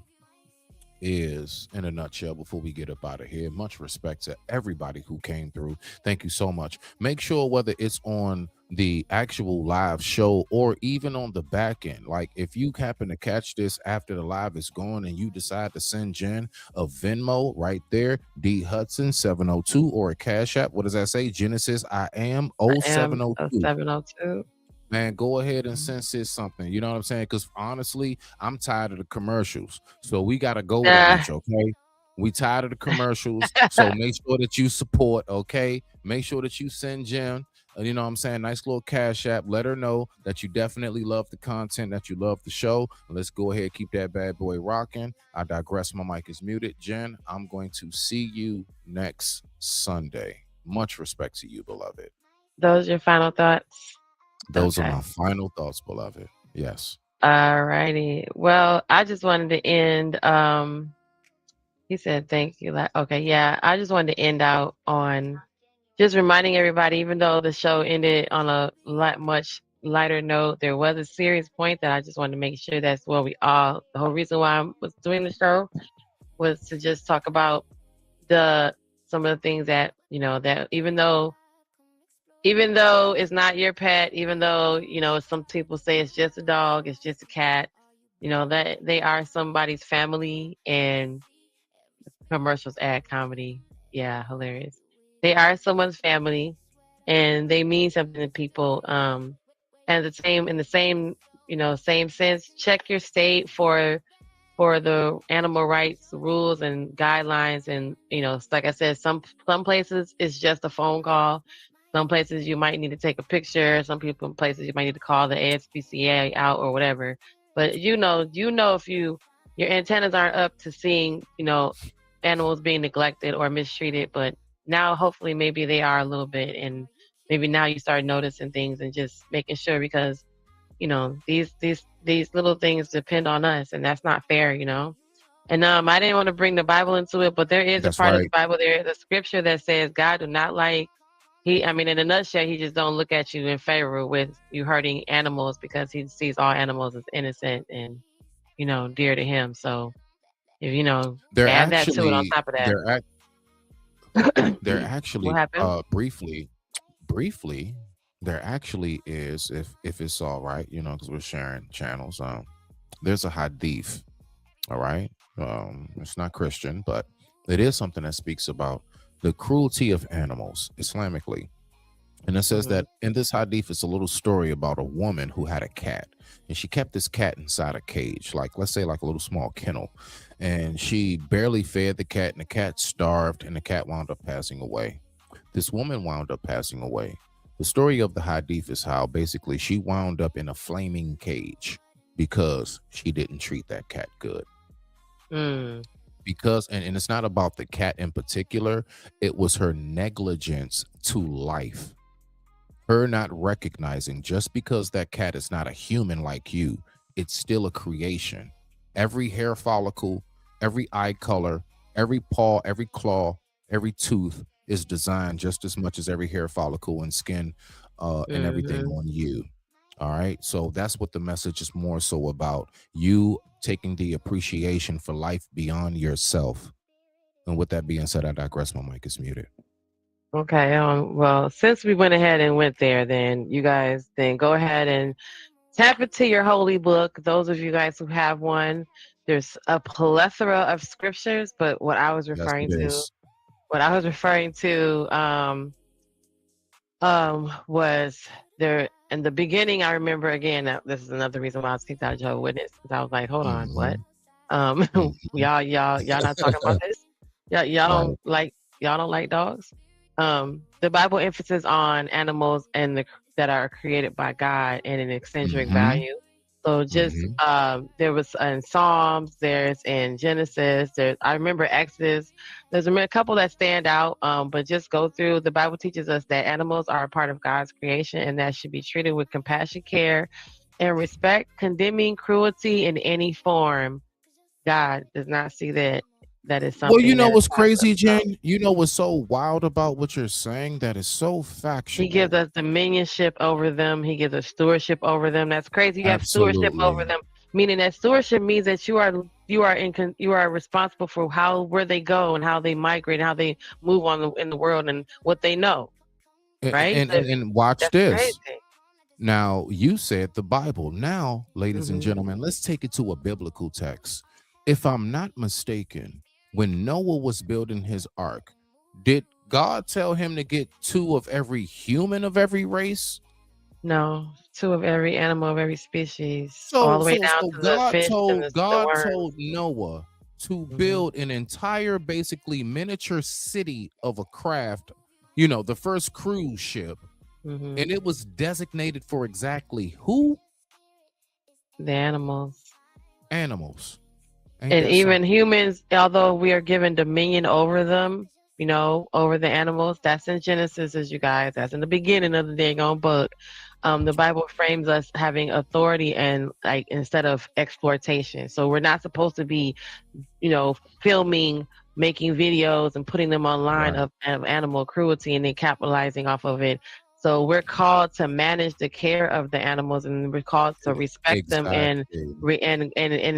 is, in a nutshell, before we get up out of here, much respect to everybody who came through. Thank you so much. Make sure whether it's on the actual live show or even on the back end, like if you happen to catch this after the live is gone and you decide to send Jen a Venmo right there, D Hudson 702, or a Cash App, what does that say? Genesis I am 0702. 0702. Man, go ahead and send sis something. You know what I'm saying? Because honestly, I'm tired of the commercials. So we got to go with it, okay? We tired of the commercials. So make sure that you support, okay? Make sure that you send Jen, you know what I'm saying, nice little Cash App. Let her know that you definitely love the content, that you love the show. Let's go ahead, keep that bad boy rocking. I digress. My mic is muted. Jen, I'm going to see you next Sunday. Much respect to you, beloved. Those are your final thoughts? Those are my final thoughts, beloved. Yes. All righty. Well, I just wanted to end. He said, thank you. Okay, yeah. I just wanted to end out on just reminding everybody, even though the show ended on a much lighter note, there was a serious point that I just wanted to make sure that's what the whole reason why I was doing the show was to just talk about some of the things that, that even though it's not your pet, even though, some people say it's just a dog, it's just a cat, that they are somebody's family, and commercials add comedy. Yeah, hilarious. They are someone's family, and they mean something to people. And in the same sense, check your state for the animal rights rules and guidelines. And, like I said, some places it's just a phone call. Some places you might need to take a picture. Some places you might need to call the ASPCA out or whatever. But if your antennas aren't up to seeing, animals being neglected or mistreated. But now hopefully maybe they are a little bit, and maybe now you start noticing things and just making sure, because these little things depend on us, and that's not fair, And I didn't want to bring the Bible into it, but there is a part of the Bible, there is a scripture that says God do not like. In a nutshell, he just don't look at you in favor with you hurting animals, because he sees all animals as innocent and, dear to him. So, if add that to it on top of that. They're actually briefly, there actually is, if it's all right, because we're sharing channels. There's a hadith, all right. It's not Christian, but it is something that speaks about the cruelty of animals Islamically. And it says that in this hadith, it's a little story about a woman who had a cat, and she kept this cat inside a cage, let's say like a little small kennel, and she barely fed the cat, and the cat starved, and the cat wound up passing away. This woman wound up passing away. The story of the hadith is how basically she wound up in a flaming cage because she didn't treat that cat good. Because, and it's not about the cat in particular, it was her negligence to life. Her not recognizing, just because that cat is not a human like you, it's still a creation. Every hair follicle, every eye color, every paw, every claw, every tooth is designed just as much as every hair follicle and skin and everything on you. All right. So that's what the message is more so about. You taking the appreciation for life beyond yourself. And with that being said, I digress. My mic is muted. Okay. Well, since we went ahead and went there, then you guys then go ahead and tap into your holy book. Those of you guys who have one, there's a plethora of scriptures, but what I was Yes, referring it to, is. was there in the beginning. I remember again. This is another reason why I was kicked out of Jehovah's Witness, because I was like, hold on, what? Y'all not talking about this? Y'all don't like dogs. The Bible emphasis on animals and that are created by God and an eccentric value. So just there was in Psalms, there's in Genesis, I remember Exodus. There's a couple that stand out, but just go through. The Bible teaches us that animals are a part of God's creation and that should be treated with compassion, care, and respect. Condemning cruelty in any form, God does not see that is something. Well, you know what's crazy, Jen? You know what's so wild about what you're saying? That is so factual. He gives us dominionship over them. He gives us stewardship over them. That's crazy. You have stewardship over them, meaning that stewardship means that you are responsible for where they go and how they migrate and how they move in the world and what they know. Right? And watch this. Crazy. Now, you said the Bible. Now, ladies and gentlemen, let's take it to a biblical text. If I'm not mistaken, when Noah was building his ark, did God tell him to get 2 of every human of every race? No, 2 of every animal of every species, all the way down to the fish and the worms. Told Noah to build an entire, basically miniature city of a craft, the first cruise ship, and it was designated for exactly who? The animals. Ain't And that even something? humans, although we are given dominion over them, over the animals, that's in Genesis, as you guys, that's in the beginning of the dang on book. The Bible frames us having authority and instead of exploitation. So we're not supposed to be, filming, making videos and putting them online of animal cruelty and then capitalizing off of it. So we're called to manage the care of the animals, and we're called to respect them and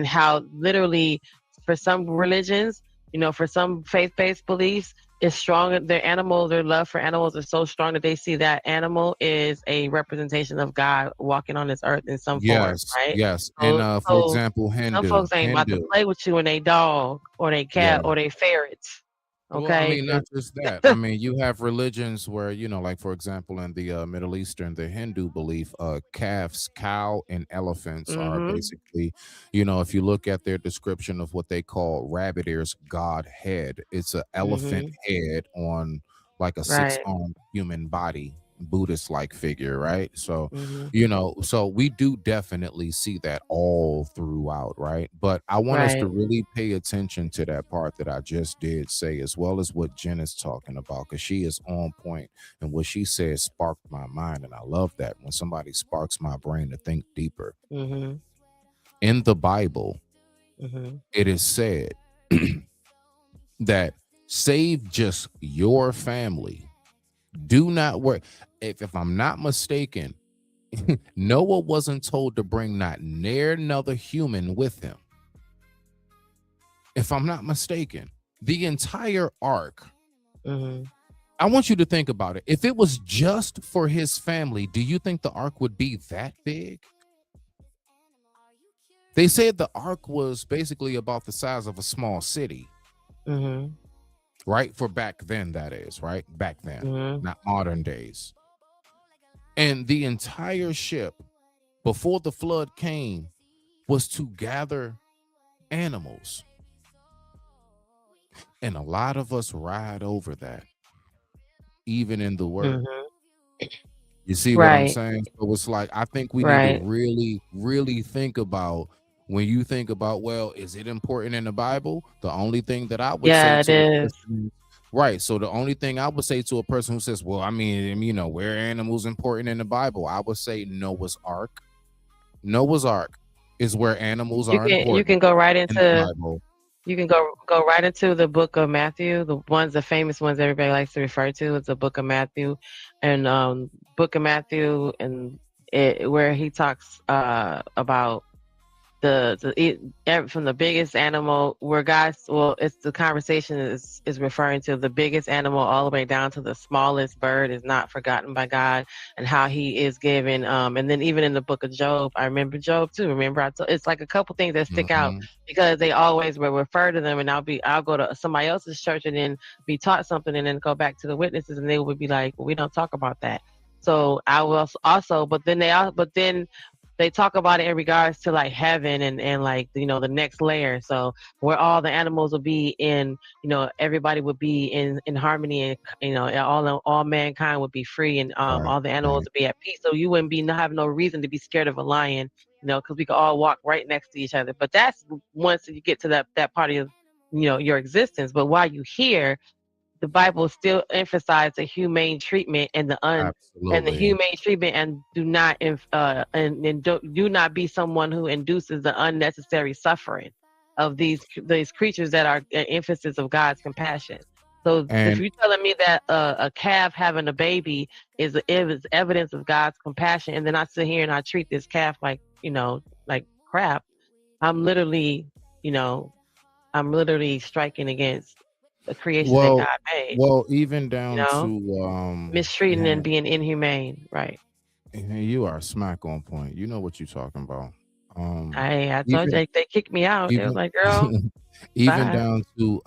how literally for some religions, for some faith-based beliefs, is strong. Their love for animals is so strong that they see that animal is a representation of God walking on this earth in some form, right? Yes. And for example, Hindu. Some folks ain't about to play with you and they dog or they cat or they ferrets. Okay. Well, I mean, not just that. I mean, you have religions where, like, for example, in the Middle Eastern, the Hindu belief, calves, cow, and elephants are basically, if you look at their description of what they call rabbit ears, God head, it's an elephant head on like a 6-armed human body, Buddhist-like figure, right? So, so we do definitely see that all throughout, right? But I want us to really pay attention to that part that I just did say, as well as what Jen is talking about, because she is on point, and what she said sparked my mind, and I love that when somebody sparks my brain to think deeper. In the Bible, it is said that save just your family. Do not worry. If I'm not mistaken, Noah wasn't told to bring not near another human with him. If I'm not mistaken, the entire ark. I want you to think about it. If it was just for his family, do you think the ark would be that big? They said the ark was basically about the size of a small city. Right? For back then, that is, right? Back then, not modern days. And the entire ship, before the flood came, was to gather animals. And a lot of us ride over that, even in the word. You see what I'm saying? So it's like, I think we need to really, really think about, when you think about, well, is it important in the Bible? The only thing that I would say it is. Right. So the only thing I would say to a person who says, well, I mean, where animals important in the Bible? I would say Noah's Ark. Noah's Ark is where animals are important. You can go right into you can go right into the book of Matthew. The famous ones everybody likes to refer to is the book of Matthew, and where he talks about from the biggest animal where guys, well, it's the conversation is referring to the biggest animal all the way down to the smallest bird is not forgotten by God, and how he is given. And then even in the book of Job, I remember Job too. Remember, it's like a couple things that stick out because they always will refer to them, and I'll go to somebody else's church and then be taught something, and then go back to the witnesses, and they would be like, well, we don't talk about that. So I will also, but then they talk about it in regards to like heaven and like, you know, the next layer. So where all the animals will be in, you know, everybody would be in harmony, and, you know, all mankind would be free, and all the animals would be at peace. So you wouldn't have no reason to be scared of a lion, you know, because we could all walk right next to each other. But that's once you get to that part of, you know, your existence. But while you here, the Bible still emphasizes the humane treatment and the humane treatment, and do not do not be someone who induces the unnecessary suffering of these creatures that are an emphasis of God's compassion. So if you're telling me that a calf having a baby is evidence of God's compassion, and then I sit here and I treat this calf like, you know, like crap, I'm literally striking against the creation that God made. Well, even down to mistreating and being inhumane, right? You are smack on point. You know what you're talking about. I told you they kicked me out. They was like, girl, even bye. down to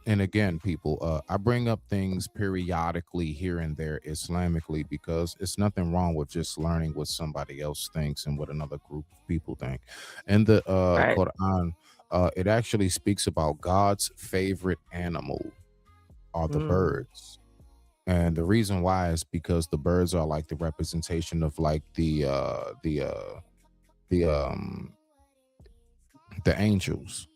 and again, people, I bring up things periodically here and there Islamically because it's nothing wrong with just learning what somebody else thinks and what another group of people think. And the Quran, it actually speaks about God's favorite animal are the birds. And the reason why is because the birds are like the representation of like the angels.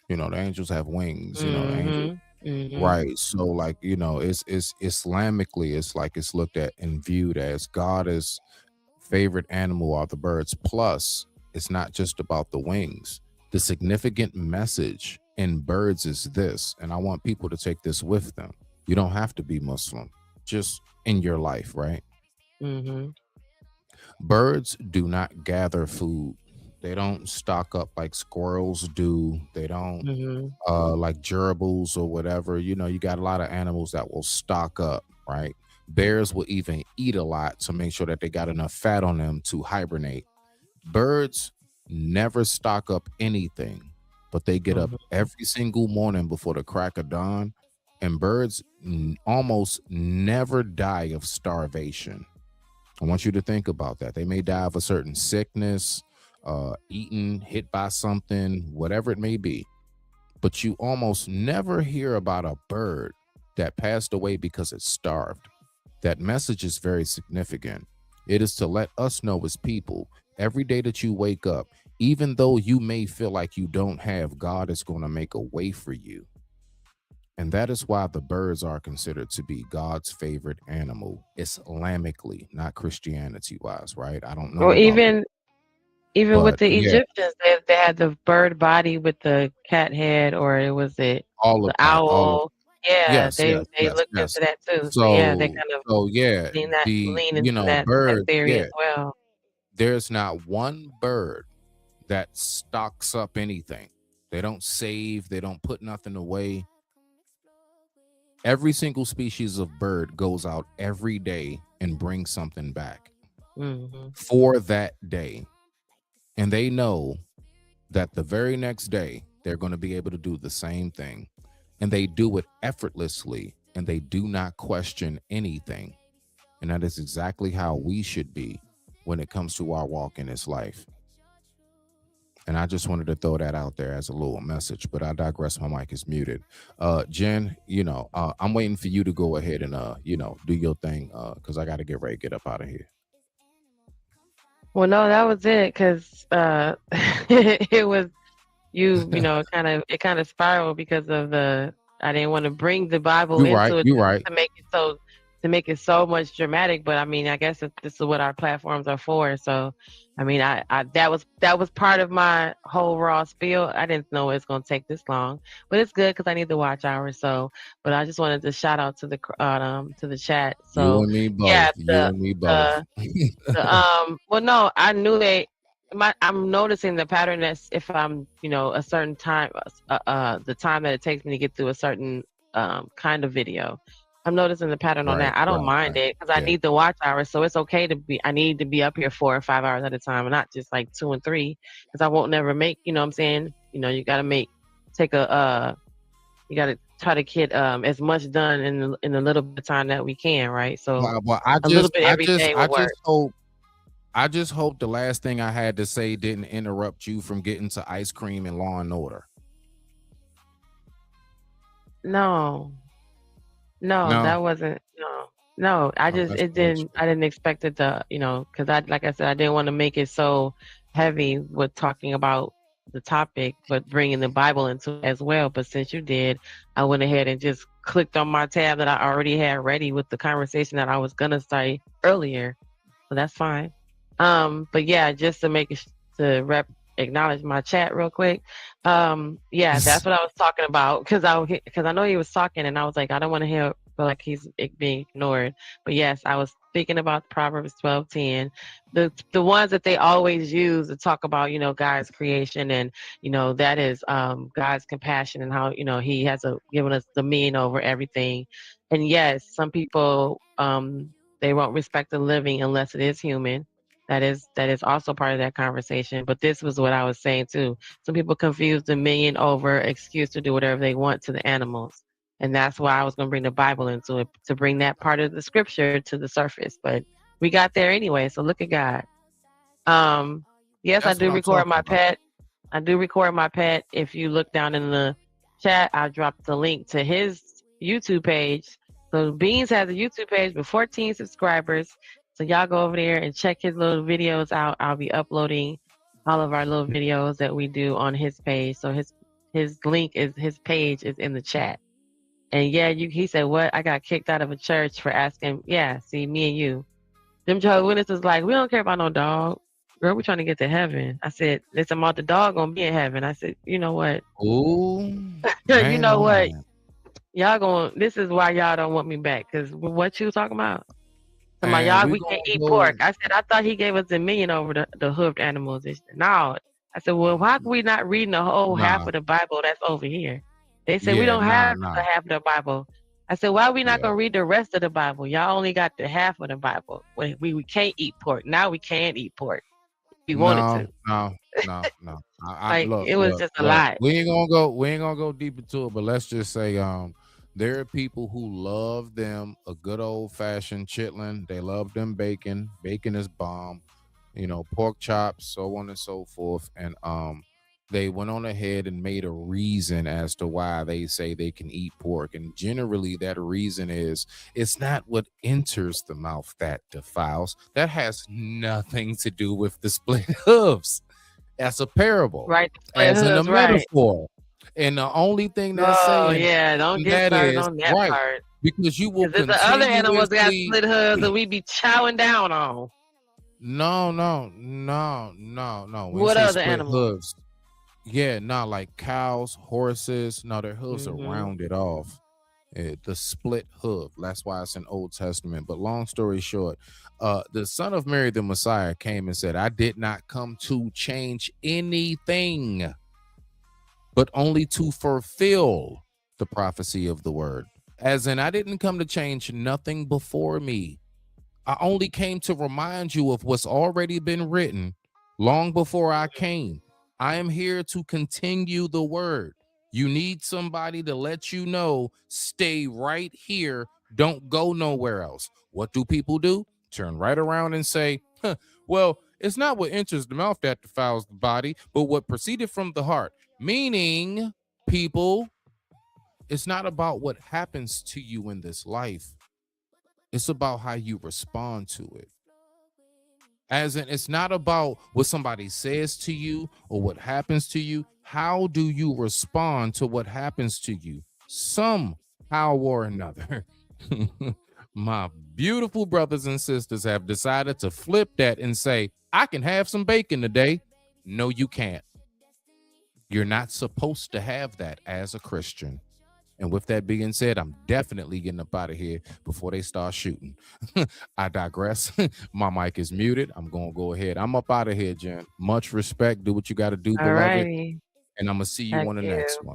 You know, the angels have wings, you know, the angels. Right. So like, you know, it's Islamically, it's like it's looked at and viewed as God's favorite animal are the birds. Plus, it's not just about the wings. The significant message in birds is this, and I want people to take this with them. You don't have to be Muslim, just in your life, right? Birds do not gather food. They don't stock up like squirrels do. They don't like gerbils or whatever. You know, you got a lot of animals that will stock up, right? Bears will even eat a lot to make sure that they got enough fat on them to hibernate. Birds never stock up anything, but they get up every single morning before the crack of dawn, and birds almost never die of starvation. I want you to think about that. They may die of a certain sickness, eaten, hit by something, whatever it may be, but you almost never hear about a bird that passed away because it starved. That message is very significant. It is to let us know as people, every day that you wake up, even though you may feel like you don't have, God is going to make a way for you. And that is why the birds are considered to be God's favorite animal, Islamically, not Christianity wise, right? I don't know. Well, even with the Egyptians, they had the bird body with the cat head, or it was the owl. They looked into that too. So yeah, they kind of lean into that theory as well. There's not one bird that stocks up anything. They don't save, they don't put nothing away. Every single species of bird goes out every day and brings something back for that day. And they know that the very next day, they're going to be able to do the same thing. And they do it effortlessly, and they do not question anything. And that is exactly how we should be when it comes to our walk in this life. And I just wanted to throw that out there as a little message, but I digress. My mic is muted. Jen, you know, I'm waiting for you to go ahead and, you know, do your thing, because I got to get ready to get up out of here. Well, no, that was it, because it was you know, it kind of spiraled because of I didn't want to bring the Bible into it to make it so much dramatic, but I mean, I guess this is what our platforms are for. So, I mean, I that was part of my whole raw spiel. I didn't know it was going to take this long, but it's good because I need the watch hour. So, but I just wanted to shout out to the chat. So, you and me both. well, no, I knew I'm noticing the pattern that's if I'm, a certain time, the time that it takes me to get through a certain kind of video. I'm noticing the pattern on that. I don't mind it because I need the watch hours, so it's okay I need to be up here 4 or 5 hours at a time, and not just like 2 and 3, because I won't never make. You know what I'm saying? You got to you got to try to get as much done in the little bit of time that we can, right? So a little bit every day will work. I just hope the last thing I had to say didn't interrupt you from getting to ice cream and Law and Order. No, that wasn't. No. I didn't expect it to, because like I said, I didn't want to make it so heavy with talking about the topic, but bringing the Bible into it as well. But since you did, I went ahead and just clicked on my tab that I already had ready with the conversation that I was gonna start earlier. So that's fine. But yeah, just to make it acknowledge my chat real quick. Yeah, that's what I was talking about because I know he was talking and I was like, I don't want to feel like he's being ignored. But yes, I was speaking about Proverbs 12:10, the ones that they always use to talk about, God's creation and that is God's compassion and how He has given us dominion over everything. And yes, some people they won't respect the living unless it is human. That is also part of that conversation. But this was what I was saying too. Some people confuse dominion over excuse to do whatever they want to the animals. And that's why I was going to bring the Bible into it, to bring that part of the scripture to the surface. But we got there anyway. So look at God. Yes, I do record my pet. I do record my pet. If you look down in the chat, I dropped the link to his YouTube page. So Beans has a YouTube page with 14 subscribers. So y'all go over there and check his little videos out. I'll be uploading all of our little videos that we do on his page. So his page is in the chat. And yeah, he said, what? I got kicked out of a church for asking. Yeah, see, me and you. Them Jehovah's Witnesses like, we don't care about no dog. Girl, we're trying to get to heaven. I said, listen, about the dog gonna be in heaven. I said, you know what? Ooh. You know what? This is why y'all don't want me back. Because what you talking about? Y'all, we can't eat pork. I said, I thought he gave us dominion over the hoofed animals. No. I said, well, why can we not read the whole half of the Bible that's over here? They said, we don't have the half of the Bible. I said, why are we not going to read the rest of the Bible? Y'all only got the half of the Bible. We can't eat pork. Now we can't eat pork. We wanted to. No. It was just a lot. We ain't gonna go deep into it, but let's just say there are people who love them a good old-fashioned chitlin. They love them bacon. Bacon is bomb. Pork chops, so on and so forth. And they went on ahead and made a reason as to why they say they can eat pork. And generally that reason is it's not what enters the mouth that defiles. That has nothing to do with the split hooves. That's a parable. Right. As in a metaphor. And the only thing that's saying don't get started on that part. Because you will the other animals got split hooves that we be chowing down on. No. What other animals? Hooves. Yeah, like cows, horses. No, their hooves are rounded off. The split hoof. That's why it's in Old Testament. But long story short, the Son of Mary, the Messiah, came and said, I did not come to change anything, but only to fulfill the prophecy of the word. As in, I didn't come to change nothing before me. I only came to remind you of what's already been written long before I came. I am here to continue the word. You need somebody to let you know, stay right here. Don't go nowhere else. What do people do? Turn right around and say, well, it's not what enters the mouth that defiles the body, but what proceeded from the heart. Meaning, people, it's not about what happens to you in this life. It's about how you respond to it. As in, it's not about what somebody says to you or what happens to you. How do you respond to what happens to you? Somehow or another. My beautiful brothers and sisters have decided to flip that and say, I can have some bacon today. No, you can't. You're not supposed to have that as a Christian. And with that being said, I'm definitely getting up out of here before they start shooting. I digress. My mic is muted. I'm going to go ahead. I'm up out of here, Jen. Much respect. Do what you got to do, beloved. Alrighty. And I'm going to see you Thank on the you. next one.